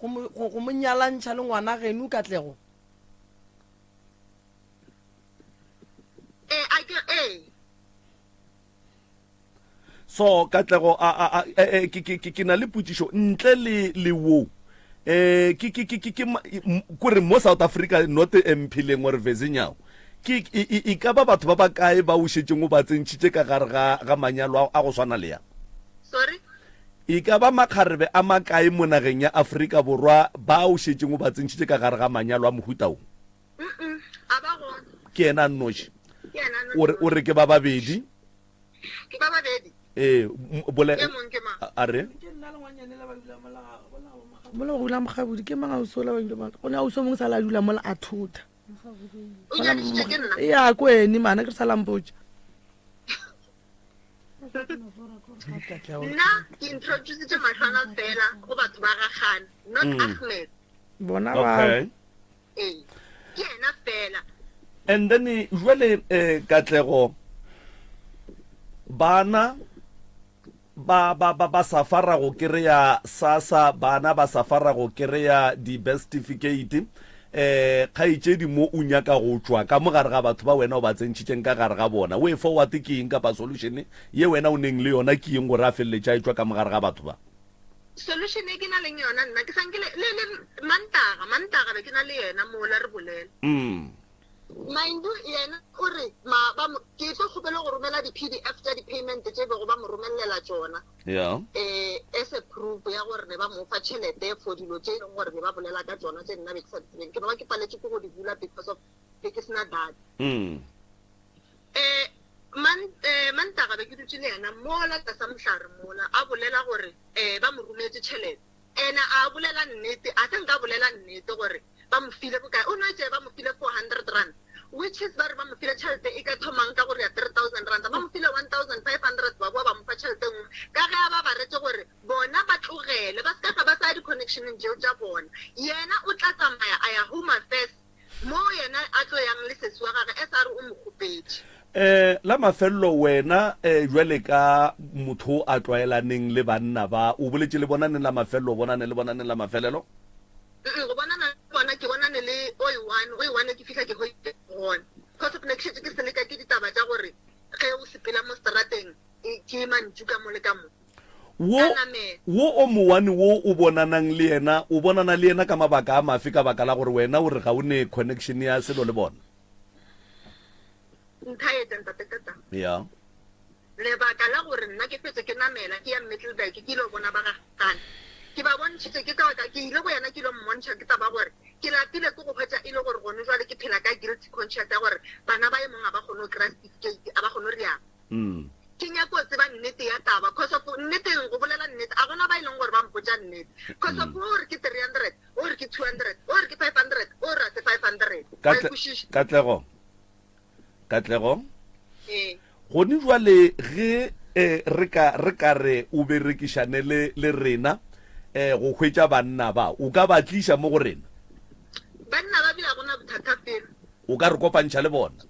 go mo nyalantšha le ngwana geno Katlego so Katlego ke na le putsišo ntle le wo kore mo South Africa not emphileng or vezinyao e ka ba batho ba ba kae ba o šetšeng o ba tsentšhitše ka gare ga manyalo a go swana le ya sorry e ka ba makgarebe a makae mo nageng ya Afrika Borwa ba o šetšeng o ba tsentšhitše ka gare ga manyalo a mohutao a ba gona ke ena nnoši o re ke ba babedi bole a re mola go dula mogabodi ke mang a usola ba dula go ne a uso mongwe sa la dula mola a thutha ya ko ene mana ke sa lampotša nna ke introduce matlhwana fela go batho ba gagane not Ahmed bona ba okay ke ena fela and then jwale Katlego bana ba safara go kereya sasa bana ba safara go kereya di certificate kgaitšedi mo o nyaka go tšwa ka mogare ga batho ba wena o ba tsentšhitšeng ka gare ga bona way forward ke eng kapa solution ye wena o neng le yona ke eng gore a feleletša e tšwa ka mogare ga batho ba solution e ke na leng yona nna ke sanke le mantaga be ke na le yena mo la re bolela Maindu yena o re ke tlo kgopela go romela di-PDF tsa di-payment tse bego ba mo romelela tsona as a proof ya gore ne ba mo fa tšhelete for dilo tse e leng gore ne ba bolela ka tsona tse nna be ke sa tsebeng ke no ba ke paletse ke go di bula because of be ke sena data mantaga be ke dutse le yena mola tlasa mohlare mola a bolela gore ba mo rometse tšhelete ena a bolela nnete a se nka bolela nnete gore ba mo file bokae o no itse ba mo file 400 rand which is ba re ba mo file tšhelete e ka thomang ka gore ya 3,000 rand ba mo file 1,500 ba boa ba mo fa tšhelete nngwe ka ge a ba baretse gore bona ba tlogele ba se ka ba sa di-connectioneng jeo tša bona yena o tla tsamaya a ya home affairs mo yena a tlo yang le sesi wa gage e sa re o mo kgopetse la mafelelo wena jwale ka motho a tlwaelaneng le banna ba o boletse le bonane la mafelelo bonane le bonane la mafelelo go bonana bona ke bonane le oi1 ke fihla ke go gona because of next ke se le ka ke ditaba tsa gore ge o sepela mo strateng ke mantšu ka mo le ka mo wo o mowane wo o bonanang le yena o bonana le yena ka mabaka a mafe ka baka la gore wena o re ga o ne connection ya selo le bona ya lebaka la gore nna ke fetse ke namela ke ya Middelburg ke ilo bona ba gana ke ba bontšhitse ke ile go yana ke ilo mmontšha ke taba gore ke lapile ke go hwetša e le gore gone jwale ke phela ka guilty conscience ya gore bana ba e mong a ba kgone go kry-a certificate a ba kgone go riang ke nyako o tseba nnete ya taba cause of nneteng go bolela nnete a gona ba e leng gore ba mpotsa nnete cause of o re ke 300 o re ke 200 o re ke 500 o re a se 500 katlego gone jwale ge re ka re o berekišane le rena go hwetša banna ba o ka ba tliša mo go rena banna ba bila gona bothata pele o ka re kopantšha le bona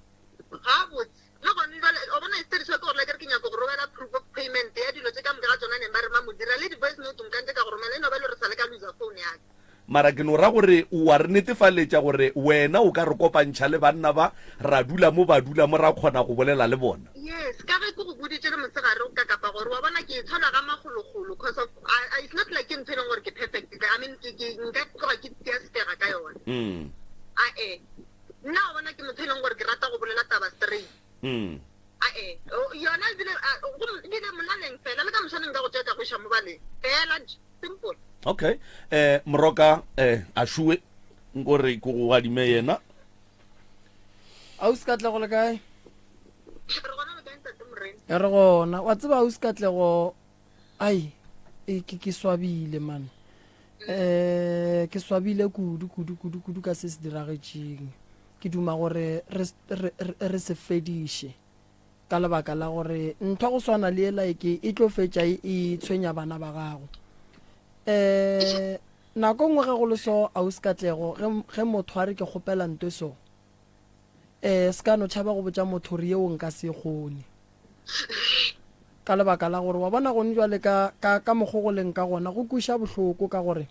gabotse le gone jale o bona istediso ke gore le ke re ke nyako go romela proof of payment ya dilo tse ka moka ga tsona neng ba re ma modira le di-voice note nkante ka go romela eno ba le re sale ka losa phone yaka mara ke no ra gore o wa re netefaletša gore wena o ka re kopantšha le banna ba ra dula mo ra kgona go bolela le bona yes ka ge ke go boditse le mosegare o ka kapa gore wa bona ke itshola ga magologolo because of it's not like ke ntho e leng gore ke perfect I mean nka tloga ke tiasepega ka yona nna o bona ke motho e leng gore ke rata go bolela taba straight yona ebile molaleng fela le ka mošaneng ka go tšetša go iša mo baleng fela simple okay moroka a šue nkore ko go adime yena auskatlego le kae re gona wa tseba auskatlego ai ke swabile man ke swabile kudu ka se se diragetšeng ke duma gore re se fediše ka lebaka la gore ntho go swana le elaeke e tlo fetša e tshwenya bana ba gago nako ngwe ge go le so auskatlego ge motho a re ke kgopela nto so se ka no tšhaba go botša motho re yeo nka se kgone ka lebaka la gore wa bona gone jwale ka mokgogoleng ka gona go kuša bohloko ka gore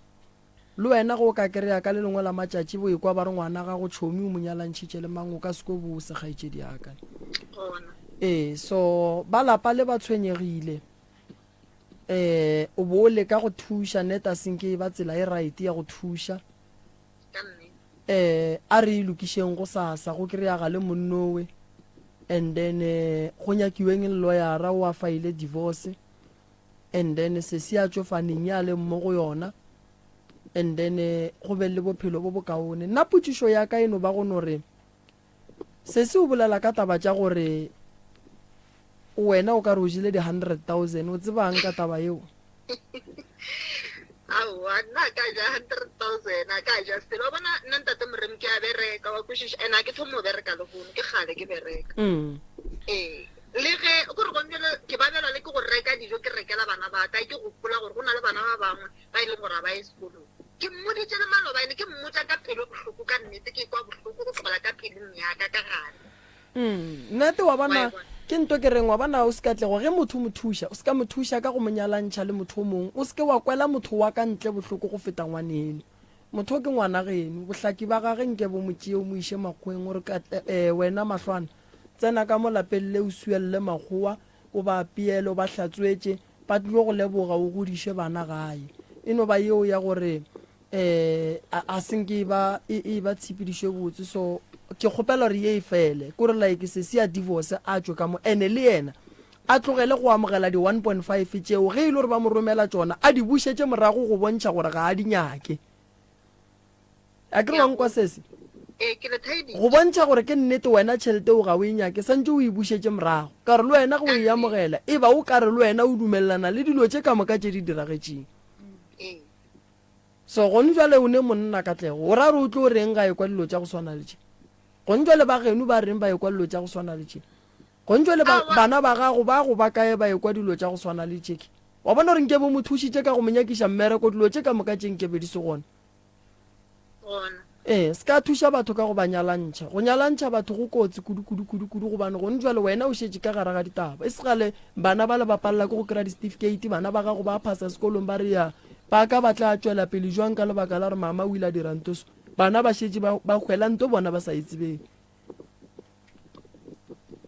le wena go ka kry-a ka le lengwe la matšatši bo ekwa ba re ngwana ga go tšhomi o monyalantšhitše le mang o ka seko bo sekgaetšedi aka so ba lapa le ba tshwenyegile o bo le ka go thuša neta senke ba tsela e right ya go thuša a re ilokišeng go sasa go kry-aga le monnowe and then go nyakiweng le lawyera o a faile divorce and then se se a tšofaneng ya le mmo go yona and then go be le bophelo bo bokaone nna potšišo ya ka eno ba go no re se se o bolela ka taba tša gore wena o ka re o jile di-100,000 o tsebang ka taba eo aowa nna ka ja 100,000 a ka ja selo wa bona nna ntate moremi ke a bereka wa kwešiša and a ke thomo o bereka le gono ke kgale ke bereka le ge gore gonjele ke babelwa le ke go reka dijo ke rekela bana ba ka ke gopola gore go na le bana ba bangwe ba e leng gore a ba ye sekolong ke mmoditše le malobaene ke mmotsa ka pelo bohloko ka nnete ke kwa bohloko go tlogela ka peleng yaka ka gane nnete wa bona ke nto ke reng wa bona o se ka tlego ge motho mo thuša o se ka mo thuša ka go monyalantšha le motho o mongwe o se ke wa kwela motho wa ka ntle bohloko go feta ngwaneno motho ke ngwana geno bohlaki ba gage nke bo motšee o mo iše makgweng gore wena mahlwana tsena ka mo lapeng le o suelele makgowa o ba apeele o ba hlatswetše ba tlile go leboga o godiše bana gae e no ba yeo ya gore a senke e ba tshepedišwe botse. So ke kgopela gore ye e fele kore like se se ya divorce a tswe ka mo ene le yena a tlogele go amogela di 1.5 tšeo ge e le gore ba mo romela tsona a di bušetse morago go bontšha gore ga a di nyake. a kere wankwa sese go bontšha gore ke nnete wena tšhelete o ga o e nyake santse o e bušetse morago ka re le wena go e amogela e ba o ka re le wena o dumelelana le dilo tše ka moka tše di diragetseng. So gone jwale o ne monna Katlego o ra re o tlo reng ga e kwa dilo tša go swana le tše gone jwale ba geno ba reng ba e kwa dilo tša go swana le tše gone jwale bana ba gago ba go ba kae ba e kwa dilo tša go swana le tšeke wa bona gore nke bo mo thušitše ka go monyakiša mmereko dilo tše ka moka tše nkebe di se gona. Se ka thuša batho ka go ba nyalantšha go nyalantšha batho go kotsi kudu gobane gone jwale wena o šetše ka gare ga ditaba e se gale bana ba le ba palela ke go kry-a di-certificate bana ba gago ba phasa sekolong ba re ya ba ka ba tla tšwela pele jwang ka lebaka la gore mama o ile a dirantoso bana ba šetše ba hwela nto bona ba sa itsebeng.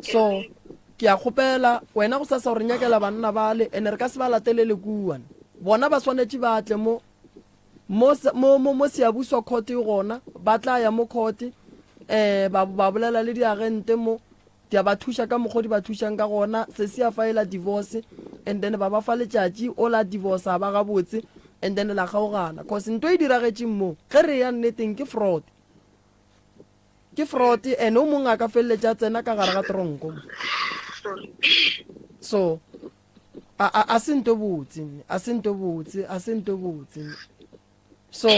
So ke a kgopela wena go sasa gore nyakela banna ba le ene re ka se ba latelele kuane bona ba swanetše ba tle mo seabuswa court gona ba tla ya mo court ba bolela le diagente mo di a ba thuša ka mokgwa di ba thušang ka gona se se a faela divorce and then ba ba fa letšatši o la divorce a ba gabotse and then la kgaogana cause nto e diragetšeng mo ge re ya nneteng ke fraud and o mongwe a ka feleletša tsena ka gare ga tronko. So a se nto botse so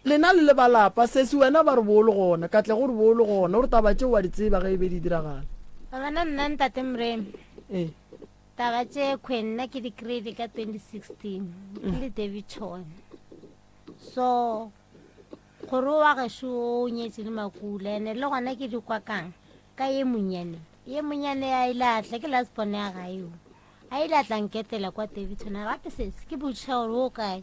lena le balapa se se wena ba re bolo gona Katle gore bolo gona gore taba tše wa di tseba ge e be di diragala bana nna ntate Mreme taba tše kwenna ke di-grade ka 2016 ke le David Chon. So gore wa gešo o nyetse le Makula ene le gona ke di kwa kang ka ye monyane a ile atle ke lasbone ya gaeo a ile atla nketela kwa David Chon gape sese ke botšha gore o kae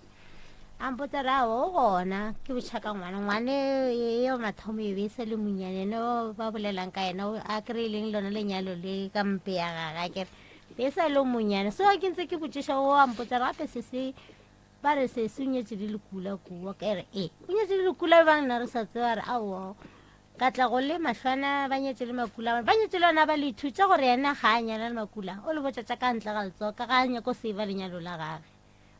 ampotera o gona ke botšha ka ngwane yo mathomo e be se le monyane no ba bolelang ka ena a kry-ileng lona lenyalo le ka mpe ya gaga kere be sa le monyane. So ke ntse ke botšiša o ampotera gape sese ba re se se unyetse di lekula kua kere o nyetse di lekula bang na re sa tseba re ao Katlego le Mahlwana ba nyetse le Makula ba nyetse le ona ba le ithutša gore yena ga a nyala le Makula o le botšatša ka ntle ga letsoa ka ga a nyako seiva lenyalo la gage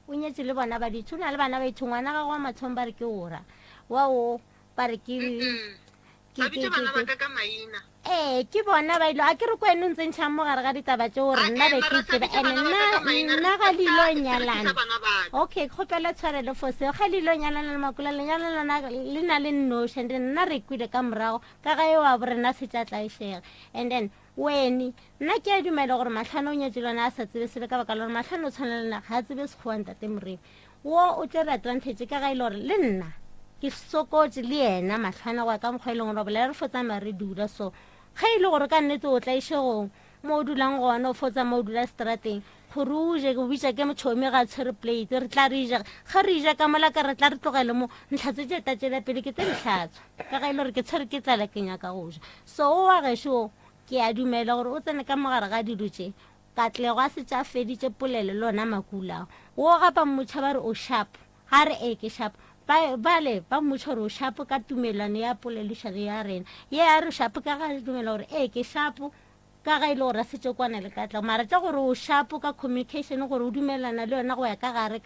o nyetse le bona ba dithuna le bana ba ithongwana ga go wa mathong ba re ke ora wao ba re ke bona ba ilo a ke re ko ene ntse ntšha mo gare ga ditaba tše gore nna be ke tseba ande nna ga lilo nyalana okay kgopela tshwarelo for seo ga lilo nyalana le Makula lenyalo lona le na le nnoši and nna re kwile ka morago ka ga eo a borena se tša tlaešega and then weni nna ke a dumela gore Mahlwana o nyetse lona a sa tsebe sebe ka baka lore Mahlwana o tshwana lena ga a tsebe sekgowa ntate Mreme wo o tlere advantage ka ga ile gore le nna ke sokotse le yena Mahlwana go ya ka mokgwa e leng gore bolela re fotsama re dula so ga ile gore ka nnete o tlaišegong mo o dulang gona o fotsa mo o dula strateng gore o je go bitša ke motšhomi ga tshwere plate re tla re ija ga re ija ka mola ka re tla re tlogele mo ntlhatse tše tatšela pele ke tse dihlatswa ka ga ile gore ke tshwere ke tlala ke nyaka go ja so o wa gešo ke a dumela gore o tsene ka mogare ga dilo tše Katlego a se tša feditše polele le ona Makula wo gapa mmotšha ba re o sharp ga re ke sharp bale ba mmotšha gore o sharp ka tumelano ya polelišano ya rena ye a re sharp ka ga dumela gore ke sharp ka ga ile gore a setse kwana le Katlego mara tša gore o sharp ka communication gore o dumelana le yona go ya ka gare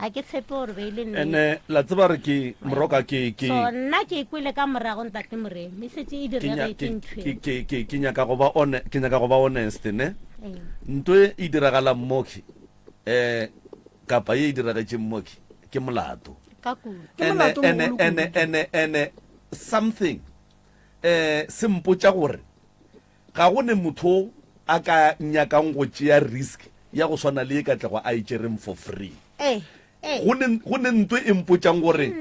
a ke tshepe gore be ile ene la tseba re ke moroka ke so nna ke kwile ka morago ntate Mreme me setse e diragetse ntho ke nyaka go ba honest ne nto e diragala mmoki kapa ye e diragetse mmoki ke molato ka kudu ene something se mpotša gore ga go ne motho a ka nyakang go tšea risk ya go swana le e Katlego a itšereng for free go ne ntwe e mpotšang gore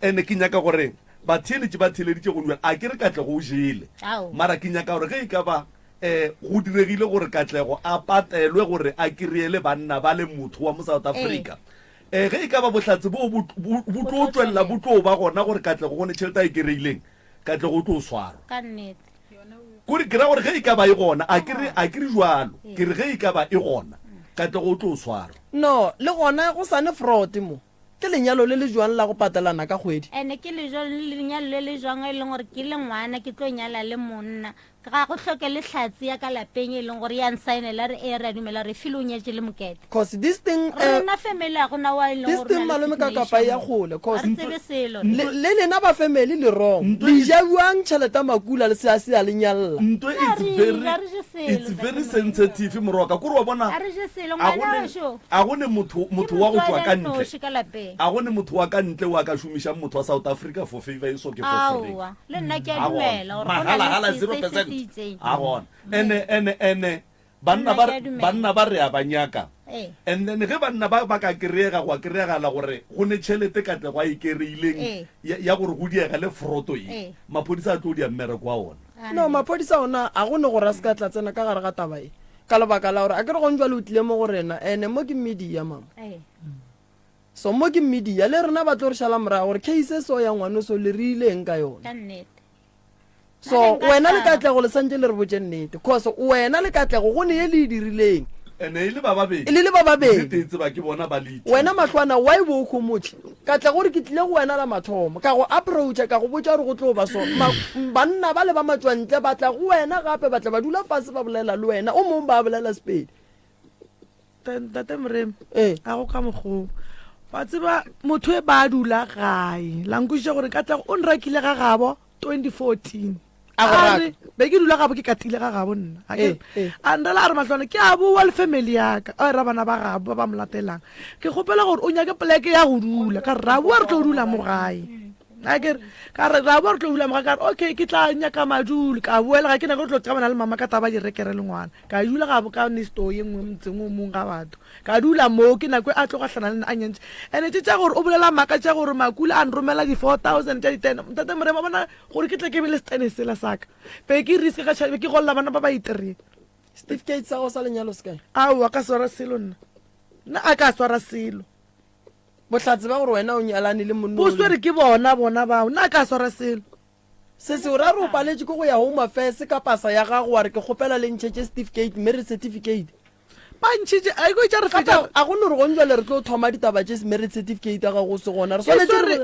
ene ke nyaka gore batheletše ba theleditše go dula a ke re Katlego o jele mara ke nyaka gore ge e ka ba go diregile gore Katlego a patelwe gore a kry-ele banna ba le motho wa mo South Africa ge e ka ba bohlatse bo tlo tswelela bo tlo ba gona gore Katlego go ne tšhelete a e kry-ileng Katlego o tlo swarwa kore ke ra gore ge e ka ba e gona a kere jalo ke re ge e ka ba e gona ka tle go tlo swara no le gona go sane fraud mo ke lenyalo le le jwang la go patelana ka kgwedi ene ke lenyalo le le jwang e leng gore ke le ngwana ke tlo nyala le monna ga go tlhoke le tlhatsi ya ka lapeng e leng gore ya nsainela re e ra dumela re file o nyetse le mokete cause this thing rena family ya gona wa e leng gore this thing malome ka kapa ya gole cause re tsebe selo le lena ba family le wrong le jabuang tšhelete makula le se a se a le nyalla ntwe it's very sensitive moroka kore wa bona a re je selo ngwana sho a gone motho wa go tswa ka ntle ka lapeng a gone motho wa ka ntle wa ka shumisha motho wa South Africa for favor e so ke for free awa le nna ke a dumela gore go hala na le 0% a gone ene banna ba re a banyaka and then ge banna ba ka kreega go kreegala gore go ne tšhelete ka tle go a ikereileng ya gore go diega le froto e maphodisa a tlo di mmereko wa ona no maphodisa ona a gone gore a se ka tla tsena ka gare ga taba e ka lebaka la gore a ke re go njwa le utlile mo go rena ene mo ke media mama so mo ke media le rena ba tlo re šala morago gore case so ya ngwane so le re ileng ka yona so wena le katlego le santse le re botse nnete cause wena le katlego go ne ye le e dirileng ene e le ba babedi tetse ba ke bona ba le wena matlwana wa e bo khomotse katlego gore ke tlile go wena la mathomo ka go approacha ka go botsa gore go tlo ba so banna ba le ba matswantle ba tla go wena gape ba tla ba dula fase ba bolela le wena o mongwe ba bolela Sepedi tate Mrem a go ka mogo ba tseba motho e ba dula gae lankuša gore katlego o nrakile ga gabo 2014 are be ke dula gabo ke katile ga gabo nna a ndela a re matlwana ke a boa le family yaka a ra bana ba gabo ba molatelang ke kgopela gore o nyake poleke ya go dula ka re ra boa re tlo dula mo gae ka re ra boa re tlo dula mo gae ka re okay ke tla nyaka madulo ka boela ga ke nako re tlo tsabana le mama ka taba direkere le ngwana ka dula gabo ka nesto ye nngwe motseng o mongwe ga batho ka dula mo ke nako a tlo gatlana le a nyentse ene tša gore o bolela maka tša gore makula a nromela di 4000 tša di10 tate Mrema bona gore ke tle ke be le stene sela saka pe ke riske ka tšhabe ke golla bana ba ba itere certificate sa go sa lenyalo se kae a ka swara selo nna a ka swara selo bohlatse ba gore wena o nyalane le monna bo swere ke bona bao nna a ka swara selo se se o ra re o paletse ko go ya home affairs ka pasa ya gago wa re ke kgopela le ntšhetše certificate marriage certificate pantšhitše a go tša re feta a go ne re go njwa le re tlo thoma ditaba tše marriage certificate ga go se gona re swanetse re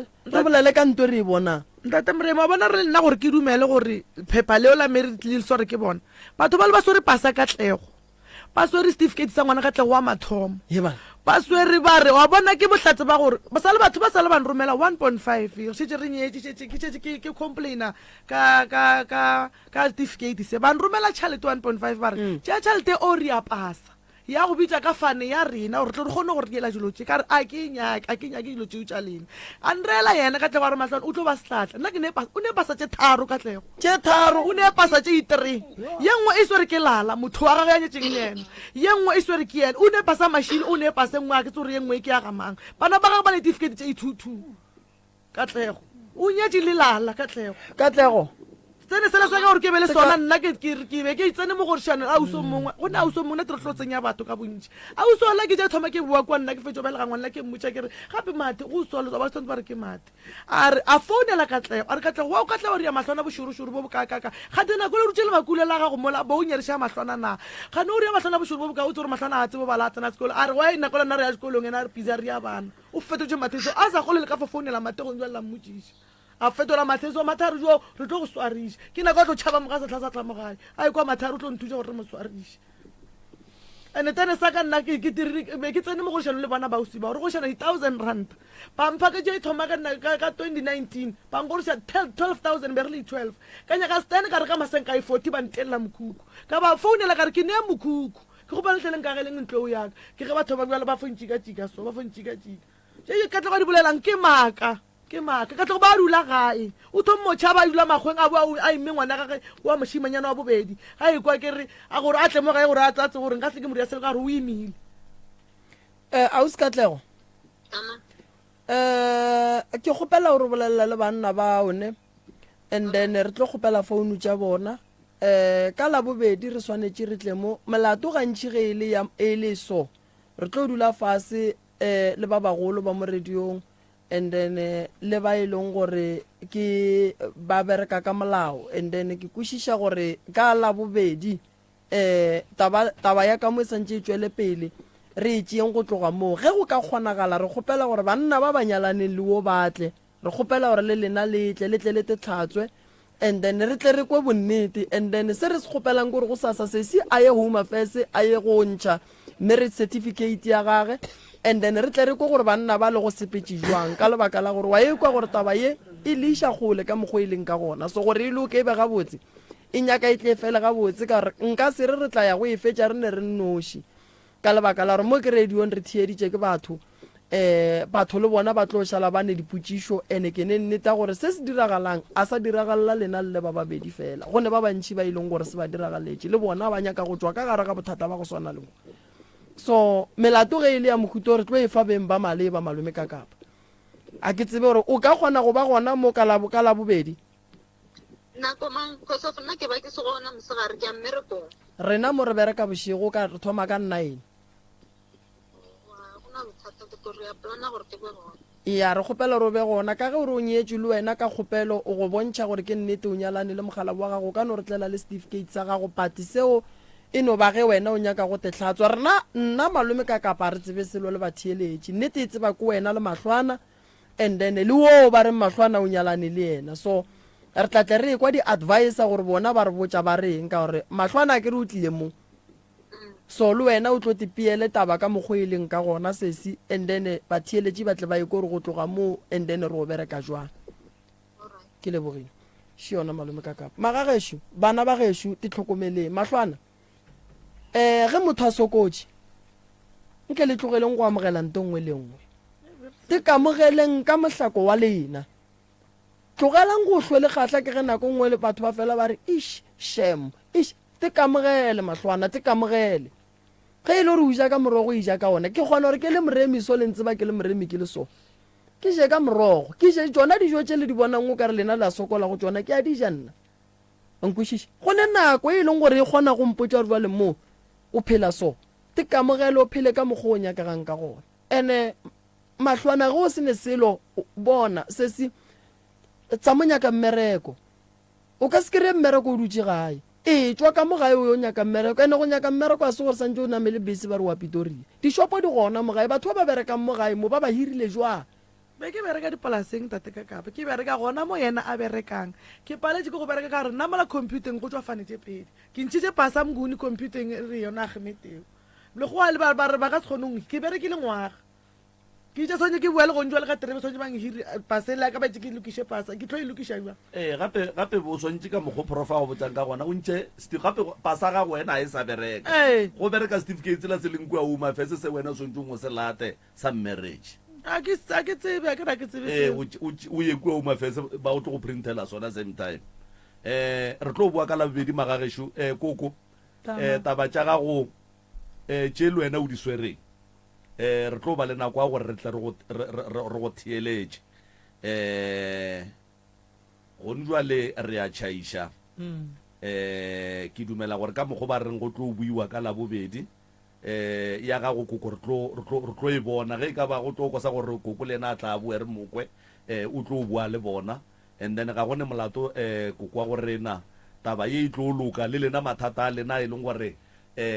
bolele ka nto re e bonang ntate Mrema bona re nna gore ke dumele gore phepha leo la marriage le sware ke bona batho ba le ba swere pasa ka tlego ba swere certificate sa ngwana ka tlego wa mathomo ba swere ba re wa bona ke bohlatse ba gore batho ba sale ba nromela 1.5 šetse re nyetse ke complaina ka certificate se ba nromela tšhalete 1.5 ba re tšea tšhalete o re a pasa ya go bitsa ka fane ya rena gore tlo re kgone gore diela dilo tse ka re a ke nyake dilo tseo tša lena a nreela yena ka tlego wa re matlwana o tlo ba setlatla nna o ne pasa tše tharo ka tlego o ne pasa tše itree ye nngwe e swere ke lala motho wa gage ya nyetseng le ena ye nngwe e swere ke yena o ne pasa machine o ne pasa nngwe a ke tse gore ye nngwe ke ya gamang bana ba gage ba certificate tše ithutu ka tlego o nyetse le lala ka tlego tsene sela sa ka gore ke bele sona nna ke be ke tsene mo gore shana auso mongwe go na auso mongwe tre tlo tsenya batho ka bontši auso la ke tša thoma ke bua kwa nna ke fetso belega ngwana la ke mmotša ke re gape mate go solo ba tsone ba re ke mate a founela Katlego a re Katlego wa o Katlego re ya mahlwana bošorošoro bo bokakaka ga tena ko le rutse le makule la gago mola bo o nyereša mahlwana na ga no re ya mahlwana bošoro bo boka o tse gore mahlwana a tsebo ba latsena sekolo a re wa ena kola nna re ya sekolong ena a re pizza re ya bana o fetotše matheso a sa gole le ka fa founela mate go njwalela mmotšiša a fetola matheso matharo jo re tlo go swariša ke nako a tlo tšhaba moga sa tlha sa tlamogae a e kwa matharo o tlo nthuša gore re mo swariša ande tene sa ka nna ke tsene mo gošano le bana bausi ba gore gošana di-1,000 bampha ke tše e thoma ka 2019 bankgoroša 12,000 be re le 12 ka nyaka stene ka re ka maseng ka e 40 ba ntelela mokhukhu ka ba founela ka re ke neye mokhukhu ke go baletleleng ka geleng ntlo o yaka ke ge batho ba bjale ba fontšika-tšika so ba fontšika-tšika tše ka tlo ga di bolelang ke maaka ka tlo ba dula gae o thom motšha ba dula makgweng a bo a imme ngwana gage wa mošimanyana wa bobedi ga e kwa ke re a gore a tle mo gae gore a tsatse gore nka tle ke moriasele ka gore o imile ausi Katlego ke kgopela gore bolelela le banna ba one and then re tlo kgopela founu tša bona ka la bobedi re swanetše re tle mo melato gantši ge e le so re tlo dula fase le ba bagolo ba mo radiong and then le ba e leng gore ke ba bereka ka molao and then ke kwešiša gore ka la bobedi taba ya ka mo e santše e tšwele pele re tšeeng go tloga moo ge go ka kgonagala re kgopela gore banna ba banyalaneng le o batle re kgopela gore le lena letle le tlhatswe and then re tle re kwe bonnete and then se re se kgopelang gore go sasa sesi a ye home affairs a ye go ntšha marriage certificate ya gage and then re tle re kwe gore banna ba le go sepetse jwang ka lebaka la gore wa ye kwa gore taba ye e le iša gole ka mokgwa e leng ka gona so gore e le o ke be gabotse e nyaka e tle fela gabotse ka re nka se re tla ya go e fetša re ne re nnoši ka lebaka la gore mo ke radiong re thieditše ke batho batho le bona ba tlo šala ba ne dipotšišo ene ke ne nneta gore se se diragalang a sa diragalela lena le ba babedi fela go ne ba bantši ba ileng gore se ba diragaletše le bona ba nyaka go tswa ka gare ga bothata ba go swana le so melato ge e le ya mohuto re tlo e fa beng ba maleba malome ka kapa a ke tsebe gore o ka kgona go ba gona mo ka labobedi nako mang because of nna ke ba ke se gona mosegare ke a mmerekong rena mo re bereka bošego ka re thoma ka 9 ya re kgopela gore o be gona ka ge ore o nyetše le wena ka kgopelo o go bontšha gore ke nnete o nyalane le mogala wa gago ka no re tlela le certificate sa gago pati seo e no ba ge wena o nyaka go tetlhatswa nna malome ka kapa re tsebe selo le batheeletše nnete e tseba ke wena le mahlwana and then le wo ba re mahlwana o nyalane le yena so re tlatle re kwa di-advice gore bona ba re botša ba reng ka gore mahlwana ke re o tlile mo so le wena o tlo tepiele taba ka mokgwa e leng ka gona sesi and then batheeletše ba tle ba ye kore go tloga moo and then re o bereka jwang ke lebogile še yona malome ka kapa magagešo bana ba gešo te tlhokomeleng mahlwana ge motho a sokotše nke le tlogeleng go amogela nto nngwe le nngwe te kamogeleng ka mohlako wa lena tlogelang go hlwele kgatla ke ge nako nngwe le batho ba fela ba re ish shem ish te kamogele mahlwana te kamogele ge e le gore o ja ka morogo e ja ka ona ke kgona gore ke le moremi so le ntse ba ke le moremi ke le so ke je ka morogo ke je tsona dijo tše le di bonang o ka re lena la sokola go tsona ke a di ja nna nkwešiše go le nako e leng gore e kgona go mpotša gore ba le moo o phela so te kamogele o phele ka mokgwa o nyakagang ka gona ene mahlwana ge o se ne selo bona sesi tsa monyaka mmereko o ka se kry mmereko o dutse gae tswa ka mo gae o yo nyaka mmereko ene go nyaka mmereko a se gore santse o namele bese ba re wa pitorile dishopo di gona mo gae batho ba ba berekang mo gae mo ba ba hirile jwang be ke bereka dipolaseng tate ka kapa ke bereka gona mo yena a berekang ke paletse ke go bereka ka re nna mola computeng go tswa fanetse pedi ke ntšhitše pasa mnguni computeng re yona a gemeteo le go a le ba re ba ka se kgonong ke berekile ngwaga ke itse sonye ke bua le gonjwa le ka terebe sonye bang hiri pasela ka ba ke lokiše pasa ke tlo e lokiša jwa gape bo swantse ka mokgo profa go botsang ka gona o ntše gape pasa ga wena e sa bereka go bereka certificate la se leng kwa uma fese se wena swantse go se late sa marriage a ke tsebe a ke tsebe o ye kwa uma fese ba o tlo go printela sona same time re tlo bua ka la bobedi magagešo koko taba tša gago tše le wena o di swereng re tlo ba le nako a gore re tle re go theeletše gone jwale re a tšhaiša ke dumela gore ka mokgo ba reng go tlo buiwa ka labobedi ya gago koko re tlo e bona ge e ka ba go tlo kosa gore koko le ena a tla boe re mokwe o tlo bua le bona and then ga gone molato koko wa go rena taba ye e tlo loka le lena mathata a lena e leng gore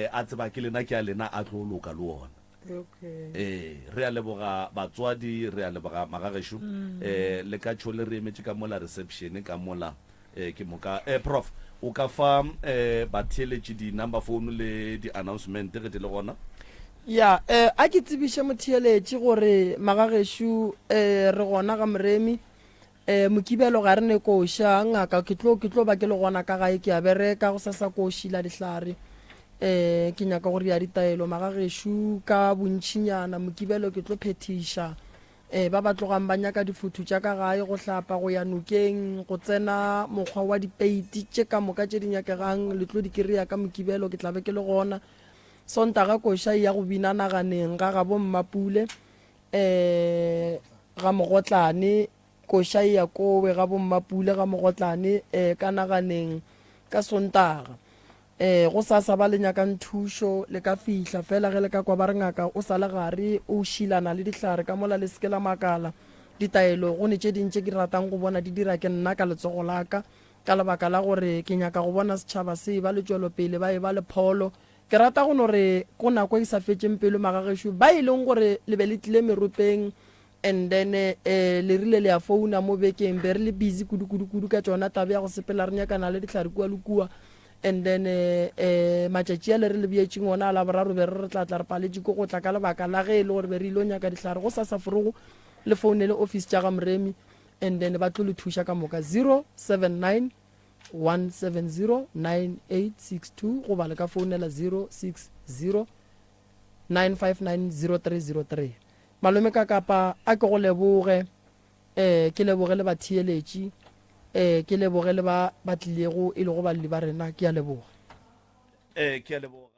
a tseba ke lena ke a lena a tlo loka le ona re a leboga batswadi re a leboga magagešo le ka tšhole re emetše ka mola reception ka mola ke moka prof o ka fa batheeletše di-number phone le di-announcement ge di le gona ya a ke tsebiše motheeletše gore magagešo re gona ga moremi mokibelo ga re ne koša ngaka ke tlo ba ke le gona ka gae ke a bereka go sa košila dihlare ke nyaka gore ya ditaelo magagešo ka bontšhinyana mokibelo ke tlo phetiša ba ba tlogang ba nyaka difuthu tša ka gae go hlapa go ya nokeng go tsena mokgwa wa dipeiti tše ka moka tše di nyakegang le tlo di kry-a ka mokibelo ke tlabe ke le gona sontaga koša ya go bina naganeng ga bo mmapule ga mogotlane koša ya kowe ga bo mmapule ga mogotlane ka naganeng ka sontaga go sasa ba le nyakang thušo le ka fihla fela ge le ka kwa ba re ngaka o sa le gare o šilana le dihlare ka mola le seke la makala ditaelo go ne tše dintše ke ratang go bona di dira ke nna ka letsogo laka ka lebaka la gore ke nyaka go bona setšhaba se ba le tšwelopele ba e ba le pholo ke rata go no re ko nako e sa fetseng pelo magagesho ba e leng gore le be le tlile meropeng and then le rile le ya founa mo bekeng be re le busy kudu ka tsona tabe ya go sepela re nyakana le ditlhare kua le kua and then matšatši a le re le bietšeng ona a la boraro be re tla re paletše ko go tla ka lebaka la ge e le gore be re ilo nyaka ditlhare go sa forogo le foune le office tša ga Moremi and then ba tlo le thuša ka moka 079 170 9862 go ba le ka founela 060 9590303 malome ka kapa a ke go leboge ke leboge le batheeletši ke leboge le ba tlilego e le go ba le ba rena ke a leboga ke a leboga